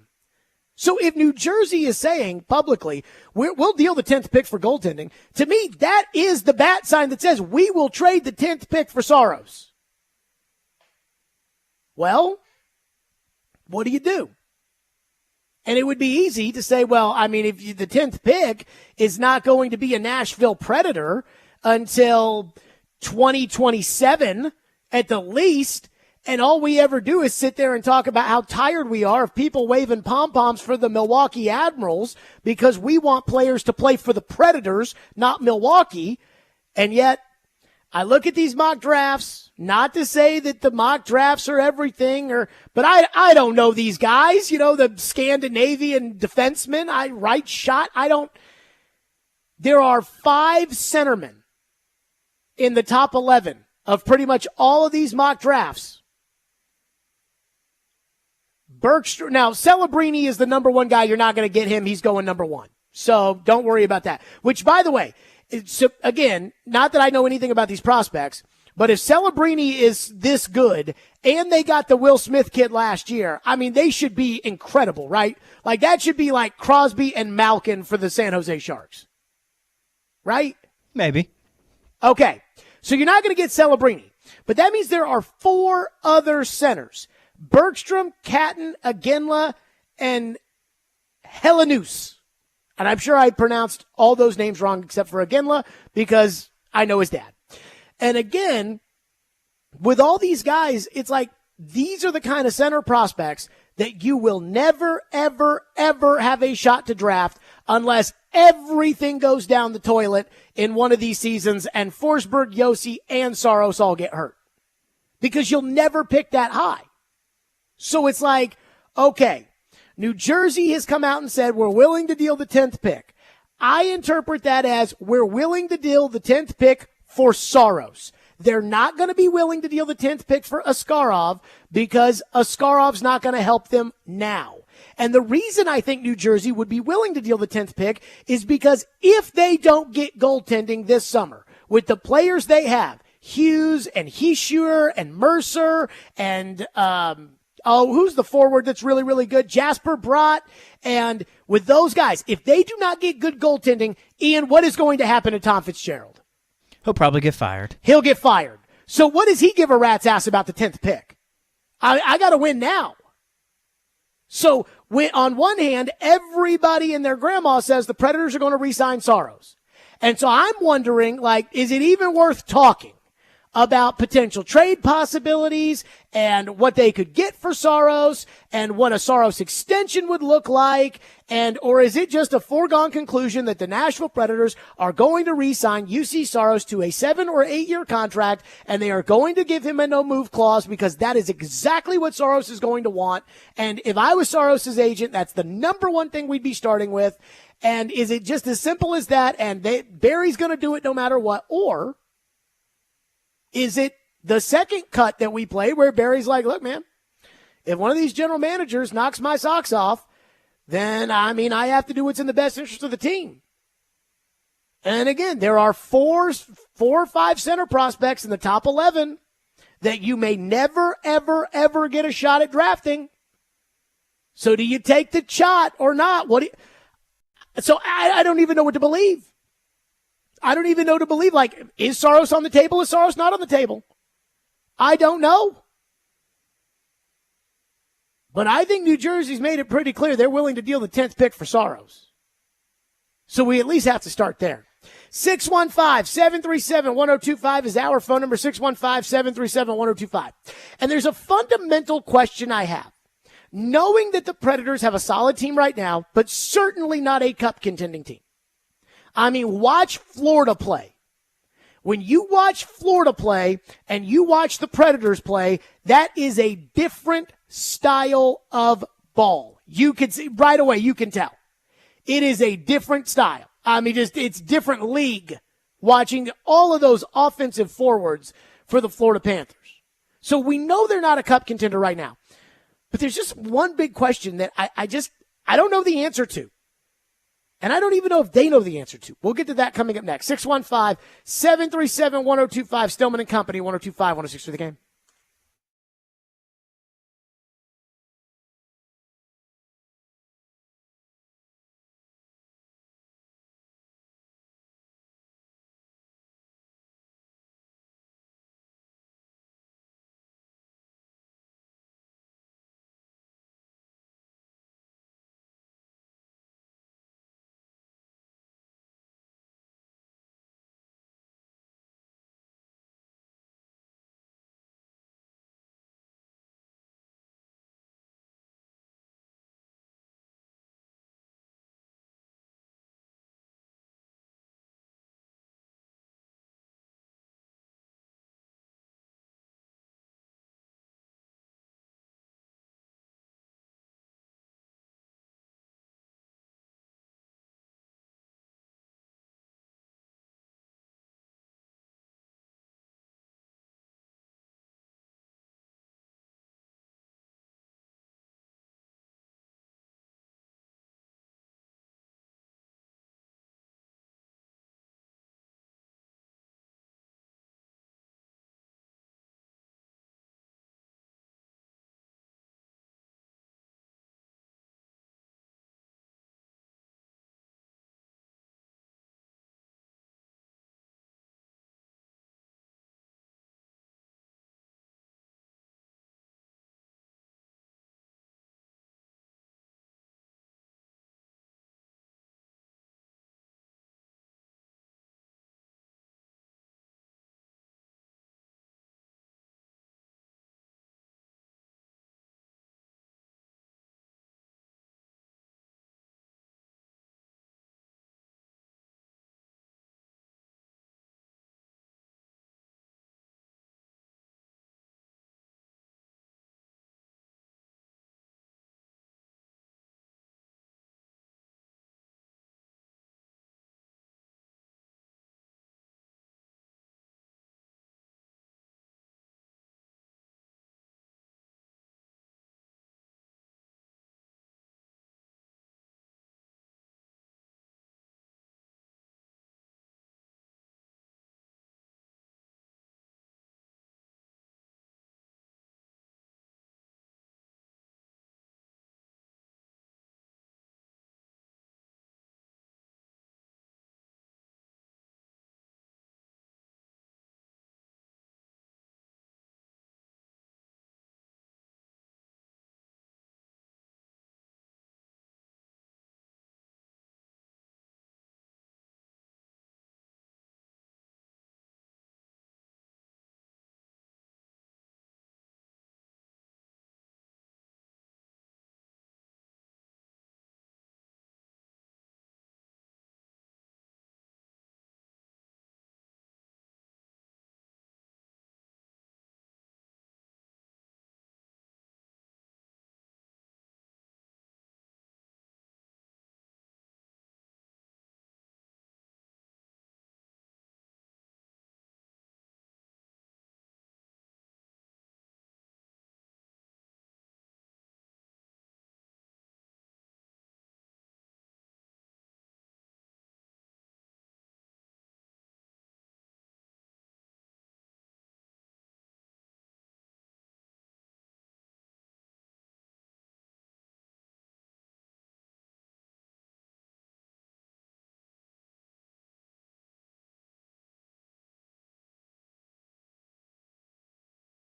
S1: So if New Jersey is saying publicly, we'll deal the 10th pick for goaltending, to me, that is the bat sign that says we will trade the 10th pick for Saros. Well, what do you do? And it would be easy to say, well, if the 10th pick is not going to be a Nashville Predator until 2027 at the least, and all we ever do is sit there and talk about how tired we are of people waving pom-poms for the Milwaukee Admirals because we want players to play for the Predators, not Milwaukee. And yet, I look at these mock drafts, not to say that the mock drafts are everything, but I don't know these guys, the Scandinavian defensemen, right shot. There are 5 centermen in the top 11 of pretty much all of these mock drafts. Bergstrom, now Celebrini is the number 1 guy. You're not going to get him. He's going number 1. So don't worry about that. Which, by the way, again, not that I know anything about these prospects, but if Celebrini is this good and they got the Will Smith kid last year, they should be incredible, right? Like that should be like Crosby and Malkin for the San Jose Sharks. Right?
S2: Maybe.
S1: Okay. So you're not going to get Celebrini, but that means there are 4 other centers. Bergstrom, Catton, Aginla, and Helenus. And I'm sure I pronounced all those names wrong except for Aginla because I know his dad. And again, with all these guys, it's like these are the kind of center prospects that you will never, ever, ever have a shot to draft unless everything goes down the toilet in one of these seasons and Forsberg, Yossi, and Saros all get hurt. Because you'll never pick that high. So it's like, okay, New Jersey has come out and said we're willing to deal the 10th pick. I interpret that as we're willing to deal the 10th pick for Saros. They're not going to be willing to deal the 10th pick for Askarov because Askarov's not going to help them now. And the reason I think New Jersey would be willing to deal the 10th pick is because if they don't get goaltending this summer with the players they have, Hughes and Heischer and Mercer and, who's the forward that's really, really good? Jasper Bratt. And with those guys, if they do not get good goaltending, Ian, what is going to happen to Tom Fitzgerald?
S2: He'll probably get fired.
S1: He'll get fired. So what does he give a rat's ass about the 10th pick? I got to win now. So on one hand, everybody and their grandma says the Predators are going to re-sign Saros. And so I'm wondering, is it even worth talking about potential trade possibilities and what they could get for Saros and what a Saros extension would look like? Or is it just a foregone conclusion that the Nashville Predators are going to re-sign UC Saros to a 7 or 8 year contract and they are going to give him a no move clause because that is exactly what Saros is going to want? And if I was Saros' agent, that's the number one thing we'd be starting with. And is it just as simple as that? And Barry's going to do it no matter what? Or is it the second cut that we played where Barry's like, look, man, if one of these general managers knocks my socks off, then, I have to do what's in the best interest of the team. And again, there are four or five center prospects in the top 11 that you may never, ever, ever get a shot at drafting. So do you take the shot or not? So I don't even know what to believe. I don't even know to believe. Like, is Saros on the table? Is Saros not on the table? I don't know. But I think New Jersey's made it pretty clear they're willing to deal the 10th pick for Saros. So we at least have to start there. 615-737-1025 is our phone number, 615-737-1025. And there's a fundamental question I have. Knowing that the Predators have a solid team right now, but certainly not a cup contending team. Watch Florida play. When you watch Florida play and you watch the Predators play, that is a different style of ball. You can see right away, you can tell. It is a different style. It's different league watching all of those offensive forwards for the Florida Panthers. So we know they're not a cup contender right now. But there's just one big question that I don't know the answer to. And I don't even know if they know the answer to. We'll get to that coming up next. 615-737-1025, Stillman and Company, 1025, 106 for the game.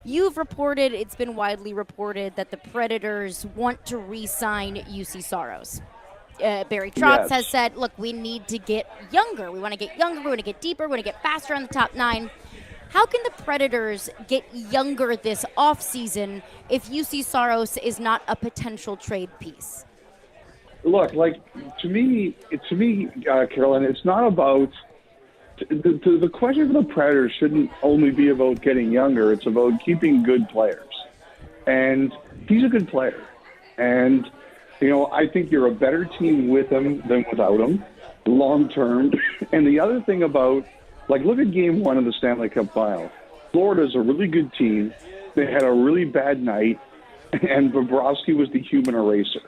S13: You've reported, it's been widely reported, that the Predators want to re-sign UC Saros. Barry Trotz has said, look, we need to get younger. We want to get younger. We want to get deeper. We want to get faster on the top 9. How can the Predators get younger this offseason if UC Saros is not a potential trade piece?
S14: Look, to me, Carolyn, it's not about the question for the Predators shouldn't only be about getting younger. It's about keeping good players, and he's a good player. And I think you're a better team with him than without him, long term. And the other thing about, look at Game 1 of the Stanley Cup Final. Florida's a really good team. They had a really bad night, and Bobrovsky was the human eraser.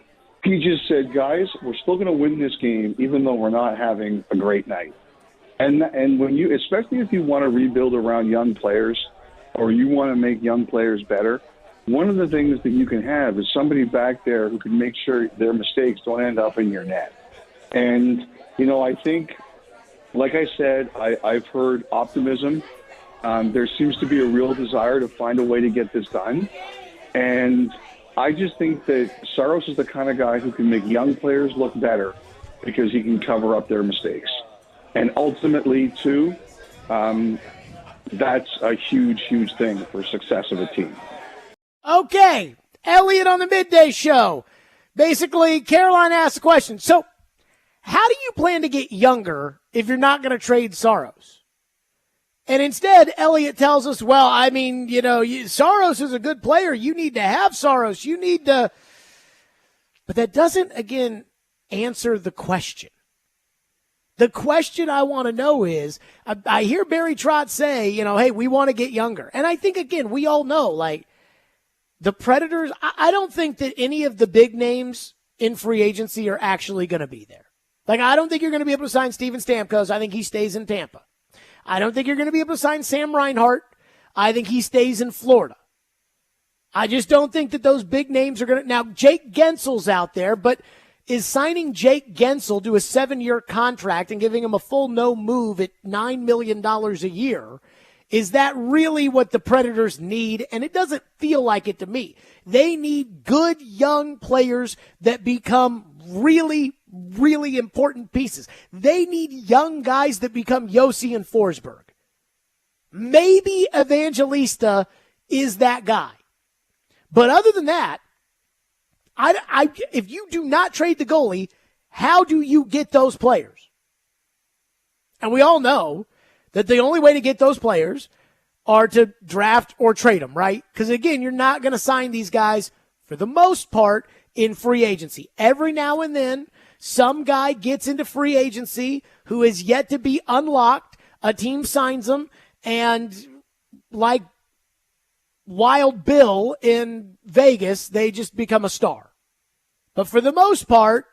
S14: He just said, guys, we're still going to win this game, even though we're not having a great night. And when you, especially if you want to rebuild around young players, or you want to make young players better, one of the things that you can have is somebody back there who can make sure their mistakes don't end up in your net. And, I think, like I said, I've heard optimism. There seems to be a real desire to find a way to get this done. And I just think that Saros is the kind of guy who can make young players look better because he can cover up their mistakes. And ultimately, too, that's a huge, huge thing for success of a team.
S1: Okay, Elliot on the Midday Show. Basically, Caroline asked the question, so how do you plan to get younger if you're not going to trade Saros? And instead, Elliot tells us, well, Saros is a good player. You need to have Saros. You need to. But that doesn't, again, answer the question. The question I want to know is, I hear Barry Trotz say, hey, we want to get younger. And I think, again, we all know, the Predators, I don't think that any of the big names in free agency are actually going to be there. I don't think you're going to be able to sign Steven Stamkos. I think he stays in Tampa. I don't think you're going to be able to sign Sam Reinhart. I think he stays in Florida. I just don't think that those big names are going to. Now, Jake Gensel's out there, but is signing Jake Gensel to a 7-year contract and giving him a full no move at $9 million a year, is that really what the Predators need? And it doesn't feel like it to me. They need good young players that become really, really important pieces. They need young guys that become Yossi and Forsberg. Maybe Evangelista is that guy. But other than that, if you do not trade the goalie, how do you get those players? And we all know that the only way to get those players are to draft or trade them, right? Because, again, you're not going to sign these guys, for the most part, in free agency. Every now and then, some guy gets into free agency who is yet to be unlocked. A team signs them, and like Wild Bill in Vegas, they just become a star. But for the most part,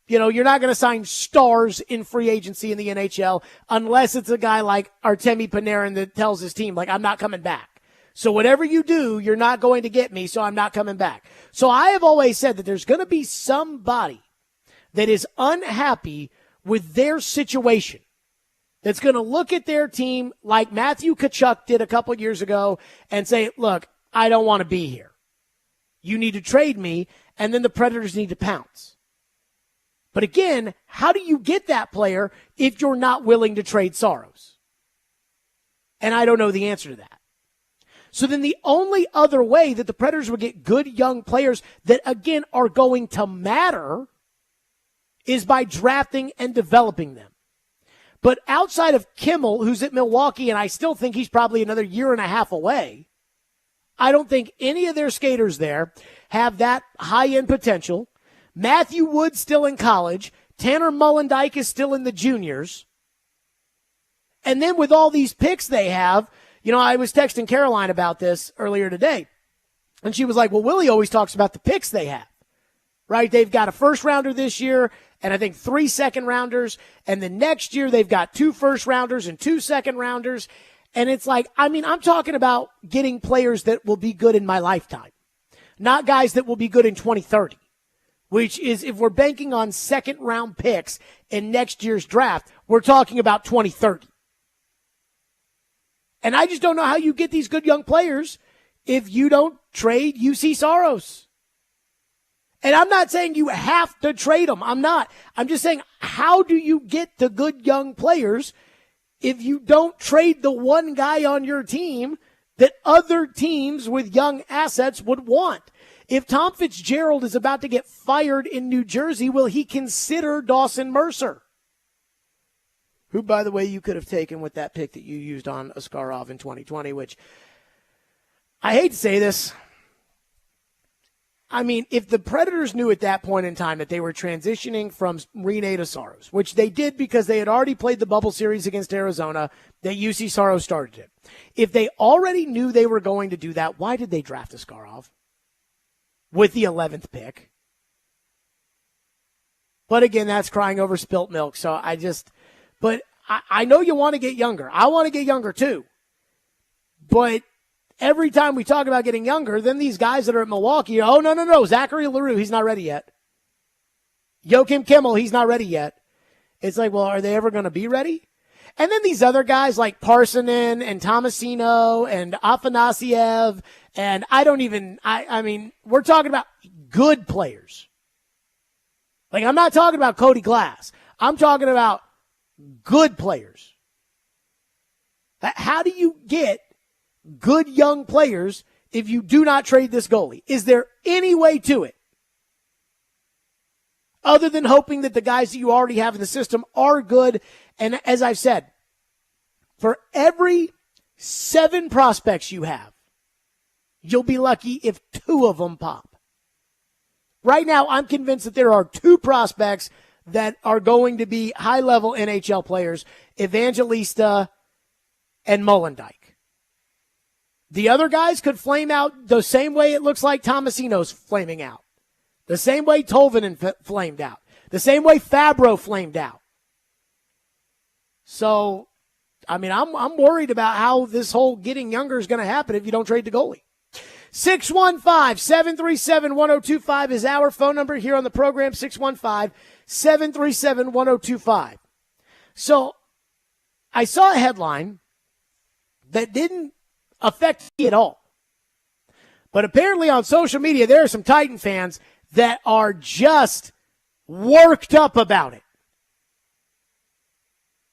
S1: you're not going to sign stars in free agency in the NHL unless it's a guy like Artemi Panarin that tells his team, I'm not coming back. So whatever you do, you're not going to get me, so I'm not coming back. So I have always said that there's going to be somebody that is unhappy with their situation that's going to look at their team like Matthew Tkachuk did a couple years ago and say, look, I don't want to be here. You need to trade me, and then the Predators need to pounce. But again, how do you get that player if you're not willing to trade Saros? And I don't know the answer to that. So then the only other way that the Predators would get good young players that, again, are going to matter is by drafting and developing them. But outside of Kimmel, who's at Milwaukee, and I still think he's probably another year and a half away, I don't think any of their skaters there have that high-end potential. Matthew Wood's still in college. Tanner Mullendijk is still in the juniors. And then with all these picks they have, I was texting Caroline about this earlier today. And she was like, well, Willie always talks about the picks they have, right? They've got a first-rounder this year and I think 3 second-rounders. And then next year they've got 2 first-rounders and 2 second-rounders. And it's I'm talking about getting players that will be good in my lifetime, not guys that will be good in 2030, which is if we're banking on second-round picks in next year's draft, we're talking about 2030. And I just don't know how you get these good young players if you don't trade UC Saros. And I'm not saying you have to trade them. I'm not. I'm just saying, how do you get the good young players if you don't trade the one guy on your team that other teams with young assets would want? If Tom Fitzgerald is about to get fired in New Jersey, will he consider Dawson Mercer? Who, by the way, you could have taken with that pick that you used on Askarov in 2020, which I hate to say this. I mean, if the Predators knew at that point in time that they were transitioning from Rene to Saros, which they did because they had already played the bubble series against Arizona, that UC Saros started it. If they already knew they were going to do that, why did they draft Askarov with the 11th pick? But again, that's crying over spilt milk. So I know you want to get younger. I want to get younger too. But every time we talk about getting younger, then these guys that are at Milwaukee, oh, no, Zachary LaRue, he's not ready yet. Joakim Kimmel, he's not ready yet. It's like, well, are they ever going to be ready? And then these other guys like Parsonen and Tomasino and Afanasiev, and I mean, we're talking about good players. Like, I'm not talking about Cody Glass. I'm talking about good players. How do you get good young players if you do not trade this goalie? Is there any way to it other than hoping that the guys that you already have in the system are good? And as I've said, for every 7 prospects you have, you'll be lucky if 2 of them pop. Right now, I'm convinced that there are 2 prospects that are going to be high-level NHL players, Evangelista and Molendyke. The other guys could flame out the same way it looks like Tomasino's flaming out. The same way Tolvanen flamed out. The same way Fabro flamed out. So, I mean, I'm worried about how this whole getting younger is going to happen if you don't trade the goalie. 615-737-1025 is our phone number here on the program, 615-737-1025. So, I saw a headline that didn't affect me at all. But apparently on social media, there are some Titan fans that are just worked up about it.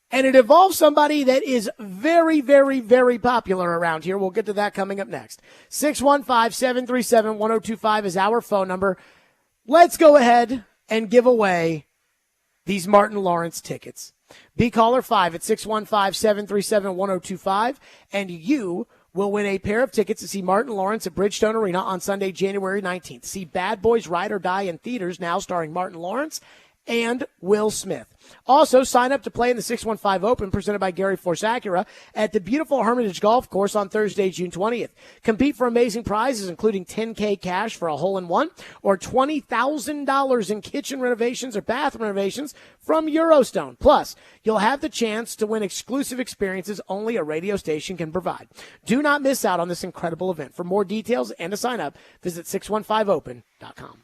S1: And it involves somebody that is very, very, very popular around here. We'll get to that coming up next. 615-737-1025 is our phone number. Let's go ahead and give away these Martin Lawrence tickets. Be caller 5 at 615-737-1025, and you will win a pair of tickets to see Martin Lawrence at Bridgestone Arena on Sunday, January 19th. See Bad Boys Ride or Die in theaters now, starring Martin Lawrence and Will Smith. Also, sign up to play in the 615 Open presented by Gary Force Acura at the beautiful Hermitage Golf Course on Thursday, June 20th. Compete for amazing prizes, including $10K cash for a hole-in-one or $20,000 in kitchen renovations or bathroom renovations from Eurostone. Plus, you'll have the chance to win exclusive experiences only a radio station can provide. Do not miss out on this incredible event. For more details and to sign up, visit 615open.com.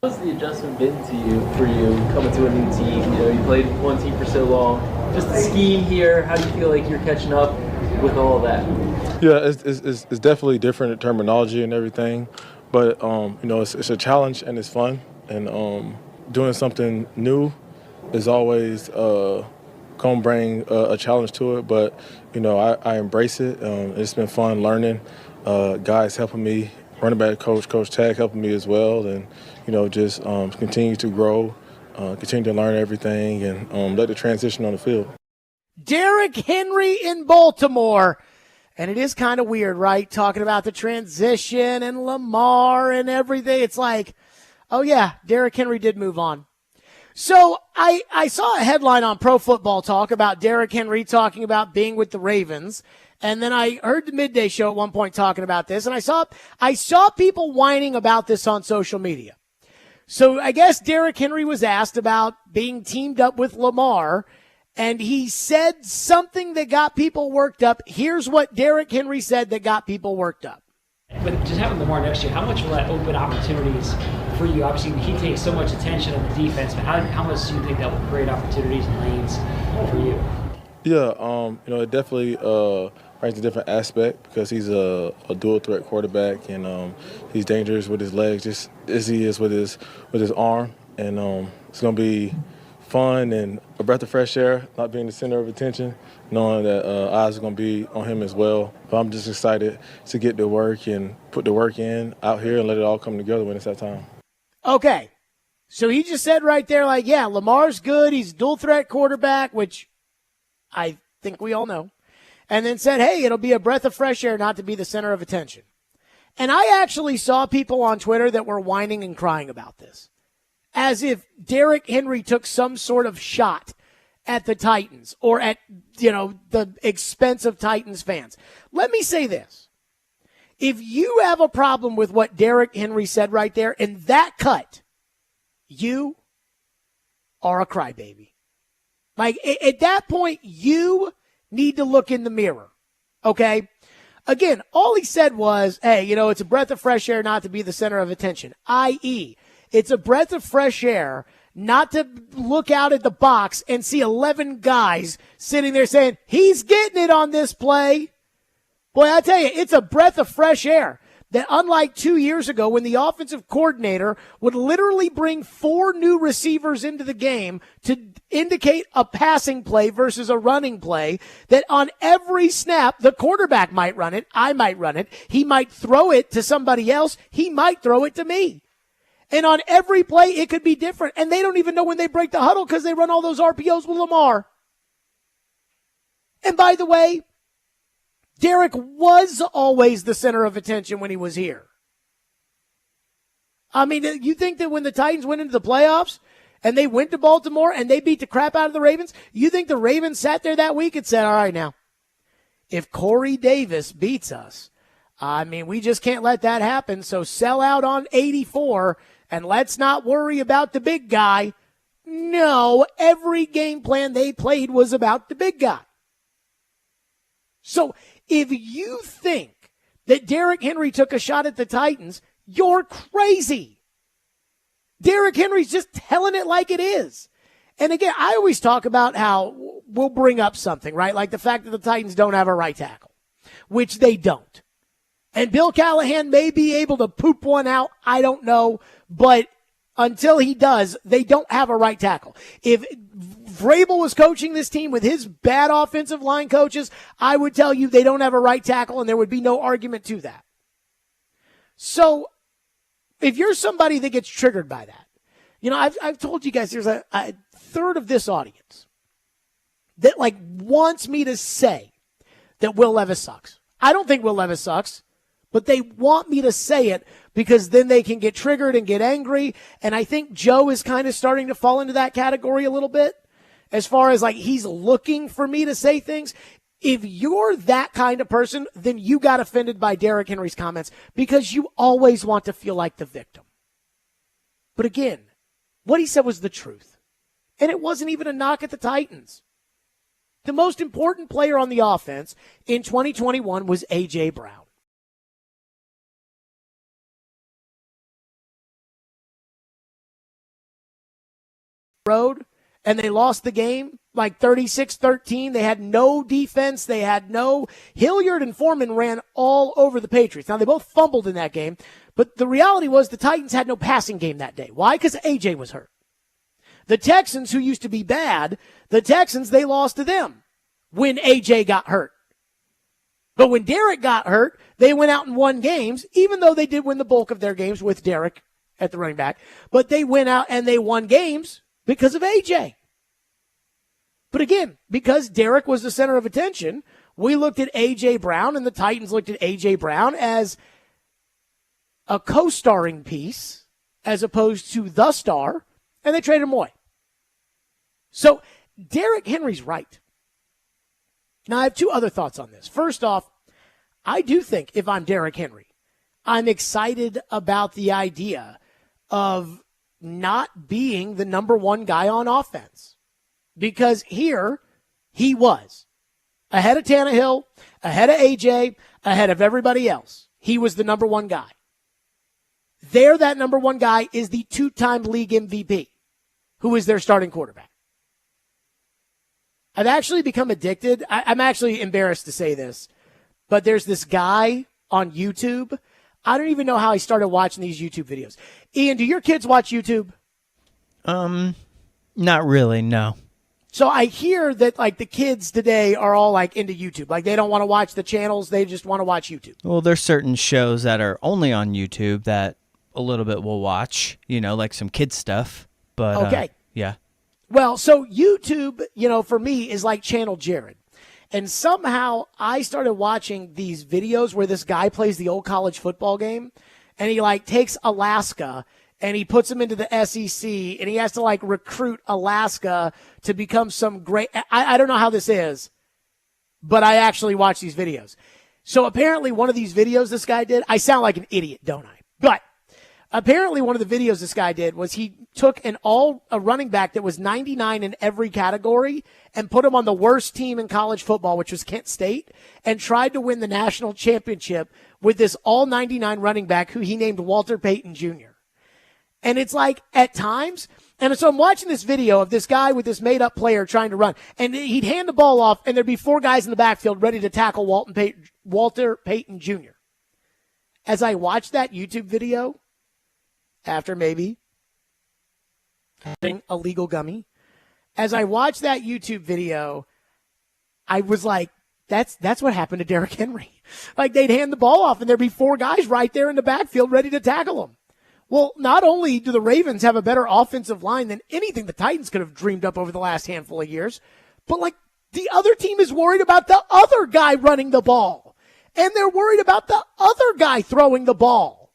S15: What's the adjustment been for you coming to a new team? You know, you played one team for so long. Just the scheme here, how do you feel like you're catching up with all of that?
S16: Yeah, it's definitely different terminology and everything, but it's a challenge and it's fun, and doing something new is always gonna bring a challenge to it. But I embrace it. It's been fun learning. Guys helping me, running back coach Tag helping me as well, and just continue to grow, continue to learn everything, and let the transition on the field.
S1: Derrick Henry in Baltimore. And it is kind of weird, right? Talking about the transition and Lamar and everything. It's like, oh yeah, Derrick Henry did move on. So I saw a headline on Pro Football Talk about Derrick Henry talking about being with the Ravens. And then I heard the Midday Show at one point talking about this. And I saw people whining about this on social media. So I guess Derrick Henry was asked about being teamed up with Lamar. And he said something that got people worked up. Here's what Derrick Henry said that got people worked up.
S17: But just having Lamar next year, how much will that open opportunities for you? Obviously, he takes so much attention on the defense, but how much do you think that will create opportunities and lanes for you?
S16: Yeah, it definitely brings a different aspect because he's a dual threat quarterback, and he's dangerous with his legs, just as he is with his arm, and it's going to be fun and a breath of fresh air, not being the center of attention, knowing that eyes are going to be on him as well. But I'm just excited to get to work and put the work in out here and let it all come together when it's that time.
S1: Okay. So he just said right there, like, yeah, Lamar's good. He's a dual threat quarterback, which I think we all know. And then said, hey, it'll be a breath of fresh air not to be the center of attention. And I actually saw people on Twitter that were whining and crying about this, as if Derrick Henry took some sort of shot at the Titans or at, the expense of Titans fans. Let me say this. If you have a problem with what Derrick Henry said right there in that cut, you are a crybaby. Like, at that point, you need to look in the mirror, okay? Again, all he said was, hey, it's a breath of fresh air not to be the center of attention, i.e., it's a breath of fresh air not to look out at the box and see 11 guys sitting there saying, he's getting it on this play. Boy, I tell you, it's a breath of fresh air that, unlike 2 years ago when the offensive coordinator would literally bring 4 new receivers into the game to indicate a passing play versus a running play, that on every snap, the quarterback might run it, I might run it, he might throw it to somebody else, he might throw it to me. And on every play, it could be different. And they don't even know when they break the huddle because they run all those RPOs with Lamar. And by the way, Derrick was always the center of attention when he was here. I mean, you think that when the Titans went into the playoffs and they went to Baltimore and they beat the crap out of the Ravens, you think the Ravens sat there that week and said, all right, now, if Corey Davis beats us, I mean, we just can't let that happen. So sell out on 84 and let's not worry about the big guy. No, every game plan they played was about the big guy. So if you think that Derrick Henry took a shot at the Titans, you're crazy. Derrick Henry's just telling it like it is. And again, I always talk about how we'll bring up something, right? Like the fact that the Titans don't have a right tackle, which they don't. And Bill Callahan may be able to poop one out. I don't know. But until he does, they don't have a right tackle. If Vrabel was coaching this team with his bad offensive line coaches, I would tell you they don't have a right tackle, and there would be no argument to that. So if you're somebody that gets triggered by that, I've told you guys there's a third of this audience that wants me to say that Will Levis sucks. I don't think Will Levis sucks. But they want me to say it because then they can get triggered and get angry. And I think Joe is kind of starting to fall into that category a little bit as far as he's looking for me to say things. If you're that kind of person, then you got offended by Derrick Henry's comments because you always want to feel like the victim. But again, what he said was the truth. And it wasn't even a knock at the Titans. The most important player on the offense in 2021 was A.J. Brown. road and they lost the game like 36-13. They had no defense. They had no Hilliard and Foreman ran all over the Patriots. Now they both fumbled in that game, but the reality was the Titans had no passing game that day. Why? Because AJ was hurt. The Texans, who used to be bad, the Texans, they lost to them when AJ got hurt. But when Derek got hurt, they went out and won games, even though they did win the bulk of their games with Derek at the running back. But they went out and they won games because of AJ. But again, because Derek was the center of attention, we looked at A.J. Brown, and the Titans looked at A.J. Brown as a co-starring piece as opposed to the star, and they traded him away. So Derrick Henry's right. Now, I have two other thoughts on this. First off, I do think if I'm Derrick Henry, I'm excited about the idea of not being the number one guy on offense. Because here, he was. Ahead of Tannehill, ahead of AJ, ahead of everybody else. He was the number one guy. There, that number one guy is the two-time league MVP, who is their starting quarterback. I've actually become addicted. I'm actually embarrassed to say this, but there's this guy on YouTube. I don't even know how I started watching these YouTube videos. Ian, do your kids watch YouTube?
S2: Not really, no.
S1: So I hear that like the kids today are all like into YouTube. Like they don't want to watch the channels. They just want to watch YouTube.
S2: Well, there's certain shows that are only on YouTube that a little bit will watch, like some kids stuff. But
S1: okay.
S2: Yeah.
S1: Well, so YouTube, for me is like Channel Jared. And somehow I started watching these videos where this guy plays the old college football game and he like takes Alaska and he puts them into the SEC and he has to like recruit Alaska to become some great, I don't know how this is, but I actually watch these videos. So apparently one of these videos this guy did, I sound like an idiot, don't I? But apparently one of the videos this guy did was he took a running back that was 99 in every category and put him on the worst team in college football, which was Kent State, and tried to win the national championship with this all 99 running back who he named Walter Payton Jr. And it's like at times, and so I'm watching this video of this guy with this made up player trying to run, and he'd hand the ball off and there'd be four guys in the backfield ready to tackle Walter Payton Jr. As I watched that YouTube video, after maybe having a legal gummy, as I watched that YouTube video, I was like, that's what happened to Derrick Henry. Like they'd hand the ball off and there'd be four guys right there in the backfield ready to tackle him. Well, not only do the Ravens have a better offensive line than anything the Titans could have dreamed up over the last handful of years, but like the other team is worried about the other guy running the ball. And they're worried about the other guy throwing the ball.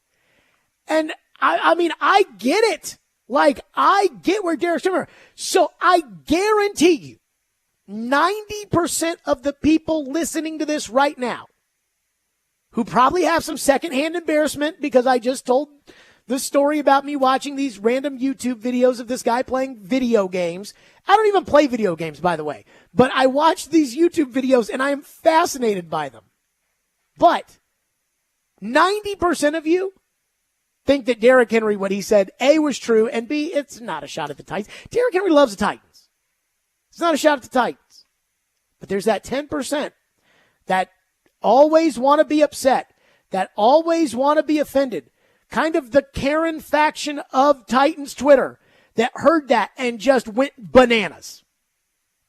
S1: And I mean, I get it. Like, I get where Derrick's coming from. So I guarantee you, 90% of the people listening to this right now, who probably have some secondhand embarrassment because I just told the story about me watching these random YouTube videos of this guy playing video games. I don't even play video games, by the way, but I watch these YouTube videos and I am fascinated by them. But 90% of you think that Derrick Henry, what he said, A, was true, and B, it's not a shot at the Titans. Derrick Henry loves the Titans. It's not a shot at the Titans. But there's that 10% that always want to be upset, that always want to be offended, kind of the Karen faction of Titans Twitter that heard that and just went bananas.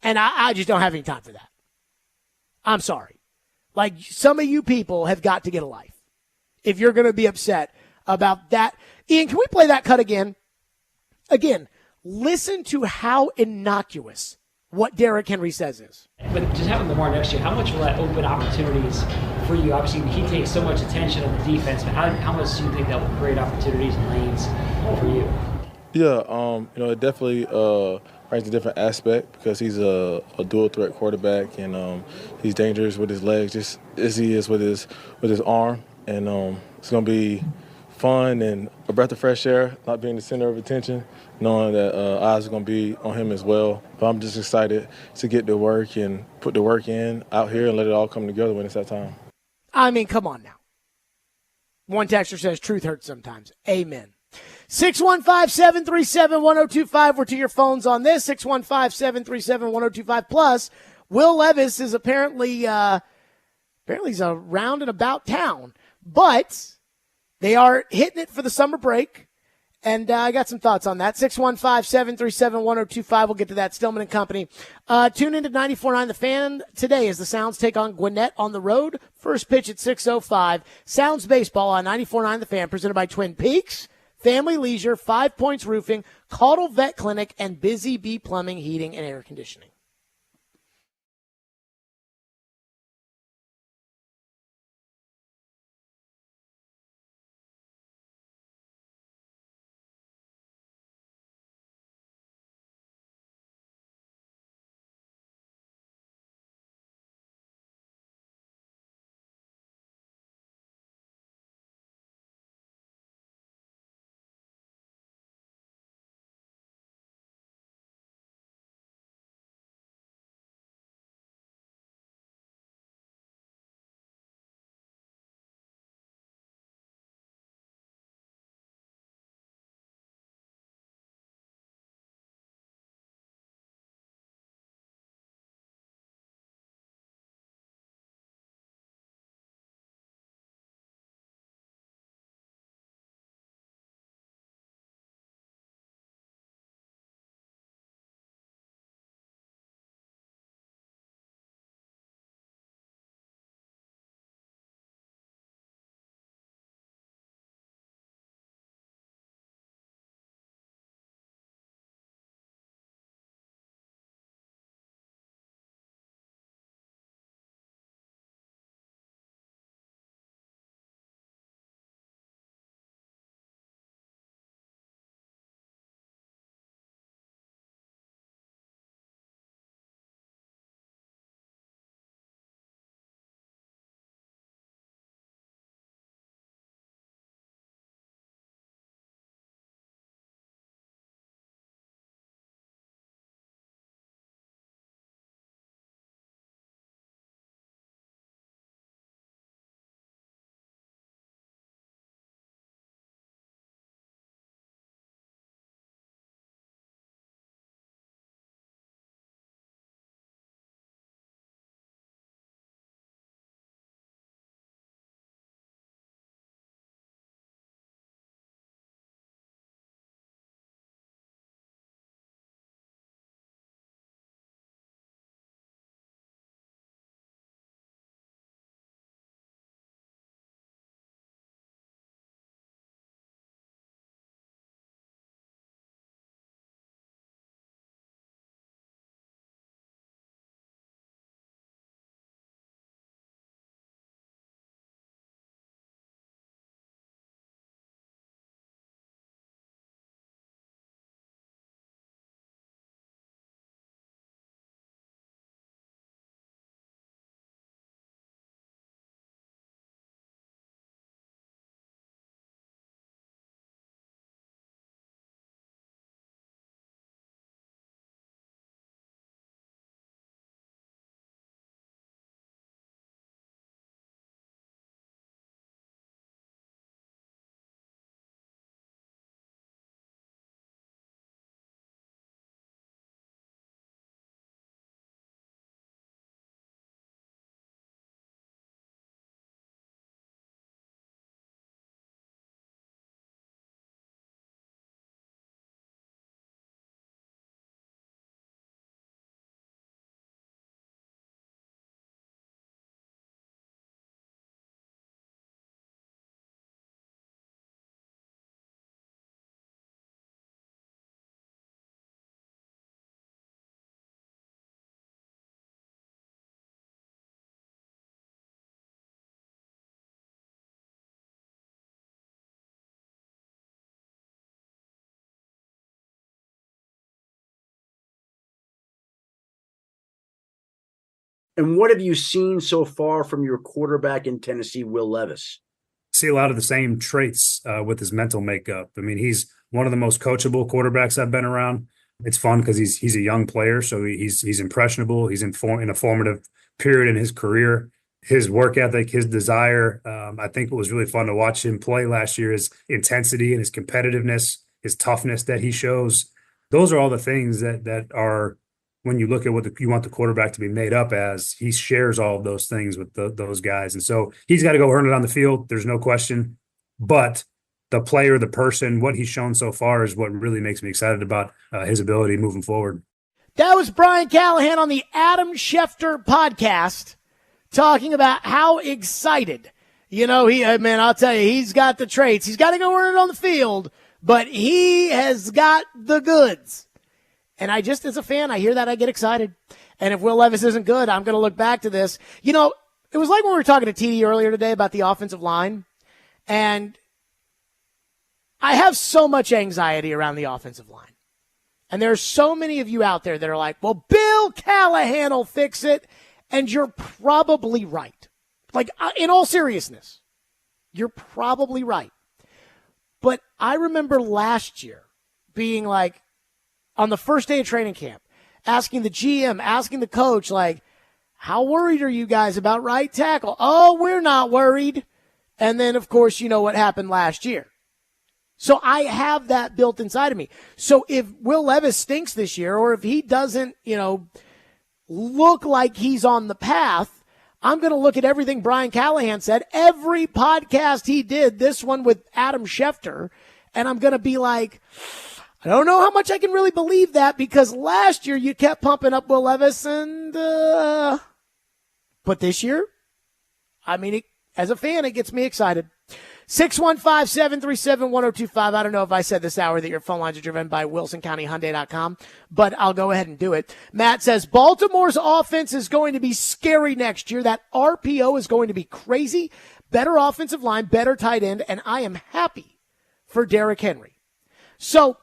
S1: And I just don't have any time for that. I'm sorry. Like, some of you people have got to get a life if you're going to be upset about that. Ian, can we play that cut again? Again, listen to how innocuous what Derrick Henry says is.
S17: But just having Lamar next year, how much will that open opportunities for you? Obviously, he takes so much attention on the defense, but how much do you think that will create opportunities and lanes for you?
S16: Yeah, it definitely brings a different aspect because he's a dual threat quarterback and he's dangerous with his legs, just as he is with his arm. And it's going to be fun and a breath of fresh air, not being the center of attention, knowing that eyes are going to be on him as well. But I'm just excited to get to work and put the work in out here and let it all come together when it's that time.
S1: I mean, come on now. One texter says truth hurts sometimes. Amen. 615-737-1025. We're to your phones on this. 615-737-1025. Plus, Will Levis is apparently he's around and about town. But they are hitting it for the summer break. And I got some thoughts on that. 615-737-1025. We'll get to that. Stillman and Company. Tune in to 94.9 The Fan today as the Sounds take on Gwinnett on the road. First pitch at 6:05. Sounds baseball on 94.9 The Fan, presented by Twin Peaks, Family Leisure, 5 Points Roofing, Caudle Vet Clinic, and Busy Bee Plumbing, Heating, and Air Conditioning.
S3: And what have you seen so far from your quarterback in Tennessee, Will Levis?
S4: See a lot of the same traits with his mental makeup. I mean, he's one of the most coachable quarterbacks I've been around. It's fun because he's a young player, so he's impressionable. He's in a formative period in his career, his work ethic, his desire. I think what was really fun to watch him play last year is intensity and his competitiveness, his toughness that he shows. Those are all the things that are, when you look at what you want the quarterback to be made up as, he shares all of those things with those guys. And so he's got to go earn it on the field. There's no question. But the player, the person, what he's shown so far is what really makes me excited about his ability moving forward.
S1: That was Brian Callahan on the Adam Schefter podcast talking about how excited. I'll tell you, he's got the traits. He's got to go earn it on the field, but he has got the goods. And I just, as a fan, I hear that, I get excited. And if Will Levis isn't good, I'm going to look back to this. It was like when we were talking to TD earlier today about the offensive line. And I have so much anxiety around the offensive line. And there are so many of you out there that are like, well, Bill Callahan will fix it. And you're probably right. Like, in all seriousness, you're probably right. But I remember last year being like, on the first day of training camp, asking the GM, asking the coach, like, how worried are you guys about right tackle? Oh, we're not worried. And then, of course, you know what happened last year. So I have that built inside of me. So if Will Levis stinks this year, or if he doesn't, look like he's on the path, I'm going to look at everything Brian Callahan said, every podcast he did, this one with Adam Schefter, and I'm going to be like, I don't know how much I can really believe that, because last year you kept pumping up Will Levis, and but this year, as a fan, it gets me excited. 615-737-1025. I don't know if I said this hour that your phone lines are driven by WilsonCountyHyundai.com, but I'll go ahead and do it. Matt says, Baltimore's offense is going to be scary next year. That RPO is going to be crazy. Better offensive line, better tight end, and I am happy for Derrick Henry. So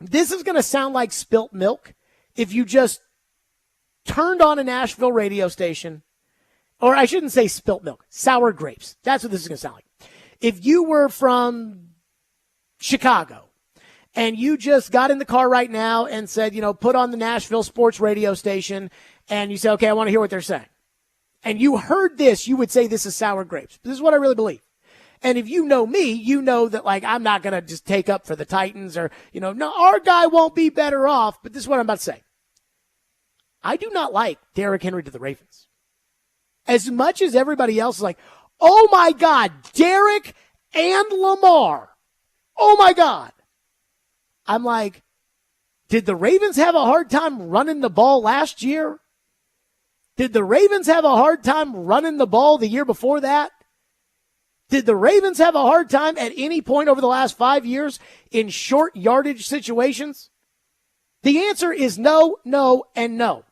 S1: this is going to sound like spilt milk if you just turned on a Nashville radio station, or I shouldn't say spilt milk, sour grapes. That's what this is going to sound like. If you were from Chicago and you just got in the car right now and said, put on the Nashville sports radio station, and you say, okay, I want to hear what they're saying, and you heard this, you would say this is sour grapes. This is what I really believe. And if you know me, you know that, like, I'm not going to just take up for the Titans or, no, our guy won't be better off. But this is what I'm about to say. I do not like Derrick Henry to the Ravens. As much as everybody else is like, oh, my God, Derrick and Lamar. Oh, my God. I'm like, did the Ravens have a hard time running the ball last year? Did the Ravens have a hard time running the ball the year before that? Did the Ravens have a hard time at any point over the last 5 years in short yardage situations? The answer is no, no, and no.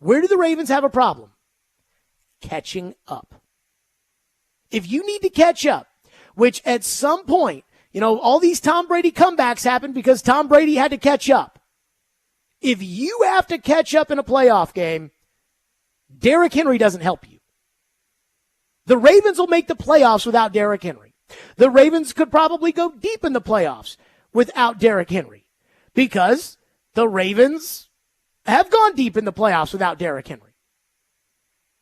S1: Where do the Ravens have a problem? Catching up. If you need to catch up, which at some point, all these Tom Brady comebacks happened because Tom Brady had to catch up. If you have to catch up in a playoff game, Derrick Henry doesn't help you. The Ravens will make the playoffs without Derrick Henry. The Ravens could probably go deep in the playoffs without Derrick Henry because the Ravens have gone deep in the playoffs without Derrick Henry.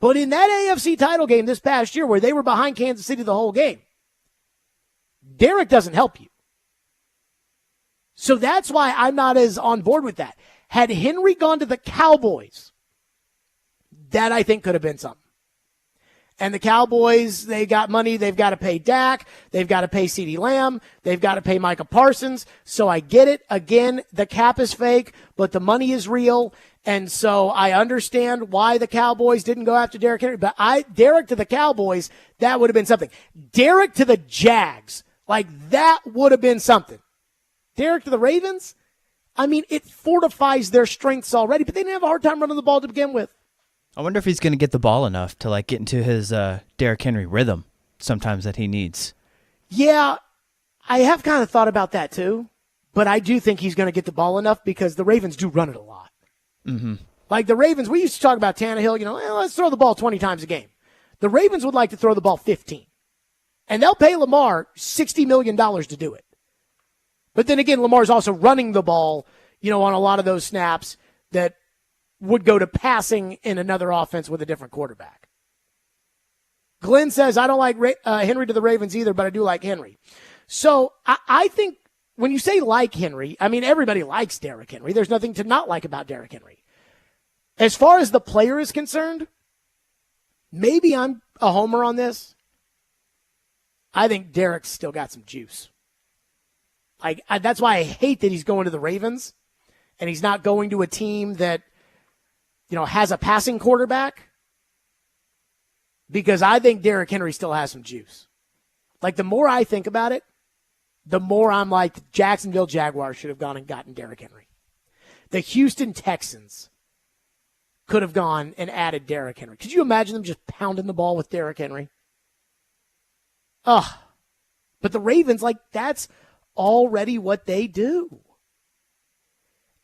S1: But in that AFC title game this past year where they were behind Kansas City the whole game, Derrick doesn't help you. So that's why I'm not as on board with that. Had Henry gone to the Cowboys, that I think could have been something. And the Cowboys, they got money. They've got to pay Dak. They've got to pay CeeDee Lamb. They've got to pay Micah Parsons. So I get it. Again, the cap is fake, but the money is real. And so I understand why the Cowboys didn't go after Derrick Henry. But Derrick to the Cowboys, that would have been something. Derrick to the Jags, like that would have been something. Derrick to the Ravens, it fortifies their strengths already, but they didn't have a hard time running the ball to begin with.
S2: I wonder if he's going to get the ball enough to get into his Derrick Henry rhythm sometimes that he needs.
S1: Yeah, I have kind of thought about that too, but I do think he's going to get the ball enough because the Ravens do run it a lot.
S2: Mm-hmm.
S1: Like the Ravens, we used to talk about Tannehill, let's throw the ball 20 times a game. The Ravens would like to throw the ball 15. And they'll pay Lamar $60 million to do it. But then again, Lamar's also running the ball, on a lot of those snaps that would go to passing in another offense with a different quarterback. Glenn says, I don't like Henry to the Ravens either, but I do like Henry. So I think when you say like Henry, I mean, everybody likes Derrick Henry. There's nothing to not like about Derrick Henry. As far as the player is concerned, maybe I'm a homer on this. I think Derrick's still got some juice. That's why I hate that he's going to the Ravens and he's not going to a team that, has a passing quarterback, because I think Derrick Henry still has some juice. The more I think about it, the more I'm like, the Jacksonville Jaguars should have gone and gotten Derrick Henry. The Houston Texans could have gone and added Derrick Henry. Could you imagine them just pounding the ball with Derrick Henry? Ugh. But the Ravens, that's already what they do.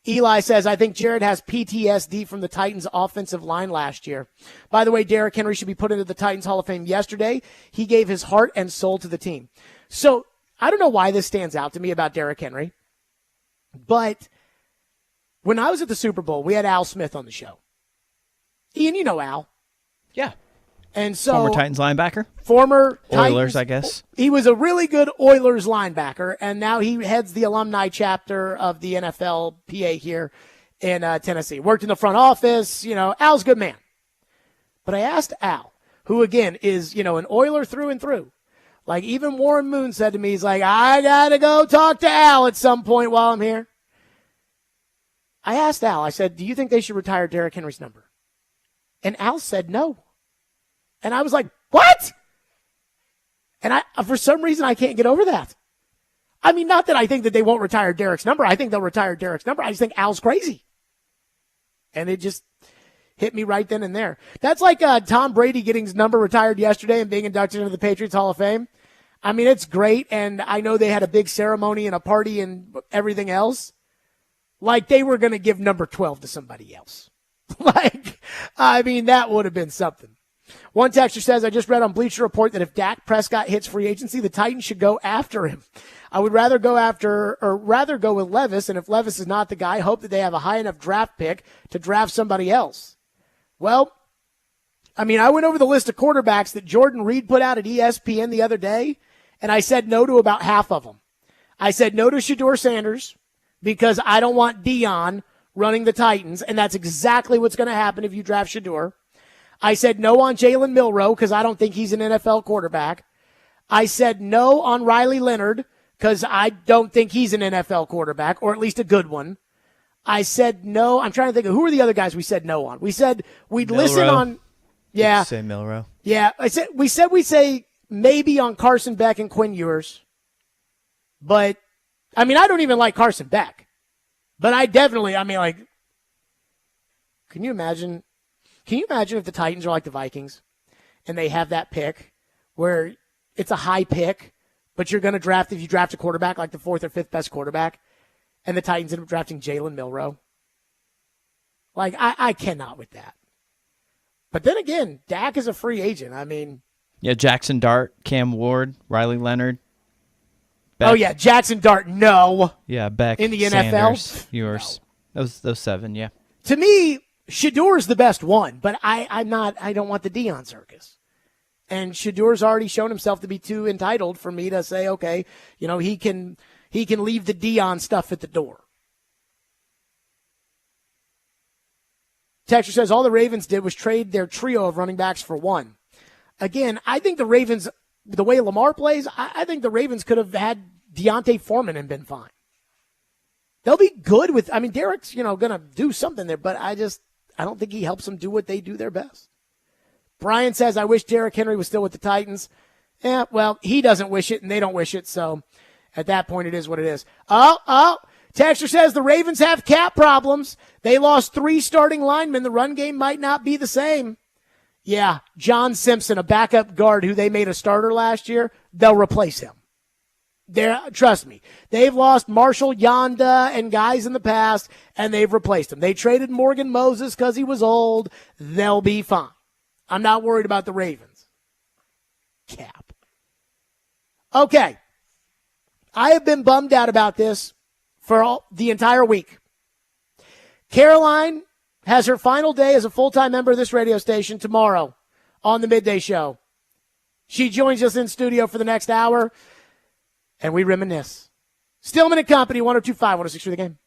S1: Eli says, I think Jared has PTSD from the Titans' offensive line last year. By the way, Derrick Henry should be put into the Titans Hall of Fame yesterday. He gave his heart and soul to the team. So I don't know why this stands out to me about Derrick Henry, but when I was at the Super Bowl, we had Al Smith on the show. Ian, you know Al.
S2: Yeah.
S1: And so
S2: Former Titans linebacker.
S1: Former
S2: Oilers,
S1: Titans,
S2: I guess.
S1: He was a really good Oilers linebacker, and now he heads the alumni chapter of the NFLPA here in Tennessee. Worked in the front office. Al's a good man. But I asked Al, who, again, is, an Oiler through and through. Even Warren Moon said to me, he's like, I got to go talk to Al at some point while I'm here. I asked Al, I said, do you think they should retire Derrick Henry's number? And Al said no. And I was like, what? And for some reason, I can't get over that. I mean, not that I think that they won't retire Derrick's number. I think they'll retire Derrick's number. I just think Al's crazy. And it just hit me right then and there. That's like Tom Brady getting his number retired yesterday and being inducted into the Patriots Hall of Fame. I mean, it's great. And I know they had a big ceremony and a party and everything else. They were going to give number 12 to somebody else. That would have been something. One texter says, I just read on Bleacher Report that if Dak Prescott hits free agency, the Titans should go after him. I would rather go with Levis, and if Levis is not the guy, hope that they have a high enough draft pick to draft somebody else. Well, I went over the list of quarterbacks that Jordan Reed put out at ESPN the other day, and I said no to about half of them. I said no to Shedeur Sanders because I don't want Dion running the Titans, and that's exactly what's going to happen if you draft Shedeur. I said no on Jalen Milroe because I don't think he's an NFL quarterback. I said no on Riley Leonard because I don't think he's an NFL quarterback, or at least a good one. I said no. I'm trying to think of who are the other guys we said no on. We said we'd
S2: Milroe.
S1: Listen on. Yeah.
S2: Say Milroe.
S1: Yeah. We'd say maybe on Carson Beck and Quinn Ewers. But, I don't even like Carson Beck. But I definitely, can you imagine? Can you imagine if the Titans are like the Vikings and they have that pick where it's a high pick, but you're going to draft, if you draft a quarterback, like the fourth or fifth best quarterback, and the Titans end up drafting Jalen Milroe? I cannot with that. But then again, Dak is a free agent.
S2: Yeah, Jackson Dart, Cam Ward, Riley Leonard. Beck.
S1: Oh, yeah, Jackson Dart, no.
S2: Yeah, Beck,
S1: in the NFL.
S2: Sanders, Ewers. No. Those seven, yeah.
S1: To me, Shedeur's the best one, but I don't want the Dion circus. And Shedeur's already shown himself to be too entitled for me to say, okay, he can leave the Dion stuff at the door. Texture says all the Ravens did was trade their trio of running backs for one. Again, I think the Ravens, the way Lamar plays, I think the Ravens could have had Deontay Foreman and been fine. They'll be good with, Derek's, going to do something there, but I don't think he helps them do what they do their best. Brian says, I wish Derrick Henry was still with the Titans. Yeah, well, he doesn't wish it and they don't wish it. So at that point, it is what it is. Texture says the Ravens have cap problems. They lost 3 starting linemen. The run game might not be the same. Yeah, John Simpson, a backup guard who they made a starter last year, they'll replace him. Trust me. They've lost Marshall Yonda and guys in the past, and they've replaced him. They traded Morgan Moses because he was old. They'll be fine. I'm not worried about the Ravens. Cap. Okay. I have been bummed out about this for the entire week. Caroline, has her final day as a full-time member of this radio station tomorrow on the Midday Show. She joins us in studio for the next hour, and we reminisce. Stillman and Company, 102.5, 106 for the game.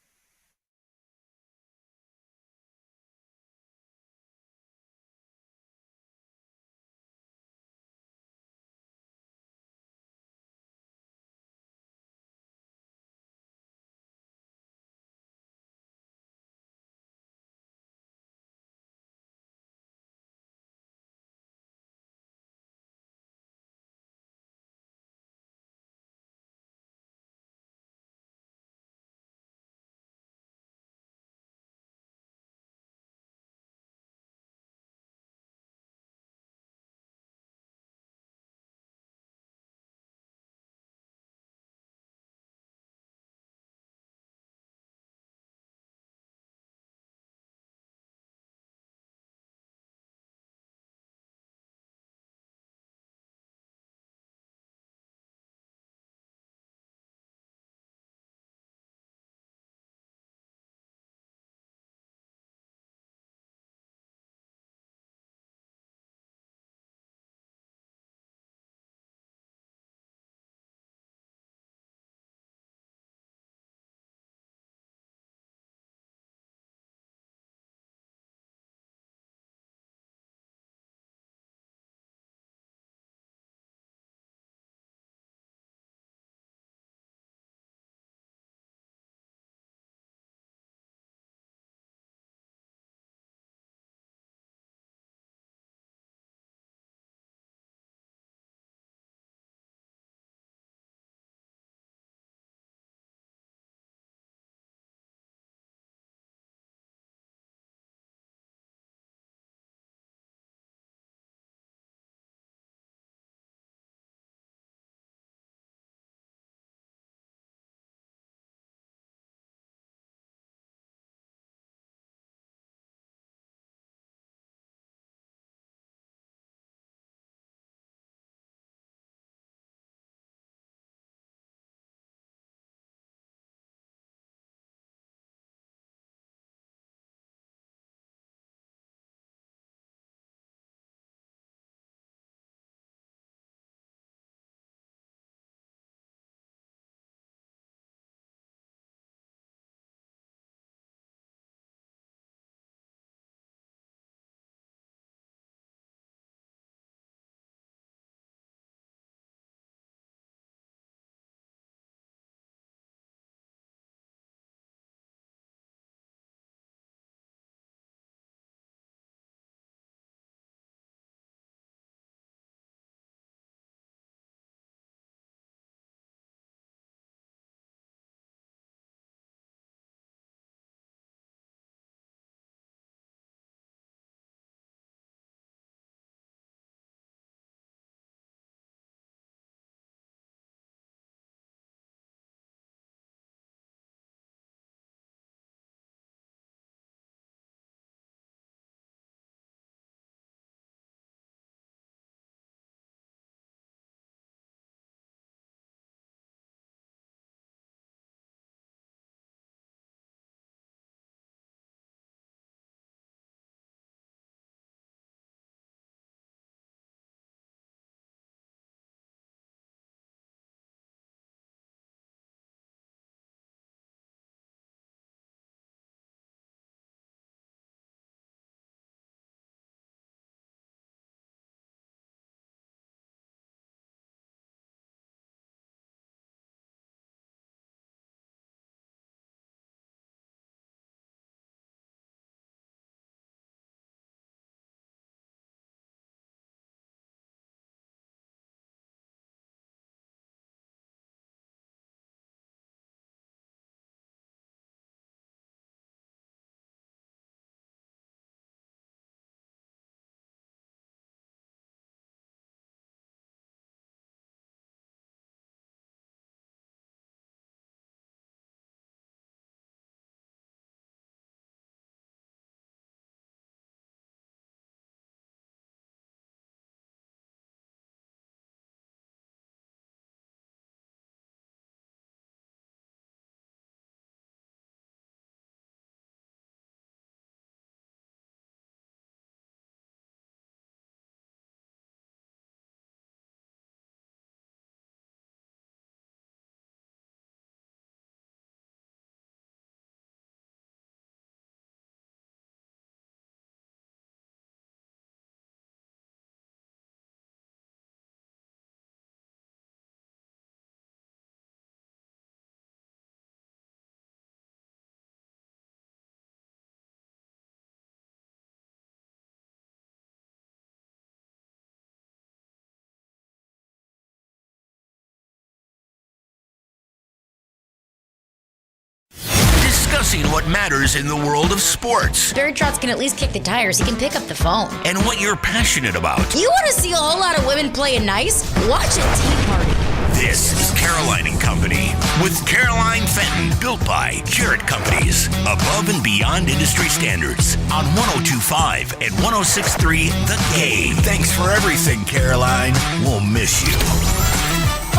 S18: discussing what matters in the world of sports.
S19: Barry Trotz can at least kick the tires. He can pick up the phone.
S18: And what you're passionate about.
S19: You want to see a whole lot of women playing nice? Watch a tea party.
S18: This is Caroline and Company with Caroline Fenton, built by Jarrett Companies. Above and beyond industry standards on 102.5 and 106.3 The Game. Thanks for everything, Caroline. We'll miss you.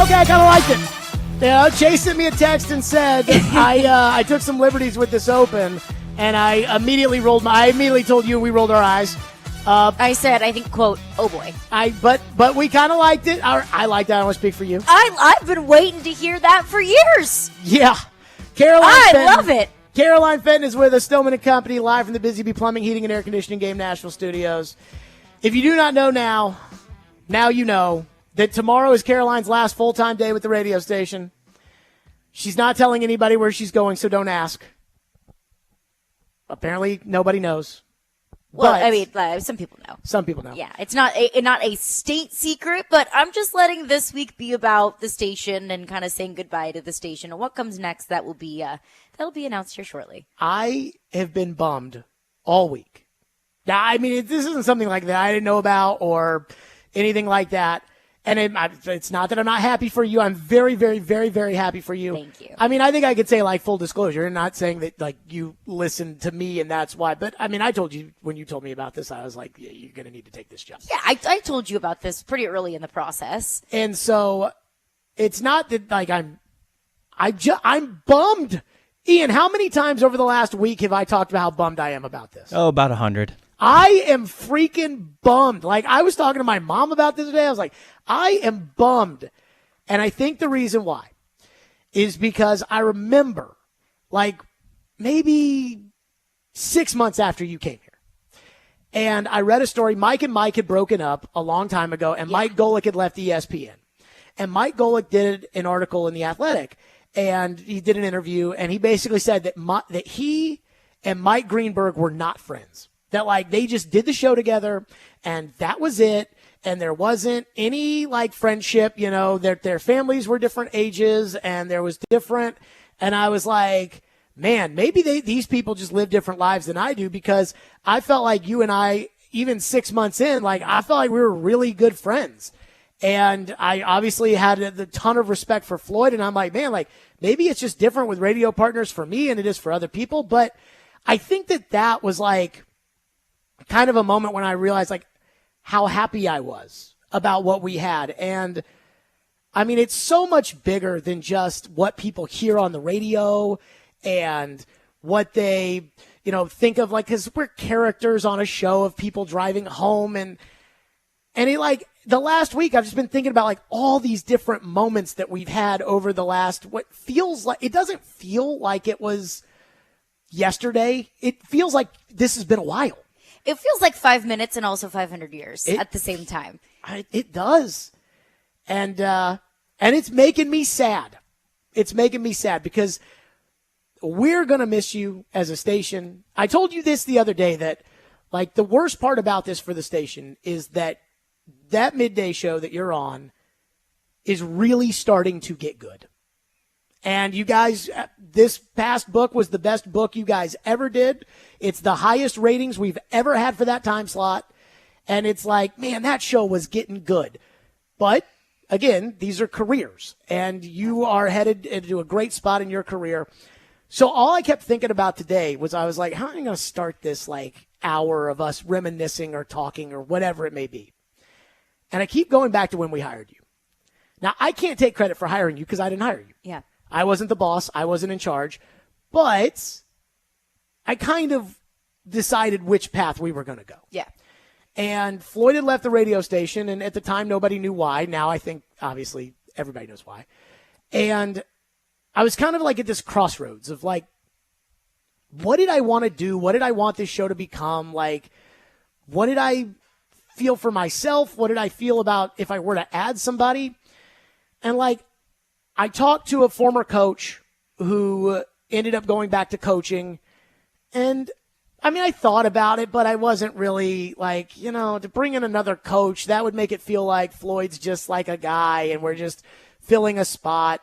S1: Okay, I kind of liked it. Chase sent me a text and said I took some liberties with this open, and I immediately told you we rolled our eyes.
S13: I said, I think, quote, oh boy.
S1: But we kind of liked it. I liked it. I don't want to speak for you.
S13: I've been waiting to hear that for years.
S1: Yeah. Caroline Fenton,
S13: love it.
S1: Caroline Fenton is with us, Stillman and Company, live from the Busy Bee Plumbing, Heating, and Air Conditioning Game Nashville Studios. If you do not know now you know that tomorrow is Caroline's last full-time day with the radio station. She's not telling anybody where she's going, so don't ask. Apparently, nobody knows.
S13: Well,
S1: But
S13: I mean, some people know.
S1: some people know.
S13: Yeah, it's not a state secret, but I'm just letting this week be about the station and kind of saying goodbye to the station. And what comes next, that'll be announced here shortly.
S1: I have been bummed all week. Now, I mean, this isn't something like that I didn't know about or anything like that. And it's not that I'm not happy for you. I'm very, very, very, very happy for you.
S13: Thank you.
S1: I mean, I think I could say, like, full disclosure, and not saying that, like, you listened to me and that's why. But, I mean, I told you when you told me about this, I was like, yeah, you're going to need to take this job.
S13: Yeah, I told you about this pretty early in the process.
S1: And so it's not that, like, I'm bummed. Ian, how many times over the last week have I talked about how bummed I am about this?
S2: Oh, about 100.
S1: I am freaking bummed. Like, I was talking to my mom about this today. I was like, I am bummed. And I think the reason why is because I remember, like, maybe 6 months after you came here. And I read a story. Mike and Mike had broken up a long time ago, and Mike Golick had left ESPN. And Mike Golick did an article in The Athletic, and he did an interview, and he basically said that he and Mike Greenberg were not friends. That, like, they just did the show together, and that was it. And there wasn't any, like, friendship, you know, their families were different ages, and there was different. And I was like, man, maybe these people just live different lives than I do, because I felt like you and I, even 6 months in, like, I felt like we were really good friends. And I obviously had a ton of respect for Floyd, and I'm like, man, like, maybe it's just different with radio partners for me than it is for other people. But I think that was, like, kind of a moment when I realized, like, how happy I was about what we had. And I mean, it's so much bigger than just what people hear on the radio and what they, you know, think of, like, because we're characters on a show of people driving home. And it, like, the last week, I've just been thinking about, like, all these different moments that we've had over the last, what feels like, it doesn't feel like it was yesterday. It feels like this has been a while.
S13: It feels like 5 minutes and also 500 years at the same time.
S1: It does. And it's making me sad. It's making me sad because we're going to miss you as a station. I told you this the other day that, like, the worst part about this for the station is that midday show that you're on is really starting to get good. And you guys, this past book was the best book you guys ever did. It's the highest ratings we've ever had for that time slot. And it's like, man, that show was getting good. But again, these are careers, and you are headed into a great spot in your career. So all I kept thinking about today was, I was like, how am I going to start this, like, hour of us reminiscing or talking or whatever it may be? And I keep going back to when we hired you. Now, I can't take credit for hiring you because I didn't hire you.
S13: Yeah.
S1: I wasn't the boss. I wasn't in charge. But I kind of decided which path we were going to go.
S13: Yeah.
S1: And Floyd had left the radio station, and at the time, nobody knew why. Now I think, obviously, everybody knows why. And I was kind of like at this crossroads of, like, what did I want to do? What did I want this show to become? Like, what did I feel for myself? What did I feel about if I were to add somebody? And, like, I talked to a former coach who ended up going back to coaching, and I mean, I thought about it, but I wasn't really, like, you know, to bring in another coach, that would make it feel like Floyd's just like a guy and we're just filling a spot.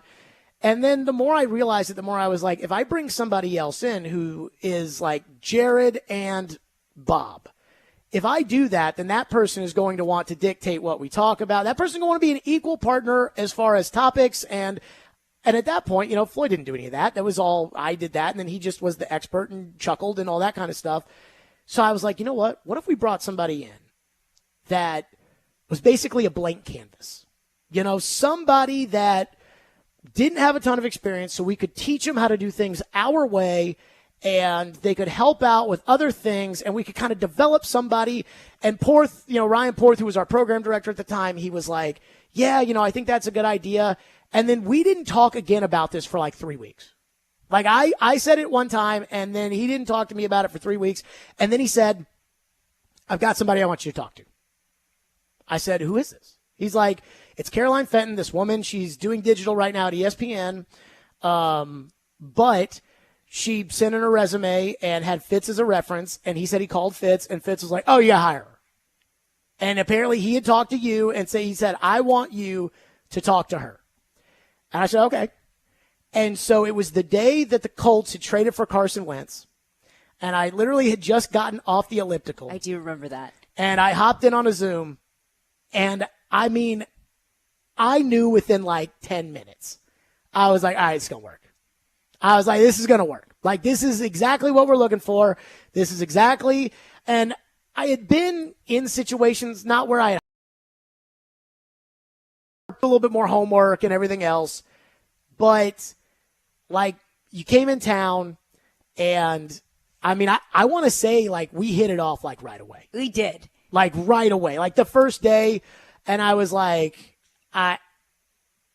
S1: And then the more I realized it, the more I was like, if I bring somebody else in who is like Jared and Bob, if I do that, then that person is going to want to dictate what we talk about. That person is going to want to be an equal partner as far as topics. And at that point, Floyd didn't do any of that. That was all I did that. And then he just was the expert and chuckled and all that kind of stuff. So I was like, you know what? What if we brought somebody in that was basically a blank canvas? Somebody that didn't have a ton of experience, so we could teach them how to do things our way, and they could help out with other things, and we could kind of develop somebody. And Porth, Ryan Porth, who was our program director at the time, he was like, yeah, I think that's a good idea. And then we didn't talk again about this for like 3 weeks. Like I said it one time, and then he didn't talk to me about it for 3 weeks. And then he said, I've got somebody I want you to talk to. I said, who is this? He's like, it's Caroline Fenton, this woman. She's doing digital right now at ESPN. But she sent in her resume and had Fitz as a reference. And he said he called Fitz, and Fitz was like, oh, yeah, hire her. And apparently he had talked to you and he said, I want you to talk to her. And I said, okay. And so it was the day that the Colts had traded for Carson Wentz. And I literally had just gotten off the elliptical.
S13: I do remember that.
S1: And I hopped in on a Zoom. And I mean, I knew within like 10 minutes. I was like, all right, it's going to work. I was like, this is going to work. Like, this is exactly what we're looking for. This is exactly. And I had been in situations not where I had a little bit more homework and everything else. But like, you came in town, and I mean, I want to say like we hit it off like right away.
S13: We did.
S1: Like right away, like the first day. And I was like, I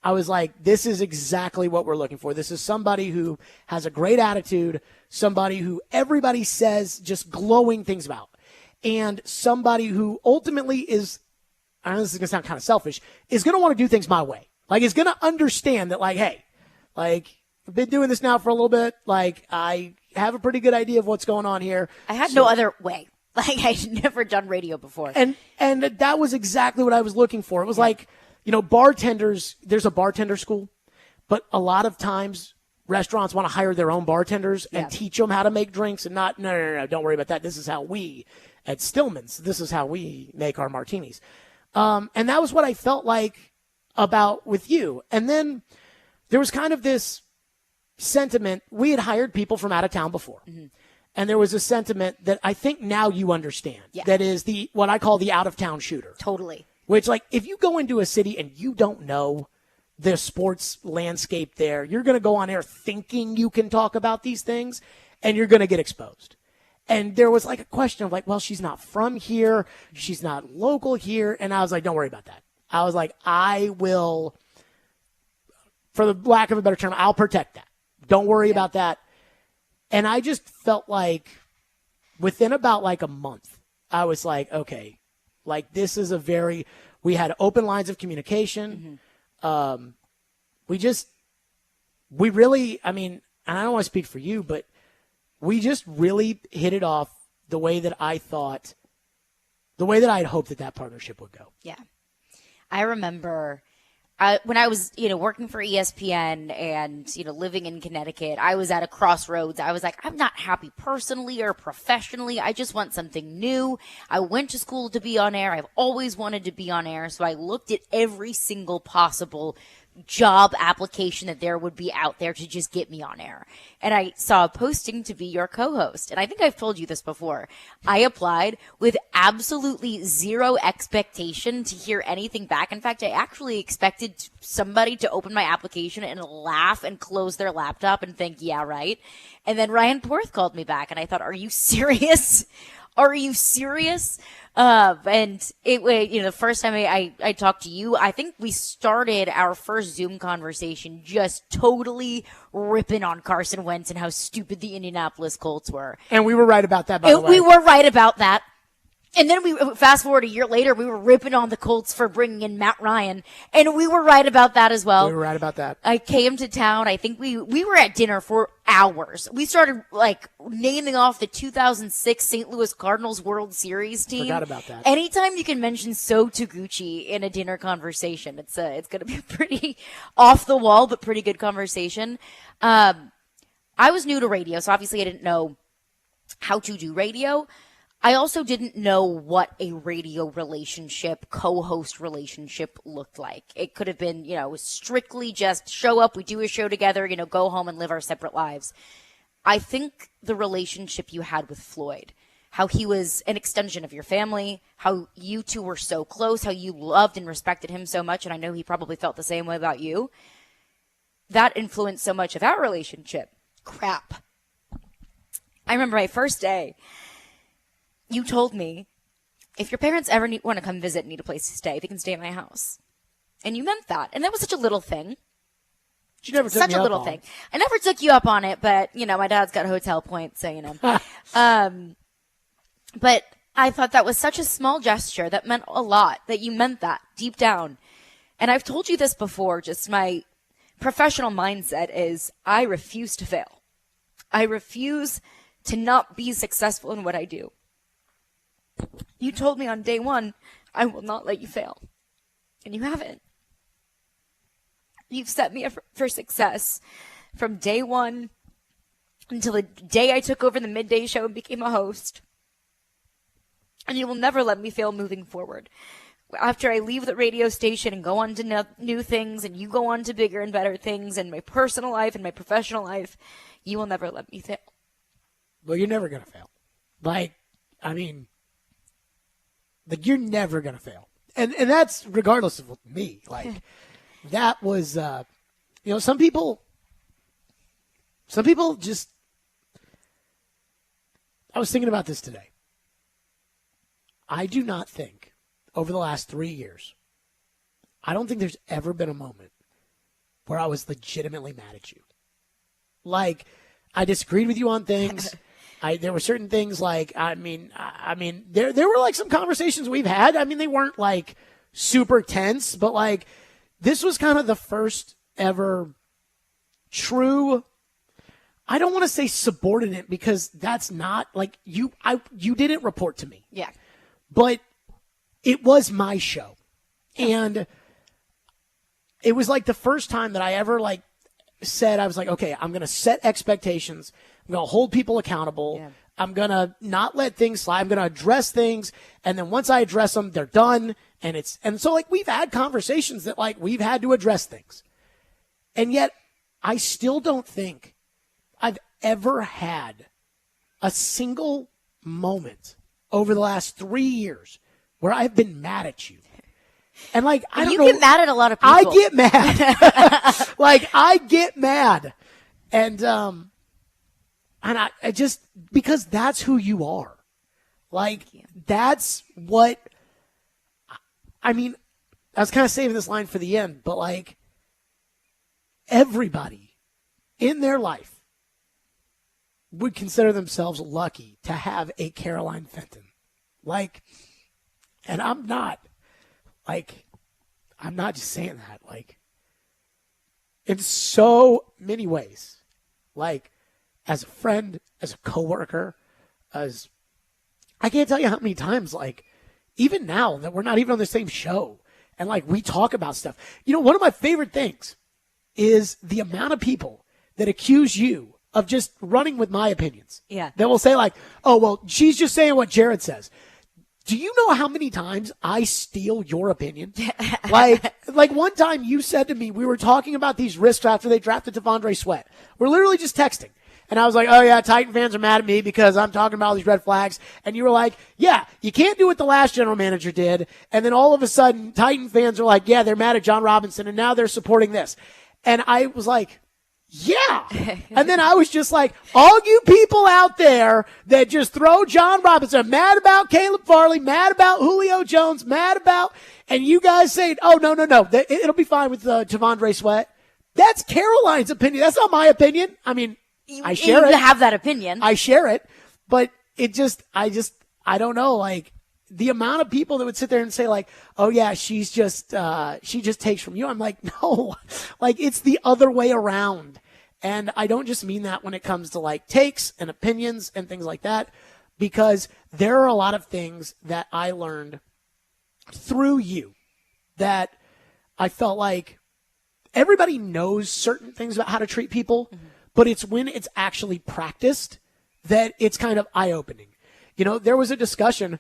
S1: was like, this is exactly what we're looking for. This is somebody who has a great attitude, somebody who everybody says just glowing things about, and somebody who ultimately is, I know this is going to sound kind of selfish, is going to want to do things my way. Like, is going to understand that, like, hey, like, I've been doing this now for a little bit. Like, I have a pretty good idea of what's going on here.
S13: I had no other way. Like, I'd never done radio before.
S1: And that was exactly what I was looking for. It was like, bartenders, there's a bartender school, but a lot of times restaurants want to hire their own bartenders and teach them how to make drinks, and not, no, don't worry about that. This is how we, at Stillman's, this is how we make our martinis. And that was what I felt like about with you. And then there was kind of this sentiment. We had hired people from out of town before. Mm-hmm. And there was a sentiment that I think now you understand. Yeah. That is what I call the out-of-town shooter.
S13: Totally.
S1: Which, like, if you go into a city and you don't know the sports landscape there, you're going to go on air thinking you can talk about these things, and you're going to get exposed. And there was, like, a question of, like, well, she's not from here. She's not local here. And I was like, don't worry about that. I was like, I will, for the lack of a better term, I'll protect that. Don't worry about that. And I just felt like within about like a month, I was like, okay, like this is we had open lines of communication. Mm-hmm. We really, I mean, and I don't want to speak for you, but we just really hit it off the way that I thought, the way that I had hoped that partnership would go.
S13: Yeah. I remember when I was, working for ESPN and, living in Connecticut, I was at a crossroads. I was like, I'm not happy personally or professionally. I just want something new. I went to school to be on air. I've always wanted to be on air. So I looked at every single possible job application that there would be out there to just get me on air. And I saw a posting to be your co-host. And I think I've told you this before. I applied with absolutely zero expectation to hear anything back. In fact, I actually expected somebody to open my application and laugh and close their laptop and think, yeah, right. And then Ryan Porth called me back, and I thought, are you serious? Are you serious? And it, the first time I talked to you, I think we started our first Zoom conversation just totally ripping on Carson Wentz and how stupid the Indianapolis Colts were.
S1: And we were right about that, by the way.
S13: We were right about that. And then we fast forward a year later, we were ripping on the Colts for bringing in Matt Ryan, and we were right about that as well.
S1: We were right about that.
S13: I came to town. I think we were at dinner for hours. We started naming off the 2006 St. Louis Cardinals World Series team.
S1: Forgot about that.
S13: Anytime you can mention So Taguchi in a dinner conversation, it's going to be a pretty off the wall but pretty good conversation. I was new to radio, so obviously I didn't know how to do radio. I also didn't know what a radio relationship, co-host relationship looked like. It could have been, strictly just show up, we do a show together, go home and live our separate lives. I think the relationship you had with Floyd, how he was an extension of your family, how you two were so close, how you loved and respected him so much, and I know he probably felt the same way about you, that influenced so much of our relationship. Crap. I remember my first day. You told me, if your parents ever want to come visit and need a place to stay, they can stay at my house. And you meant that. And that was such a little thing.
S1: You never took
S13: such
S1: me
S13: a
S1: up
S13: little
S1: on
S13: thing.
S1: it.
S13: I never took you up on it, but, my dad's got hotel points, so, But I thought that was such a small gesture that meant a lot, that you meant that deep down. And I've told you this before, just my professional mindset is I refuse to fail. I refuse to not be successful in what I do. You told me on day one, I will not let you fail. And you haven't. You've set me up for success from day one until the day I took over the midday show and became a host. And you will never let me fail moving forward. After I leave the radio station and go on to new things, and you go on to bigger and better things in my personal life and my professional life, you will never let me fail.
S1: Well, you're never going to fail. You're never going to fail. And that's regardless of me. That was, some people just, I was thinking about this today. I do not think over the last 3 years, I don't think there's ever been a moment where I was legitimately mad at you. I disagreed with you on things. There were certain things there were some conversations we've had. They weren't super tense, but this was kind of the first ever true, I don't want to say subordinate because that's not you didn't report to me.
S13: Yeah.
S1: But it was my show. And it was the first time that I ever said, I was okay, I'm going to set expectations. I'm going to hold people accountable. Yeah. I'm going to not let things slide. I'm going to address things. And then once I address them, they're done. And so we've had conversations that we've had to address things. And yet I still don't think I've ever had a single moment over the last 3 years where I've been mad at you. And I don't know.
S13: You get mad at a lot of people.
S1: I get mad. I get mad. And I just, because that's who you are. That's what, I was kind of saving this line for the end, but everybody in their life would consider themselves lucky to have a Caroline Fenton. And I'm not. I'm not just saying that. In so many ways. As a friend, as a coworker, as I can't tell you how many times, even now that we're not even on the same show, and we talk about stuff. One of my favorite things is the amount of people that accuse you of just running with my opinions.
S13: Yeah.
S1: That will say oh, well, she's just saying what Jared says. Do you know how many times I steal your opinion? One time you said to me, we were talking about these risks after they drafted Devondre Sweat. We're literally just texting. And I was oh yeah, Titan fans are mad at me because I'm talking about all these red flags. And you were yeah, you can't do what the last general manager did. And then all of a sudden, Titan fans are yeah, they're mad at John Robinson and now they're supporting this. And I was yeah. And then I was just all you people out there that just throw John Robinson, mad about Caleb Farley, mad about Julio Jones, mad about, and you guys say, oh, no, it'll be fine with Devondre Sweat. That's Caroline's opinion. That's not my opinion. I share it.
S13: You have that opinion.
S1: I share it, but it just, I don't know. the amount of people that would sit there and say like, oh yeah, she just takes from you. I'm like, no, like it's the other way around. And I don't just mean that when it comes to like takes and opinions and things like that, because there are a lot of things that I learned through you that I felt like everybody knows certain things about how to treat people, but it's when it's actually practiced that it's kind of eye-opening. You know, there was a discussion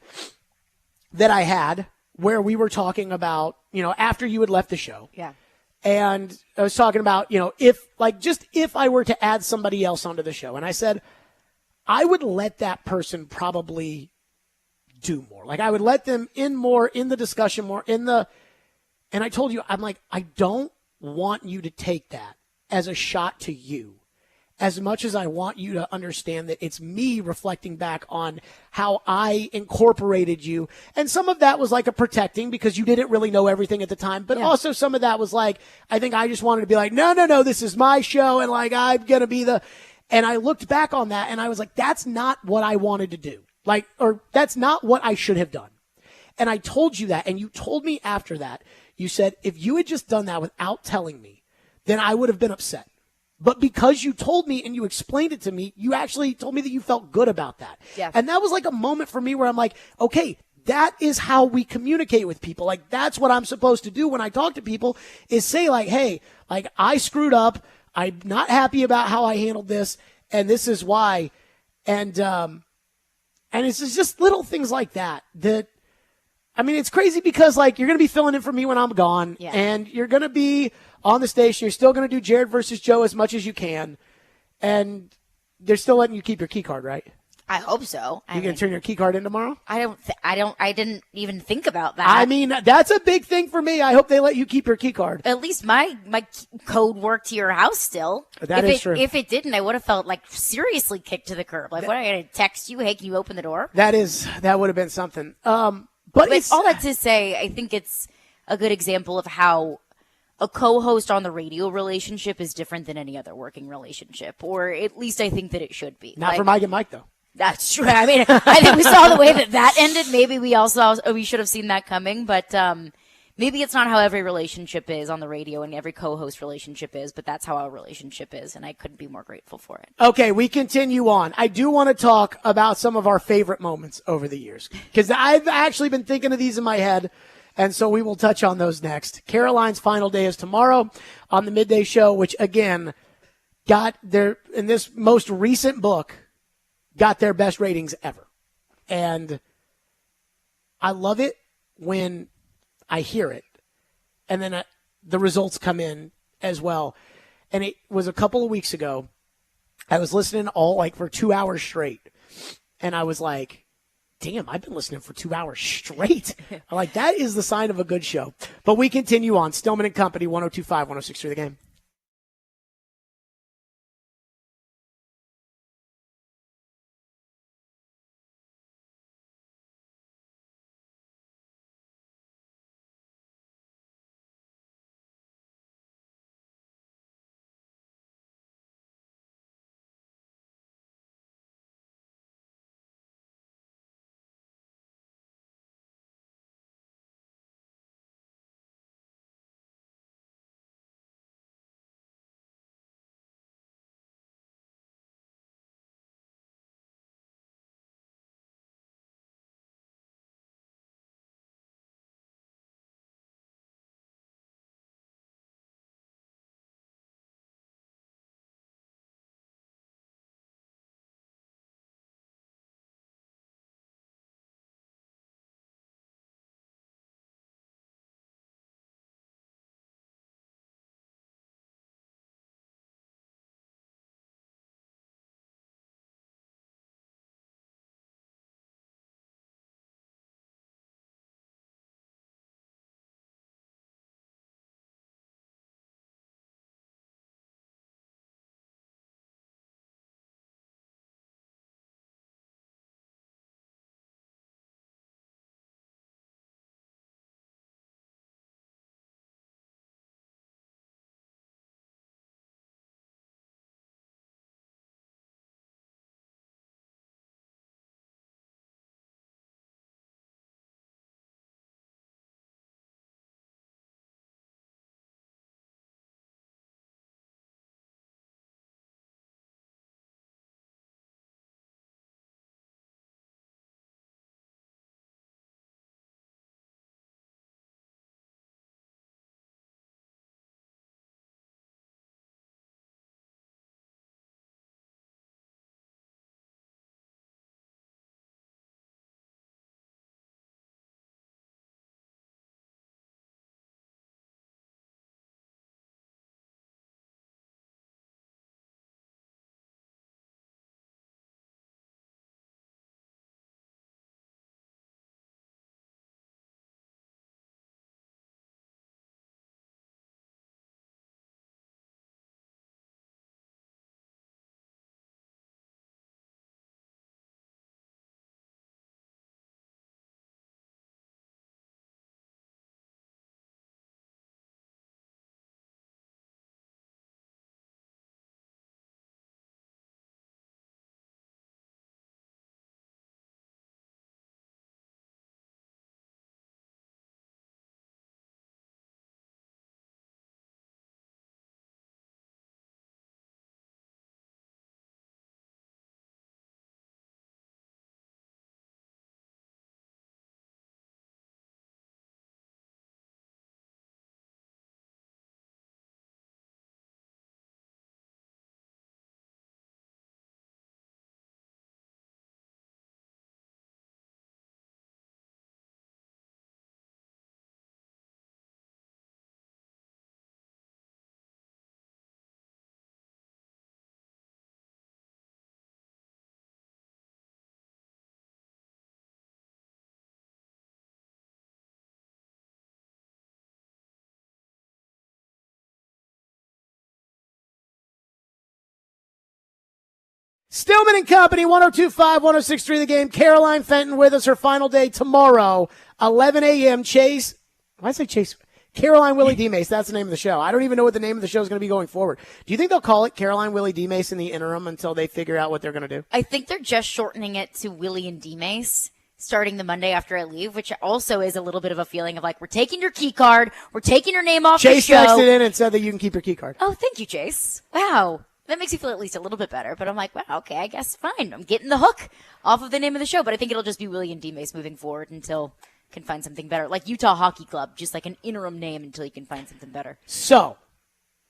S1: that I had where we were talking about, you know, after you had left the show.
S13: Yeah.
S1: And I was talking about, you know, if I were to add somebody else onto the show, and I said, I would let that person probably do more. Like, I would let them in more in the discussion, more in the, and I told you, I'm like, I don't want you to take that as a shot to you, as much as I want you to understand that it's me reflecting back on how I incorporated you. And some of that was like a protecting because you didn't really know everything at the time. But also some of that was like, I think I just wanted to be like, no, this is my show. And like, I'm going to be and I looked back on that and I was like, that's not what I wanted to do. Like, or that's not what I should have done. And I told you that. And you told me after that, you said, if you had just done that without telling me, then I would have been upset. But because you told me and you explained it to me, you actually told me that you felt good about that.
S13: Yeah.
S1: And that was like a moment for me where I'm like, okay, that is how we communicate with people. Like, that's what I'm supposed to do when I talk to people is say like, hey, like I screwed up. I'm not happy about how I handled this. And this is why. And it's just little things like that, I mean, it's crazy because like you're going to be filling in for me when I'm gone and you're going to be on the station. You're still going to do Jared versus Joe as much as you can. And they're still letting you keep your key card, right?
S13: I hope so.
S1: You going to turn your key card in tomorrow?
S13: I didn't even think about that.
S1: I mean, that's a big thing for me. I hope they let you keep your key card.
S13: At least my code worked to your house still.
S1: That is true.
S13: If it didn't, I would have felt like seriously kicked to the curb. Like, what, I got to text you? Hey, can you open the door?
S1: That would have been something. But it's
S13: all that to say, I think it's a good example of how a co-host on the radio relationship is different than any other working relationship, or at least I think that it should be.
S1: Not for Mike and Mike, though.
S13: That's true. I mean, I think we saw the way that ended. Maybe we should have seen that coming, but maybe it's not how every relationship is on the radio and every co-host relationship is, but that's how our relationship is, and I couldn't be more grateful for it.
S1: Okay, we continue on. I do want to talk about some of our favorite moments over the years, because I've actually been thinking of these in my head, and so we will touch on those next. Caroline's final day is tomorrow on the Midday Show, which, again, got their, in this most recent book, got their best ratings ever. And I love it when I hear it, and then the results come in as well. And it was a couple of weeks ago. I was listening all like for 2 hours straight, and I was like, damn, I've been listening for 2 hours straight. I'm like, that is the sign of a good show. But we continue on. Stillman and Company, 102.5, 106.3 The Game. Stillman and Company, 102.5, 106.3 The Game. Caroline Fenton with us, her final day tomorrow, 11 a.m. Chase. Why did I say Chase? Caroline Willie D. Mace. That's the name of the show. I don't even know what the name of the show is going to be going forward. Do you think they'll call it Caroline Willie D. Mace in the interim until they figure out what they're going to do?
S13: I think they're just shortening it to Willie and D. Mace starting the Monday after I leave, which also is a little bit of a feeling of like, we're taking your key card. We're taking your name off
S1: Chase
S13: the show.
S1: texted in and said that you can keep your key card.
S13: Oh, thank you, Chase. Wow. That makes you feel at least a little bit better. But I'm like, wow, okay, I guess fine. I'm getting the hook off of the name of the show. But I think it'll just be Willie and D. Mace moving forward until can find something better. Like Utah Hockey Club, just like an interim name until you can find something better.
S1: So,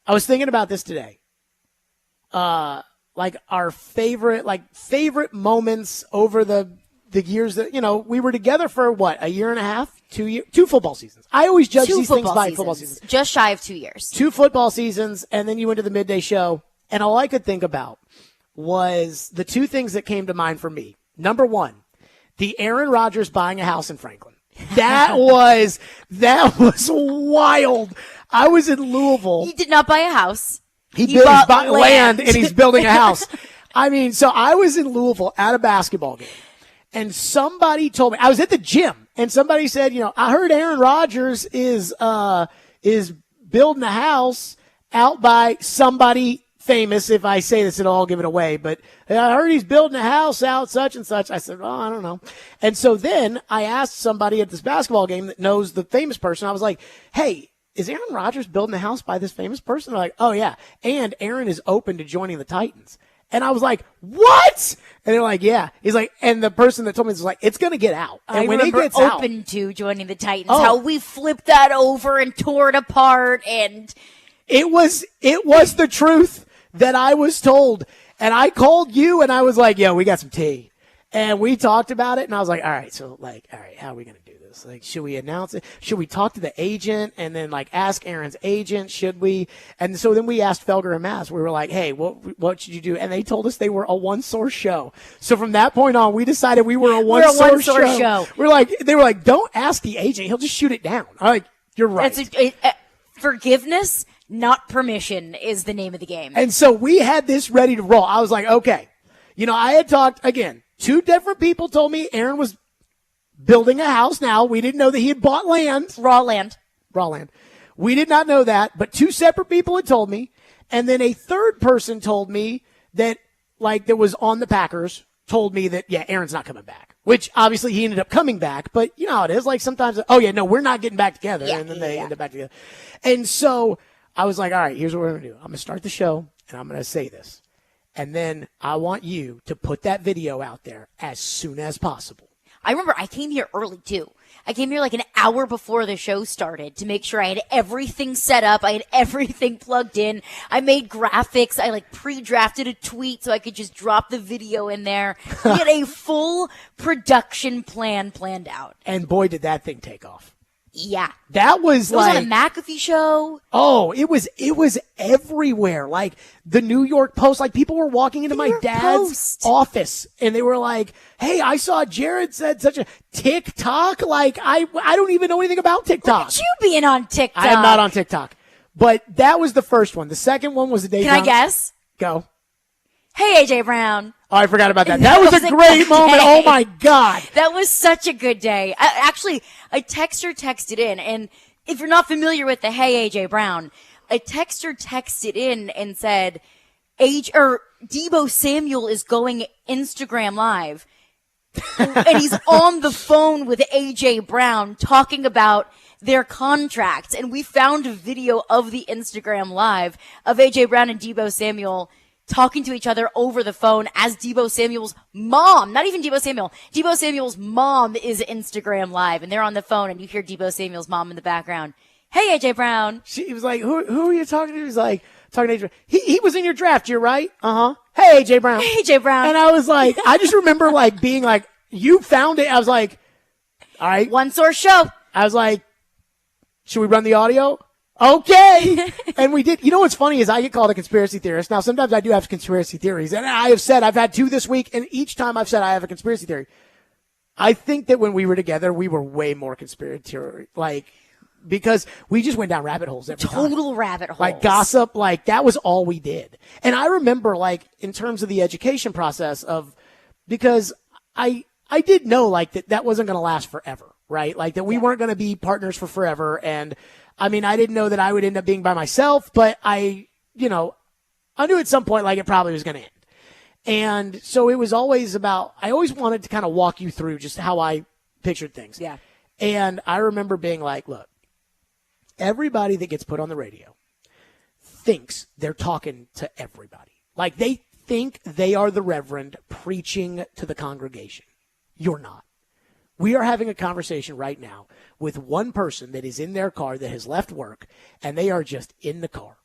S1: I was thinking about this today. Like our favorite moments over the years that, we were together for what, a year and a half, 2 years, 2 football seasons. I always judge these things by football seasons.
S13: Just shy of 2 years.
S1: 2 football seasons, and then you went to the midday show. And all I could think about was the 2 things that came to mind for me. Number 1, the Aaron Rodgers buying a house in Franklin. That was wild. I was in Louisville.
S13: He did not buy a house.
S1: He bought land and he's building a house. I mean, so I was in Louisville at a basketball game, and somebody told me, I was at the gym, and somebody said, I heard Aaron Rodgers is building a house out by somebody famous. If I say this, it'll all give it away. But I heard he's building a house out such and such. I said, oh, I don't know. And so then I asked somebody at this basketball game that knows the famous person. I was like, hey, is Aaron Rodgers building a house by this famous person? They're like, oh, yeah. And Aaron is open to joining the Titans. And I was like, what? And they're like, yeah. He's like, and the person that told me this was like, it's going to get out. And
S13: I
S1: when
S13: remember
S1: it gets out,
S13: open to joining the Titans, how we flipped that over and tore it apart. And
S1: it was the truth that I was told. And I called you and I was like, we got some tea. And we talked about it. And I was like, all right, how are we going to do this? Like, should we announce it? Should we talk to the agent and then ask Aaron's agent? Should we? And so then we asked Felger and Mass. We were like, hey, what should you do? And they told us they were a one-source show. So from that point on, we decided we were a one-source show. They were like, don't ask the agent. He'll just shoot it down. I'm like, you're right.
S13: Forgiveness, not permission, is the name of the game.
S1: And so we had this ready to roll. I was like, okay. I had talked, again, 2 different people told me Aaron was building a house now. We didn't know that he had bought land.
S13: Raw land.
S1: We did not know that, but 2 separate people had told me. And then a third person told me that, that was on the Packers, told me that, Aaron's not coming back. Which, obviously, he ended up coming back. But you know how it is. Sometimes, we're not getting back together. And then they end up back together. And so I was like, all right, here's what we're going to do. I'm going to start the show, and I'm going to say this. And then I want you to put that video out there as soon as possible.
S13: I remember I came here early, too. I came here an hour before the show started to make sure I had everything set up. I had everything plugged in. I made graphics. I pre-drafted a tweet so I could just drop the video in there. We had a full production plan planned out.
S1: And boy, did that thing take off.
S13: Yeah.
S1: That was
S13: it was on a McAfee show.
S1: Oh, it was everywhere. The New York Post, people were walking into my dad's office and they were like, hey, I saw Jared said such a TikTok. I don't even know anything about TikTok.
S13: Look at you being on TikTok.
S1: I am not on TikTok. But that was the first one. The second one was the day.
S13: Can I guess?
S1: Go.
S13: Hey, AJ Brown.
S1: Oh, I forgot about that. That was a great moment. Oh, my God.
S13: That was such a good day. A texter texted in, and if you're not familiar with the Hey, AJ Brown, a texter texted in and said, Deebo Samuel is going Instagram Live, and he's on the phone with AJ Brown talking about their contracts, and we found a video of the Instagram Live of AJ Brown and Deebo Samuel talking to each other over the phone as Deebo Samuel's mom, not even Deebo Samuel's mom is Instagram Live, and they're on the phone, and you hear Deebo Samuel's mom in the background. Hey, AJ Brown.
S1: She was like, who are you talking to? He's like, talking to AJ. He was in your draft, you're right? Uh-huh. Hey, AJ Brown.
S13: Hey, AJ Brown.
S1: And I was like, I just remember being like, you found it. I was like, all right.
S13: One source show.
S1: I was like, should we run the audio? Okay. And we did. You know what's funny is I get called a conspiracy theorist. Now, sometimes I do have conspiracy theories. And I have said, I've had 2 this week, and each time I've said I have a conspiracy theory. I think that when we were together, we were way more conspiratorial. because we just went down rabbit holes every time.
S13: Total rabbit holes.
S1: Like gossip, like that was all we did. And I remember like in terms of the education process because I did know like that wasn't going to last forever, right? Like that we weren't going to be partners for forever. And I mean, I didn't know that I would end up being by myself, but I knew at some point like it probably was going to end. And so it was always I always wanted to kind of walk you through just how I pictured things.
S13: Yeah.
S1: And I remember being like, look, everybody that gets put on the radio thinks they're talking to everybody. Like they think they are the reverend preaching to the congregation. You're not. We are having a conversation right now with one person that is in their car that has left work, and they are just in the car.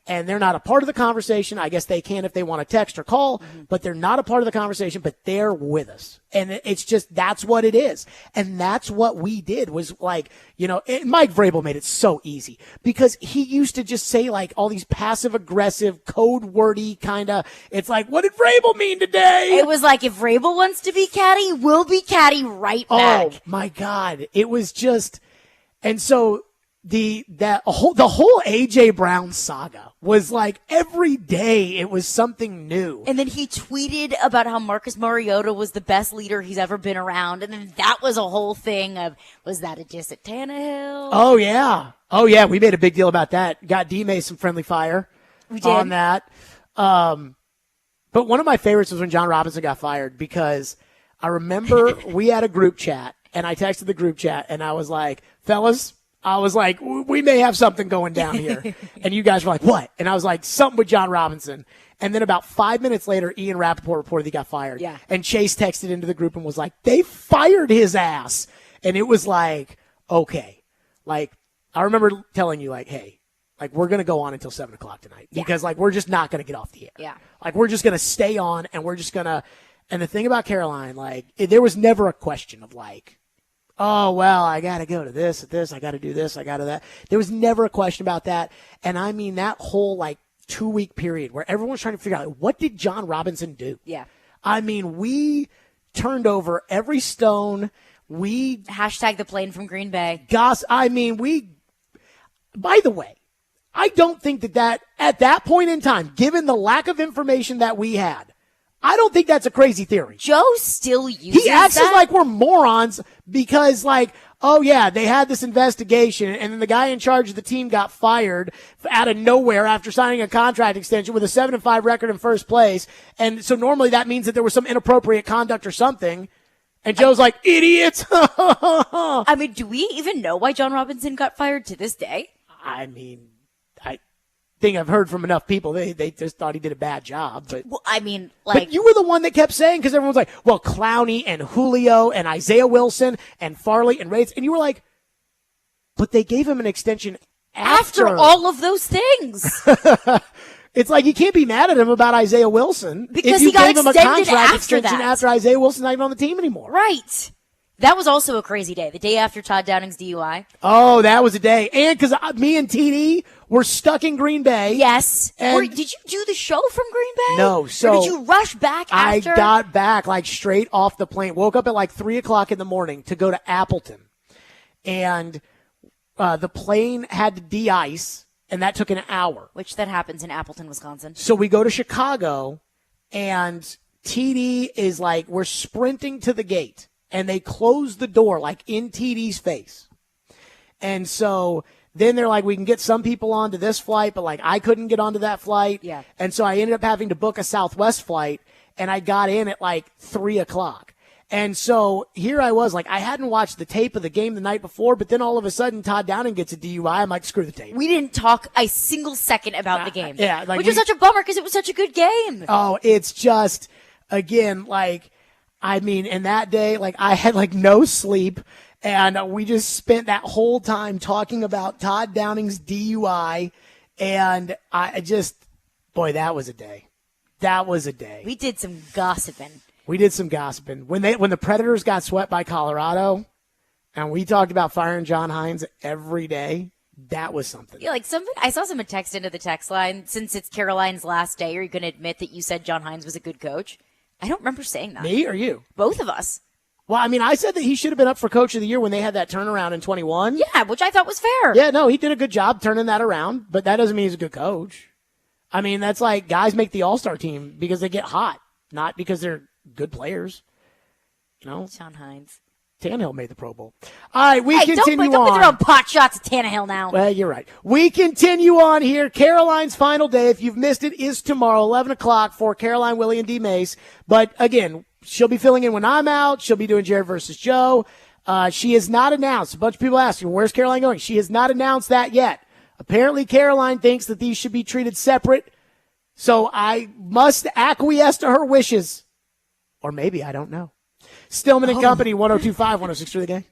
S1: And they're not a part of the conversation. I guess they can if they want to text or call, but they're not a part of the conversation, but they're with us. And it's just, that's what it is. And that's what we did was like, Mike Vrabel made it so easy because he used to just say like all these passive aggressive, code wordy kind of, it's like, what did Vrabel mean today?
S13: It was like, if Vrabel wants to be catty, we'll be catty right back.
S1: Oh my God. It was just, and so the whole AJ Brown saga was like every day it was something new.
S13: And then he tweeted about how Marcus Mariota was the best leader he's ever been around. And then that was a whole thing of, was that a diss at Tannehill?
S1: Oh yeah. We made a big deal about that. Got D-May some friendly fire on that. But one of my favorites was when John Robinson got fired because I remember we had a group chat and I texted the group chat and I was like, fellas, we may have something going down here. And you guys were like, what? And I was like, something with John Robinson. And then about 5 minutes later, Ian Rappaport reported he got fired.
S13: Yeah.
S1: And Chase texted into the group and was like, they fired his ass. And it was like, okay. Like, I remember telling you, like, hey, like, we're going to go on until 7 o'clock tonight.
S13: Yeah.
S1: Because, like, we're just not going to get off the air.
S13: Yeah.
S1: Like, we're just going to stay on and we're just going to. And the thing about Caroline, like, there was never a question of, like, oh, well, I got to go to this, I got to do this, I got to that. There was never a question about that. And I mean, that whole like 2-week period where everyone's trying to figure out, like, what did John Robinson do?
S13: Yeah.
S1: I mean, we turned over every stone. We
S13: hashtag the plane from Green Bay.
S1: By the way, I don't think that at that point in time, given the lack of information that we had, I don't think that's a crazy theory.
S13: Joe still uses
S1: He acts
S13: that?
S1: as like we're morons because like, oh yeah, they had this investigation and then the guy in charge of the team got fired out of nowhere after signing a contract extension with a 7-5 record in first place. And so normally that means that there was some inappropriate conduct or something. And Joe's like, idiots.
S13: I mean, do we even know why John Robinson got fired to this day?
S1: I mean, thing I've heard from enough people, they just thought he did a bad job. But
S13: well, I mean, like,
S1: but you were the one that kept saying, because everyone's like, well, Clowney and Julio and Isaiah Wilson and Farley and Raids, and you were like, but they gave him an extension after
S13: all of those things.
S1: It's like you can't be mad at him about Isaiah Wilson
S13: because
S1: if you
S13: he got
S1: gave him a
S13: extended
S1: contract
S13: after
S1: extension
S13: that.
S1: after Isaiah Wilson's not even on the team anymore.
S13: Right. That was also a crazy day. The day after Todd Downing's DUI.
S1: Oh, that was a day. And because me and TD were stuck in Green Bay.
S13: Yes.
S1: And
S13: did you do the show from Green Bay?
S1: No. So
S13: or did you rush back after?
S1: I got back like straight off the plane. Woke up at like 3 o'clock in the morning to go to Appleton. And the plane had to de-ice, and that took an hour.
S13: Which that happens in Appleton, Wisconsin.
S1: So we go to Chicago, and TD is like, we're sprinting to the gate. And they close the door like in TD's face. And so then they're like, we can get some people onto this flight, but like I couldn't get onto that flight.
S13: Yeah.
S1: And so I ended up having to book a Southwest flight, and I got in at like 3 o'clock. And so here I was, like I hadn't watched the tape of the game the night before, but then all of a sudden Todd Downing gets a DUI. I'm like, screw the tape.
S13: We didn't talk a single second about the game.
S1: Yeah. Like
S13: which was such a bummer because it was such a good game.
S1: Oh, it's just, again, like, I mean, in that day, like I had like no sleep, and we just spent that whole time talking about Todd Downing's DUI, and I just, boy, that was a day. That was a day.
S13: We did some gossiping.
S1: When the Predators got swept by Colorado, and we talked about firing John Hines every day, that was something.
S13: Yeah, like I saw someone text into the text line, since it's Caroline's last day, are you going to admit that you said John Hines was a good coach? I don't remember saying that.
S1: Me or you?
S13: Both of us.
S1: Well, I mean, I said that he should have been up for Coach of the Year when they had that turnaround in 21.
S13: Yeah, which I thought was fair.
S1: Yeah, no, he did a good job turning that around, but that doesn't mean he's a good coach. I mean, that's like guys make the All-Star team because they get hot, not because they're good players. You know?
S13: Sean Hines.
S1: Tannehill made the Pro Bowl. All right, we continue
S13: don't
S1: on.
S13: put your own pot shots at Tannehill now.
S1: Well, you're right. We continue on here. Caroline's final day, if you've missed it, is tomorrow, 11 o'clock for Caroline, Willie, and D. Mace. But, again, she'll be filling in when I'm out. She'll be doing Jared versus Joe. She has not announced. A bunch of people asking, where's Caroline going? She has not announced that yet. Apparently, Caroline thinks that these should be treated separate. So I must acquiesce to her wishes. Or maybe, I don't know. Stillman and Company, 102.5, 106.3 The Game.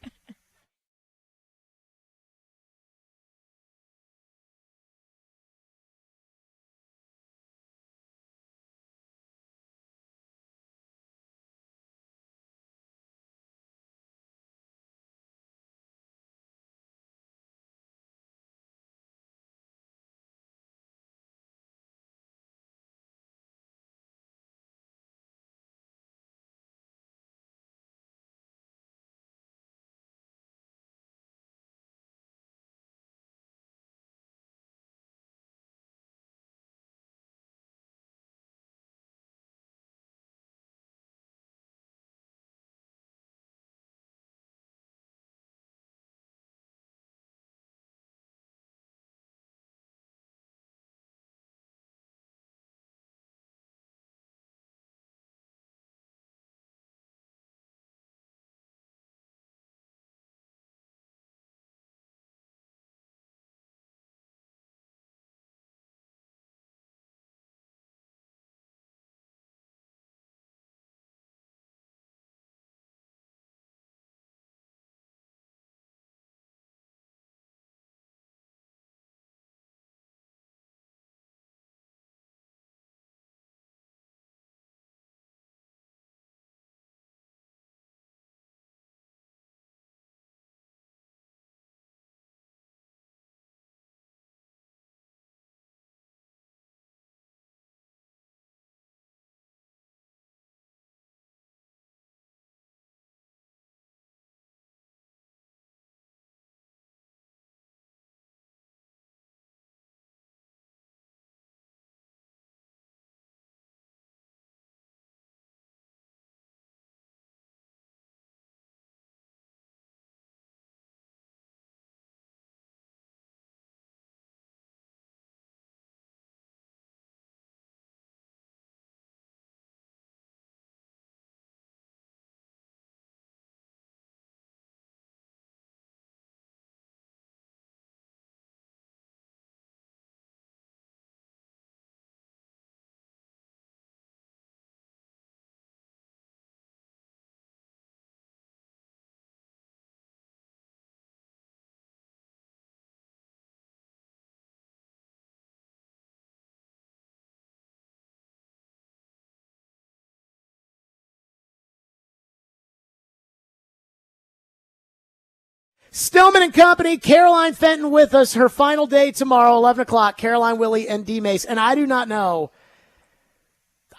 S1: Stillman and Company, Caroline Fenton with us. Her final day tomorrow, 11 o'clock. Caroline, Willie, and D. Mace. And I do not know.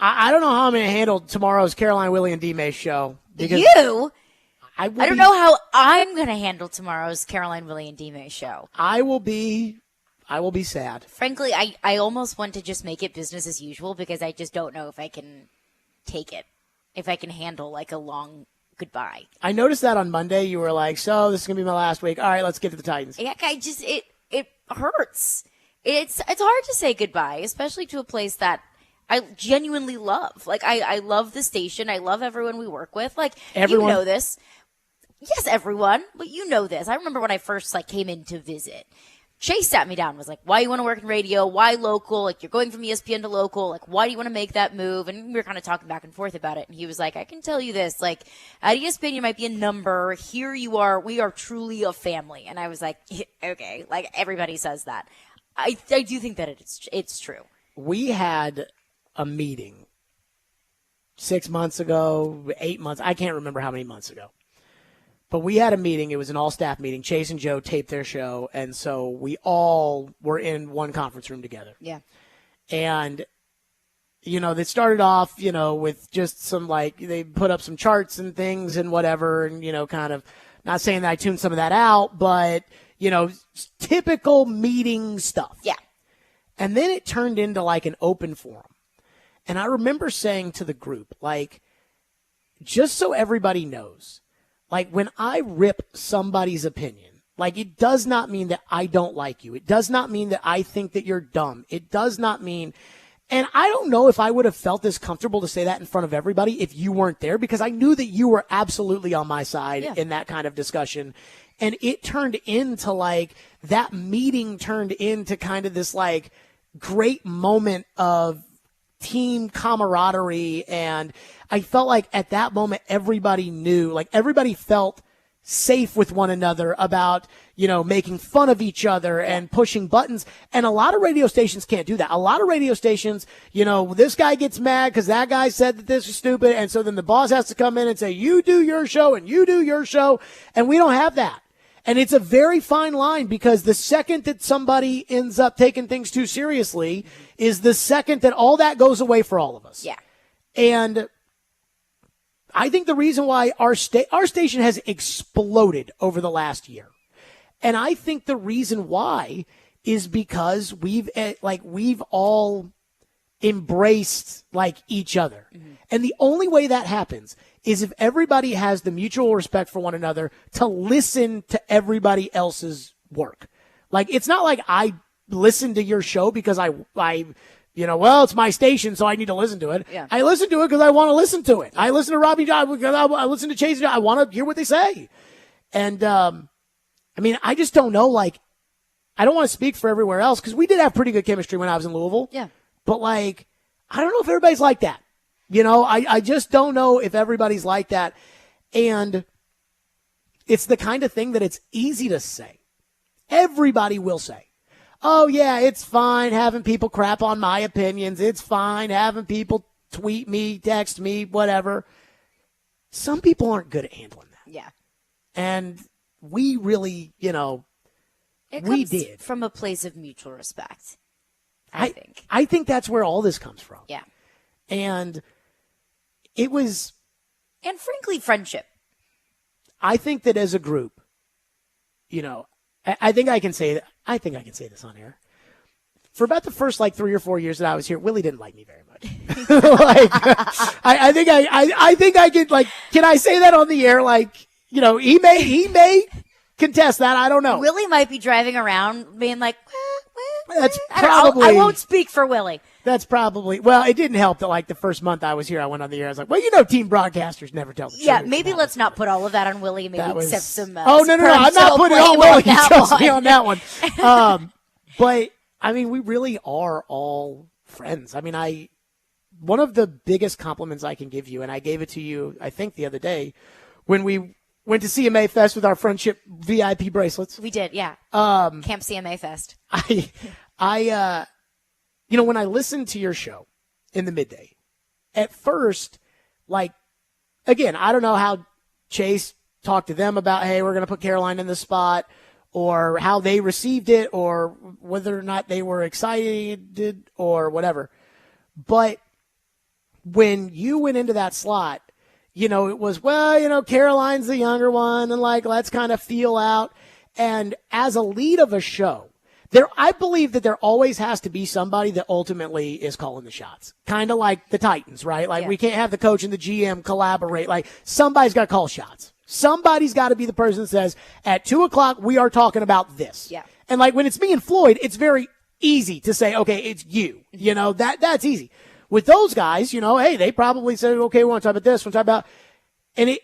S1: I don't know how I'm going to handle tomorrow's Caroline, Willie, and D. Mace show.
S13: You? I don't know how I'm going to handle tomorrow's Caroline, Willie, and D. Mace show.
S1: I will be sad.
S13: Frankly, I almost want to just make it business as usual because I just don't know if I can take it, if I can handle like a long goodbye.
S1: I noticed that on Monday you were like, so this is going to be my last week. All right, let's get to the Titans.
S13: Yeah, it hurts. It's hard to say goodbye, especially to a place that I genuinely love. Like, I love the station. I love everyone we work with. Like,
S1: everyone.
S13: You know this. Yes, everyone, but you know this. I remember when I first came in to visit. Chase sat me down and was like, why you want to work in radio? Why local? Like, you're going from ESPN to local. Like, why do you want to make that move? And we were kind of talking back and forth about it. And he was like, I can tell you this. Like, at ESPN, you might be a number. Here you are. We are truly a family. And I was like, okay. Like, everybody says that. I do think that it's true.
S1: We had a meeting 6 months ago, 8 months. I can't remember how many months ago. But we had a meeting. It was an all-staff meeting. Chase and Joe taped their show, and so we all were in one conference room together.
S13: Yeah.
S1: And That started off, with just some they put up some charts and things and whatever, and, kind of not saying that I tuned some of that out, but, typical meeting stuff.
S13: Yeah.
S1: And then it turned into an open forum. And I remember saying to the group, just so everybody knows, when I rip somebody's opinion, it does not mean that I don't like you. It does not mean that I think that you're dumb. It does not mean, and I don't know if I would have felt this comfortable to say that in front of everybody if you weren't there, because I knew that you were absolutely on my side in that kind of discussion. And it turned into that meeting turned into kind of this great moment of team camaraderie. And I felt like at that moment, everybody knew, everybody felt safe with one another about, making fun of each other and pushing buttons. And a lot of radio stations can't do that. A lot of radio stations, this guy gets mad because that guy said that this is stupid. And so then the boss has to come in and say, you do your show and you do your show. And we don't have that. And it's a very fine line, because the second that somebody ends up taking things too seriously is the second that all that goes away for all of us.
S13: Yeah.
S1: And I think the reason why our station has exploded over the last year, and I think the reason why is because we've all embraced each other. Mm-hmm. And the only way that happens is if everybody has the mutual respect for one another to listen to everybody else's work. It's not like I listen to your show because it's my station, so I need to listen to it.
S13: Yeah.
S1: I listen to it because I want to listen to it. I listen to Robbie John because I listen to Chase. I want to hear what they say. And, I just don't know. I don't want to speak for everywhere else, because we did have pretty good chemistry when I was in Louisville.
S13: Yeah.
S1: But, I don't know if everybody's like that. I just don't know if everybody's like that. And it's the kind of thing that it's easy to say. Everybody will say, oh, yeah, it's fine having people crap on my opinions. It's fine having people tweet me, text me, whatever. Some people aren't good at handling that.
S13: Yeah.
S1: And we really,
S13: It
S1: we
S13: comes
S1: did.
S13: from a place of mutual respect, I think.
S1: I think that's where all this comes from.
S13: Yeah.
S1: And it was.
S13: And frankly, friendship.
S1: I think that as a group, I think I can say this on air. For about the first 3 or 4 years that I was here, Willie didn't like me very much. I think I could can I say that on the air? He may contest that. I don't know.
S13: Willie might be driving around being like,
S1: that's probably.
S13: I won't speak for Willie.
S1: That's probably. Well, it didn't help that the first month I was here, I went on the air. I was like, team broadcasters never tell the truth.
S13: Yeah, maybe let's not put all of that on Willie. Maybe accept some.
S1: No, I'm not putting it on Willie. Trust me on that one. But we really are all friends. One of the biggest compliments I can give you, and I gave it to you, I think the other day, when we went to CMA Fest with our friendship VIP bracelets.
S13: We did, yeah. Camp CMA Fest.
S1: When I listened to your show in the midday, at first, again, I don't know how Chase talked to them about, hey, we're going to put Caroline in the spot, or how they received it, or whether or not they were excited or whatever. But when you went into that slot, it was, Caroline's the younger one, and let's kind of feel out. And as a lead of a show, I believe that there always has to be somebody that ultimately is calling the shots. Kind of like the Titans, right? We can't have the coach and the GM collaborate. Somebody's got to call shots. Somebody's got to be the person that says, at 2:00, we are talking about this.
S13: Yeah. And
S1: when it's me and Floyd, it's very easy to say, okay, it's you. That's easy. With those guys, hey, they probably say, okay, we want to talk about this, we want to talk about, and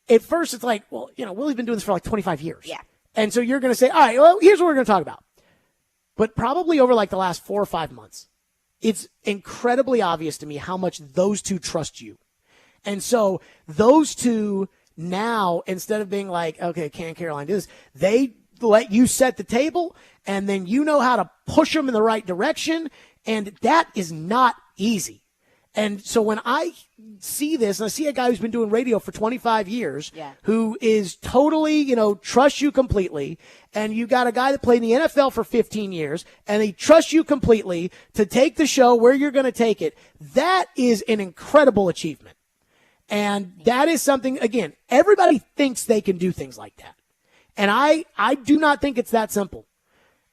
S1: at first it's Willie's been doing this for 25 years.
S13: Yeah.
S1: And so you're going to say, all right, well, here's what we're going to talk about. But probably over the last 4 or 5 months, it's incredibly obvious to me how much those two trust you. And so those two now, instead of being okay, can Caroline do this? They let you set the table, and then how to push them in the right direction. And that is not easy. And so when I see this, and I see a guy who's been doing radio for 25 years, who is totally, trusts you completely, and you got a guy that played in the NFL for 15 years, and he trusts you completely to take the show where you're going to take it, that is an incredible achievement. And that is something, again, everybody thinks they can do things like that. And I do not think it's that simple.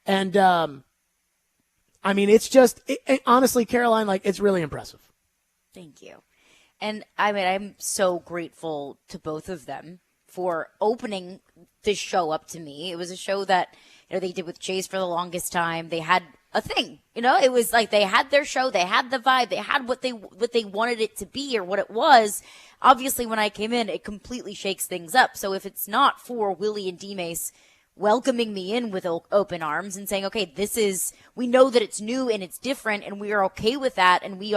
S1: And, it's just, honestly, Caroline, it's really impressive.
S20: Thank you. And I'm so grateful to both of them for opening this show up to me. It was a show that, they did with Chase for the longest time. They had a thing, it was like they had their show, they had the vibe, they had what they wanted it to be or what it was. Obviously, when I came in, it completely shakes things up. So if it's not for Willie and D-Mace welcoming me in with open arms and saying, okay, we know that it's new and it's different and we are okay with that and we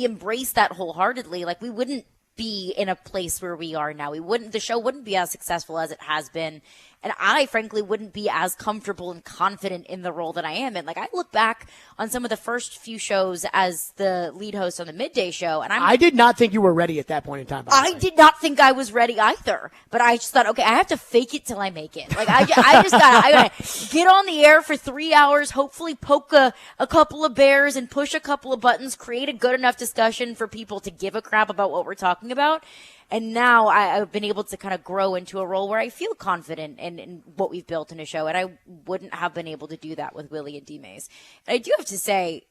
S20: embrace that wholeheartedly. We wouldn't be in a place where we are now. The show wouldn't be as successful as it has been. And I, frankly, wouldn't be as comfortable and confident in the role that I am in. I look back on some of the first few shows as the lead host on the midday show, and I
S1: did not think you were ready at that point in time.
S20: I did not think I was ready either, but I just thought, okay, I have to fake it till I make it. I gotta get on the air for 3 hours, hopefully poke a couple of bears and push a couple of buttons, create a good enough discussion for people to give a crap about what we're talking about. And now I've been able to kind of grow into a role where I feel confident in what we've built in a show. And I wouldn't have been able to do that with Willie and D-Mace. And I do have to say,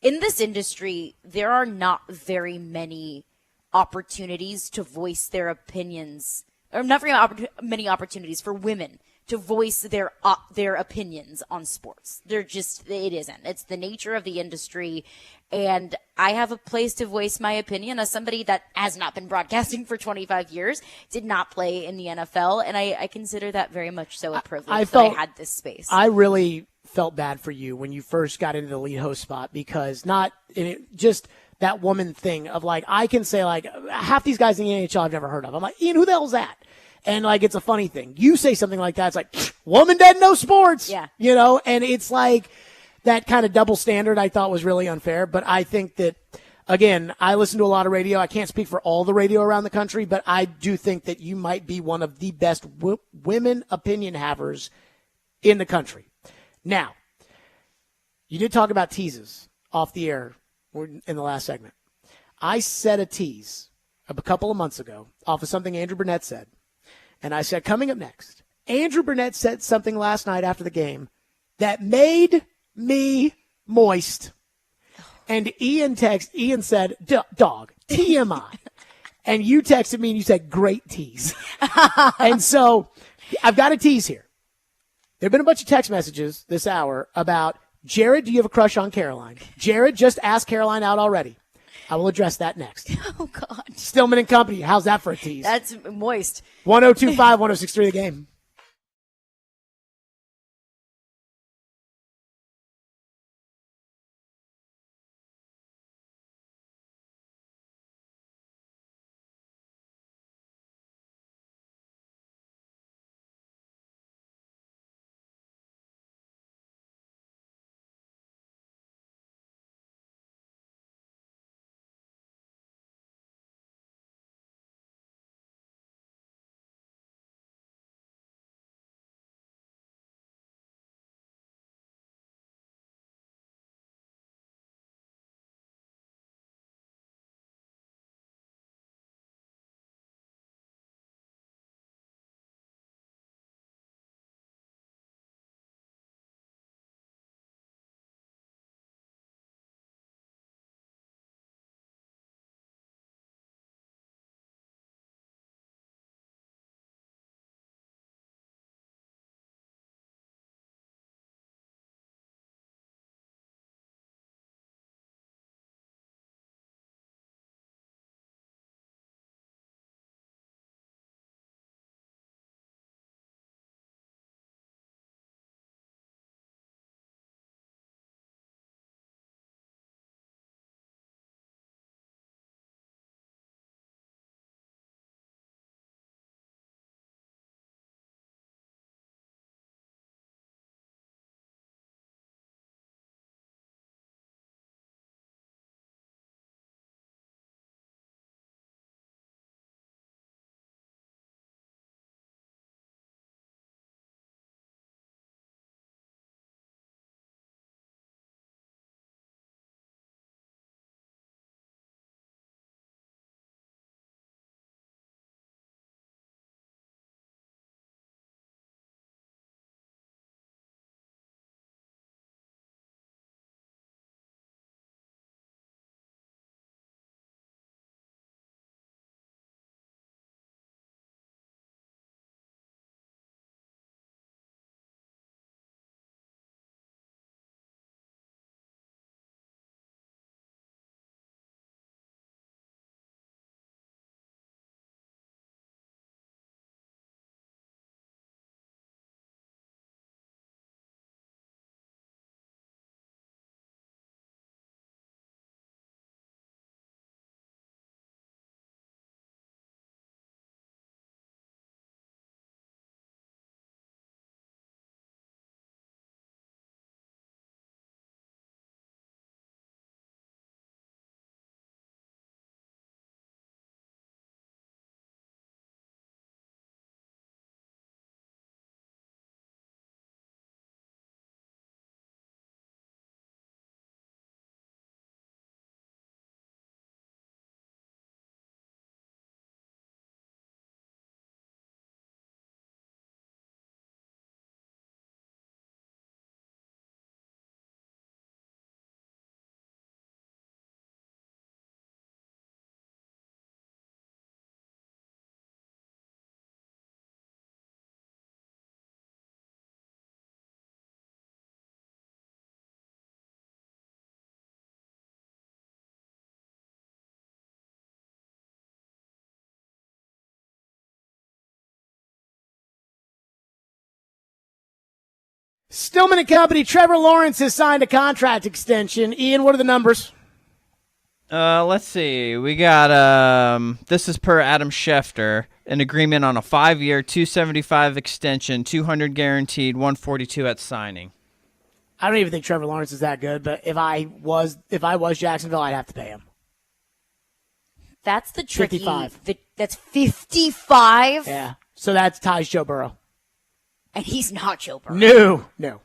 S20: in this industry, there are not very many opportunities to voice their opinions, or not very many opportunities for women to voice their opinions on sports. It isn't. It's the nature of the industry. And I have a place to voice my opinion as somebody that has not been broadcasting for 25 years, did not play in the NFL. And I consider that very much so a privilege that I had this space.
S1: I really felt bad for you when you first got into the lead host spot because just that woman thing of I can say half these guys in the NHL I've never heard of. I'm like, Ian, who the hell's that? And it's a funny thing. You say something like that, it's like, woman doesn't know sports.
S20: Yeah.
S1: And it's that kind of double standard I thought was really unfair. But I think that, again, I listen to a lot of radio. I can't speak for all the radio around the country, but I do think that you might be one of the best women opinion havers in the country. Now, you did talk about teases off the air in the last segment. I said a tease a couple of months ago off of something Andrew Burnett said. And I said, coming up next, Andrew Burnett said something last night after the game that made me moist. And Ian said, dog, TMI. And you texted me and you said, great tease. And so I've got a tease here. There have been a bunch of text messages this hour about, Jared, do you have a crush on Caroline? Jared just asked Caroline out already. I will address that next.
S20: Oh, God.
S1: Stillman and Company. How's that for a tease?
S20: That's moist.
S1: 1025, 1063 The Game. Stillman and Company, Trevor Lawrence has signed a contract extension. Ian, what are the numbers?
S2: Let's see. We got this is per Adam Schefter, an agreement on a 5-year, $275 extension, $200 guaranteed, $142 at signing.
S1: I don't even think Trevor Lawrence is that good, but if I was Jacksonville, I'd have to pay him.
S20: That's the tricky.
S1: 55.
S20: That's 55.
S1: Yeah. So that ties Joe Burrow.
S20: And he's not Joe Burrow.
S1: No.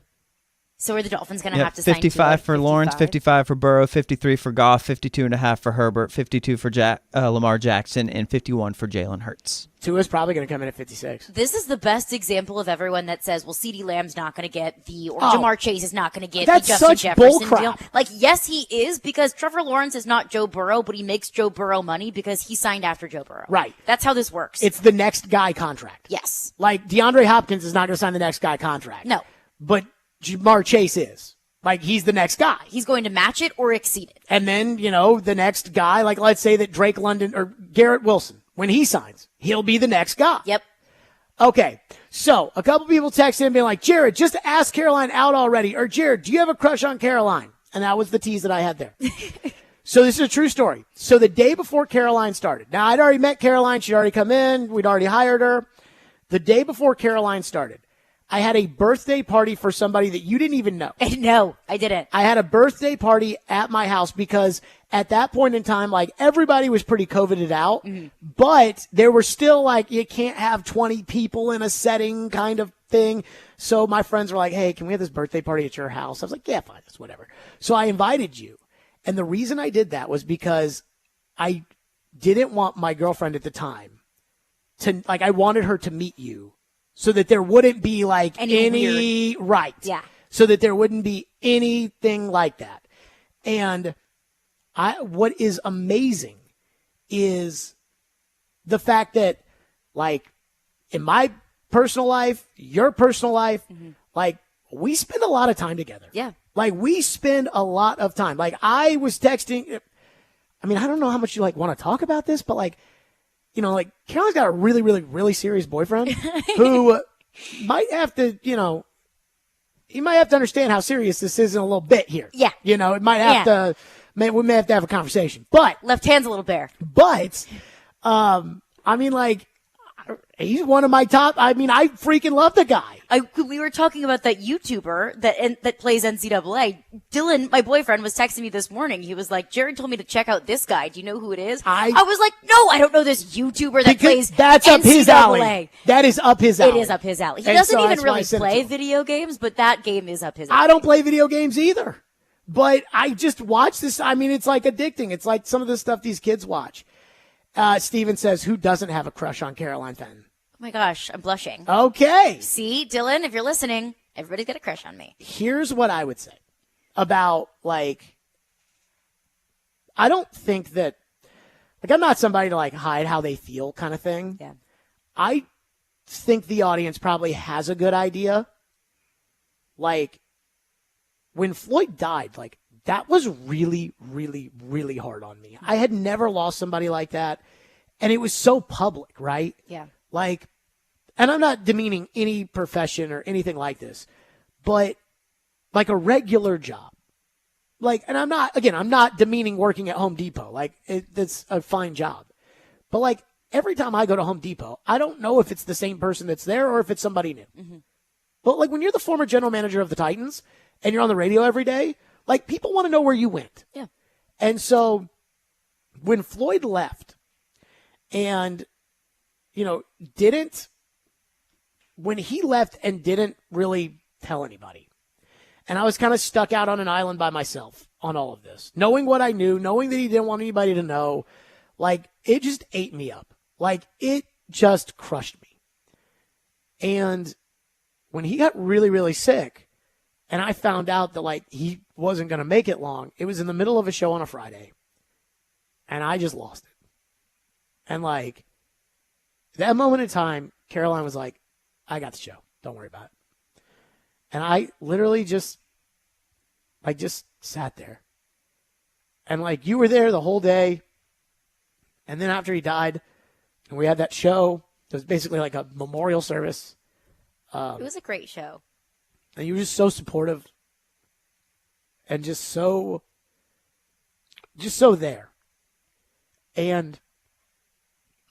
S20: So are the Dolphins going to have to sign
S2: 55 for Lawrence, 55 for Burrow, 53 for Goff, 52.5 for Herbert, 52 for Lamar Jackson, and 51 for Jalen Hurts.
S1: Tua's probably going to come in at 56.
S20: This is the best example of everyone that says, well, CeeDee Lamb's not going to get or Jamar Chase is not going to get the
S1: that's
S20: Justin
S1: such
S20: Jefferson
S1: bullcrap.
S20: deal. Like, yes, he is, because Trevor Lawrence is not Joe Burrow, but he makes Joe Burrow money because he signed after Joe Burrow.
S1: Right.
S20: That's how this works.
S1: It's the next guy contract.
S20: Yes.
S1: Like, DeAndre Hopkins is not going to sign the next guy contract.
S20: No.
S1: But Jamar Chase is. Like, he's the next guy.
S20: He's going to match it or exceed it.
S1: And then, the next guy, like, let's say that Drake London or Garrett Wilson, when he signs, he'll be the next guy.
S20: Yep.
S1: Okay. So, a couple people texted in being like, Jared, just ask Caroline out already. Or, Jared, do you have a crush on Caroline? And that was the tease that I had there. So, this is a true story. So, the day before Caroline started, now, I'd already met Caroline. She'd already come in. We'd already hired her. The day before Caroline started, I had a birthday party for somebody that you didn't even know.
S20: No, I didn't.
S1: I had a birthday party at my house because at that point in time, like, everybody was pretty COVIDed out, but there were still, like, you can't have 20 people in a setting kind of thing. So my friends were like, hey, can we have this birthday party at your house? I was like, yeah, fine, that's whatever. So I invited you. And the reason I did that was because I didn't want my girlfriend at the time to, like, I wanted her to meet you. So that there wouldn't be like any right.
S20: Yeah.
S1: So that there wouldn't be anything like that. And what is amazing is the fact that, like, in my personal life, your personal life, like, we spend a lot of time together.
S20: Yeah.
S1: Like, we spend a lot of time. Like, I was texting, I mean, I don't know how much you, like, want to talk about this, but, like, like, Caroline's got a really, really, really serious boyfriend who might have to, he might have to understand how serious this is in a little bit here.
S20: Yeah.
S1: It might have to, we may have to have a conversation. But
S20: left hand's a little bare.
S1: But, I mean, like, he's one of my top. I mean, I freaking love the guy.
S20: We were talking about that YouTuber that plays NCAA. Dylan, my boyfriend, was texting me this morning. He was like, Jared told me to check out this guy. Do you know who it is? I was like, no, I don't know this YouTuber that plays
S1: that's
S20: NCAA.
S1: Up his alley. That is up his alley.
S20: It is up his alley. He
S1: And
S20: doesn't
S1: so
S20: even
S1: that's why I
S20: really
S1: sent it
S20: play
S1: to him.
S20: video games, but that game is up his alley.
S1: I don't play video games either. But I just watch this. I mean, it's like addicting. It's like some of the stuff these kids watch. Steven says, who doesn't have a crush on Caroline Fenton?
S20: Oh my gosh, I'm blushing.
S1: Okay.
S20: See, Dylan, if you're listening, everybody's got a crush on me.
S1: Here's what I would say about, like, I don't think that, like, I'm not somebody to, like, hide how they feel kind of thing.
S20: Yeah.
S1: I think the audience probably has a good idea. Like, when Floyd died, like, that was really, really, really hard on me. I had never lost somebody like that. And it was so public, right?
S20: Yeah.
S1: Like, and I'm not demeaning any profession or anything like this, but like a regular job. Like, and I'm not demeaning working at Home Depot. Like, it's a fine job. But like, every time I go to Home Depot, I don't know if it's the same person that's there or if it's somebody new. But like, when you're the former general manager of the Titans and you're on the radio every day, like, people want to know where you went.
S20: Yeah.
S1: And so when Floyd left and, when he left and didn't really tell anybody, and I was kind of stuck out on an island by myself on all of this, knowing what I knew, knowing that he didn't want anybody to know, like, it just ate me up. Like, it just crushed me. And when he got really, really sick, and I found out that, like, he wasn't going to make it long, it was in the middle of a show on a Friday, and I just lost it. And, like, that moment in time, Caroline was like, I got the show. Don't worry about it. And I literally just sat there. And, like, you were there the whole day. And then after he died, and we had that show, it was basically like a memorial service.
S20: It was a great show.
S1: And you were just so supportive and just so there. And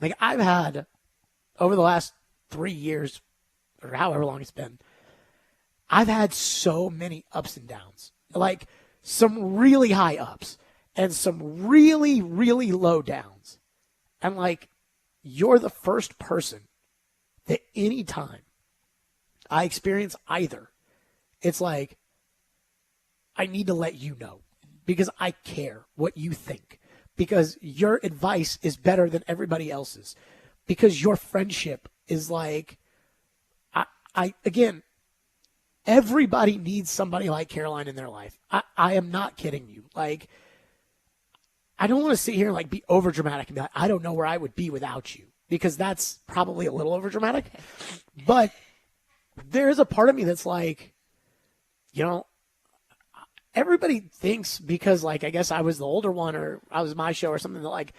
S1: like I've had over the last 3 years or however long it's been, I've had so many ups and downs, like some really high ups and some really, really low downs. And like, you're the first person that anytime I experience either, it's like, I need to let you know because I care what you think, because your advice is better than everybody else's, because your friendship is like, again, everybody needs somebody like Caroline in their life. I am not kidding you. Like, I don't want to sit here and like be over dramatic and be like, I don't know where I would be without you, because that's probably a little over dramatic. But there is a part of me that's like, you know, everybody thinks because like, I guess I was the older one or I was my show or something, that like,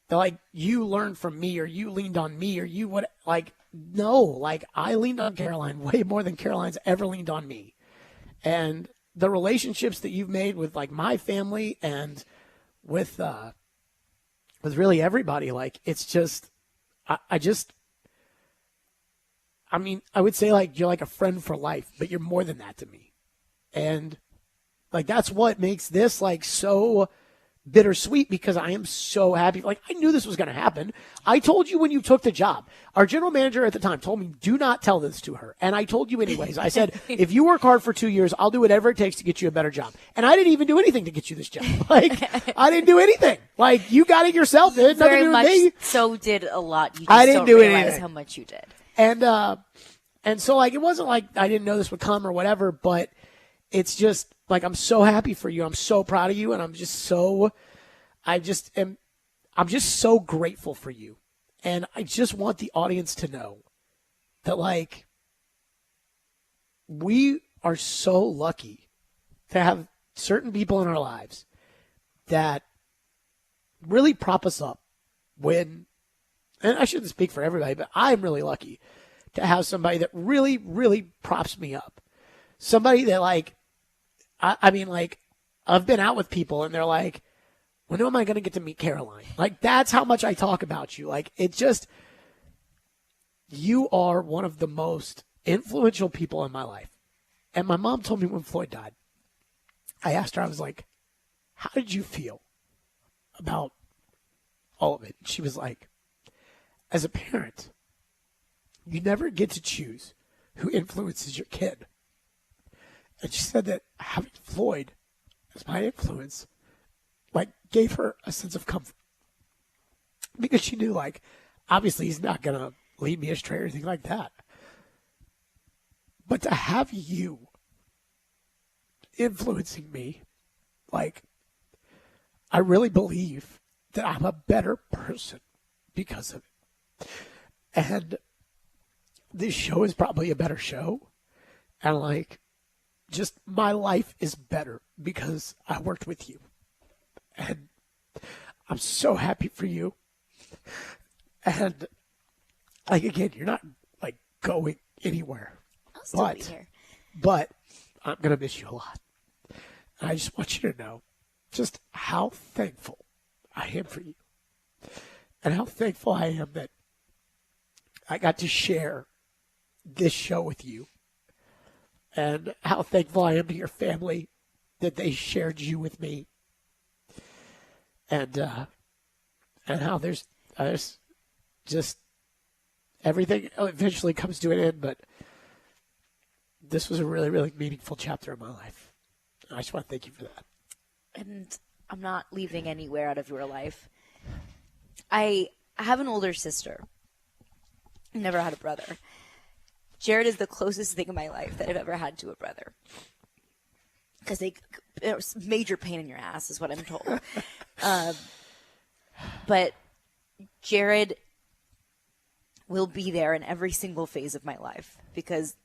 S1: they're like, you learned from me or you leaned on me or you what, like, no, like I leaned on Caroline way more than Caroline's ever leaned on me. And the relationships that you've made with like my family and with really everybody, like, it's just, I mean, I would say like you're like a friend for life, but you're more than that to me. And like, that's what makes this like so bittersweet, because I am so happy. Like, I knew this was going to happen. I told you when you took the job. Our general manager at the time told me, do not tell this to her. And I told you anyways. I said, if you work hard for 2 years, I'll do whatever it takes to get you a better job. And I didn't even do anything to get you this job. Like, I didn't do anything. Like, you got it yourself. It had nothing to
S20: Very
S1: do with
S20: much
S1: me.
S20: so did a lot. You just
S1: I didn't
S20: don't
S1: do
S20: realize
S1: anything.
S20: how much you did.
S1: And so like, it wasn't like I didn't know this would come or whatever, but it's just like, I'm so happy for you. I'm so proud of you. And I'm just so grateful for you. And I just want the audience to know that like, we are so lucky to have certain people in our lives that really prop us up when, and I shouldn't speak for everybody, but I'm really lucky to have somebody that really, really props me up. Somebody that like, I mean, like, I've been out with people and they're like, when am I going to get to meet Caroline? Like, that's how much I talk about you. Like, it's just, you are one of the most influential people in my life. And my mom told me when Floyd died, I asked her, I was like, how did you feel about all of it? She was like, as a parent, you never get to choose who influences your kid. And she said that having Floyd as my influence, like, gave her a sense of comfort. Because she knew, like, obviously he's not going to lead me astray or anything like that. But to have you influencing me, like, I really believe that I'm a better person because of it. And this show is probably a better show. And, like, just my life is better because I worked with you. And I'm so happy for you. And, like, again, you're not, like, going anywhere.
S20: I'll still be here.
S1: But I'm going to miss you a lot. And I just want you to know just how thankful I am for you. And how thankful I am that I got to share this show with you. And how thankful I am to your family that they shared you with me. And how there's just everything eventually comes to an end, but this was a really, really meaningful chapter of my life. I just want to thank you for that.
S20: And I'm not leaving anywhere out of your life. I have an older sister. I've never had a brother. Jared is the closest thing in my life that I've ever had to a brother. Because it's major pain in your ass is what I'm told. But Jared will be there in every single phase of my life because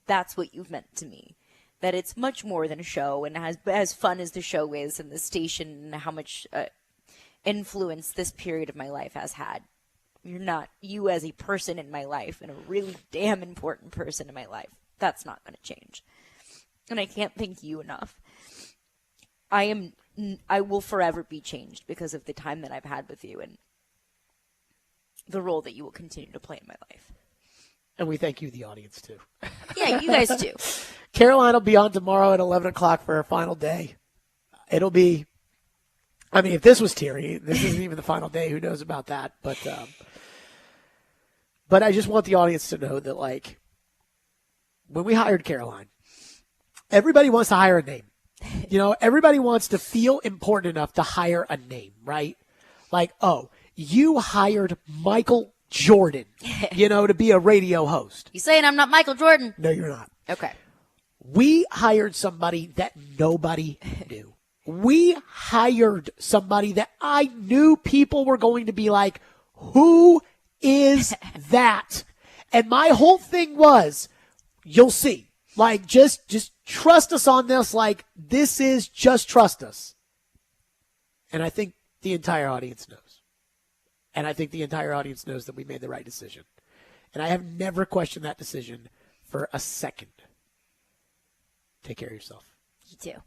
S20: that's what you've meant to me. That it's much more than a show, and as fun as the show is and the station and how much influence this period of my life has had. You're not you as a person in my life and a really damn important person in my life. That's not going to change. And I can't thank you enough. I will forever be changed because of the time that I've had with you and the role that you will continue to play in my life.
S1: And we thank you, the audience, too.
S20: Yeah, you guys too.
S1: Caroline will be on tomorrow at 11 o'clock for her final day. It'll be, I mean, if this was teary, this isn't even the final day. Who knows about that? But I just want the audience to know that, like, when we hired Caroline, everybody wants to hire a name. You know, everybody wants to feel important enough to hire a name, right? Like, oh, you hired Michael Jordan, you know, to be a radio host.
S20: You saying I'm not Michael Jordan?
S1: No, you're not.
S20: Okay.
S1: We hired somebody that nobody knew. We hired somebody that I knew people were going to be like, who is that? And my whole thing was, you'll see. Like, just trust us on this. Like, this is just trust us. And I think the entire audience knows. And I think the entire audience knows that we made the right decision. And I have never questioned that decision for a second. Take care of yourself.
S20: You too.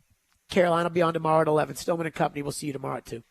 S1: Caroline will be on tomorrow at 11. Stillman and Company. We'll see you tomorrow at 2.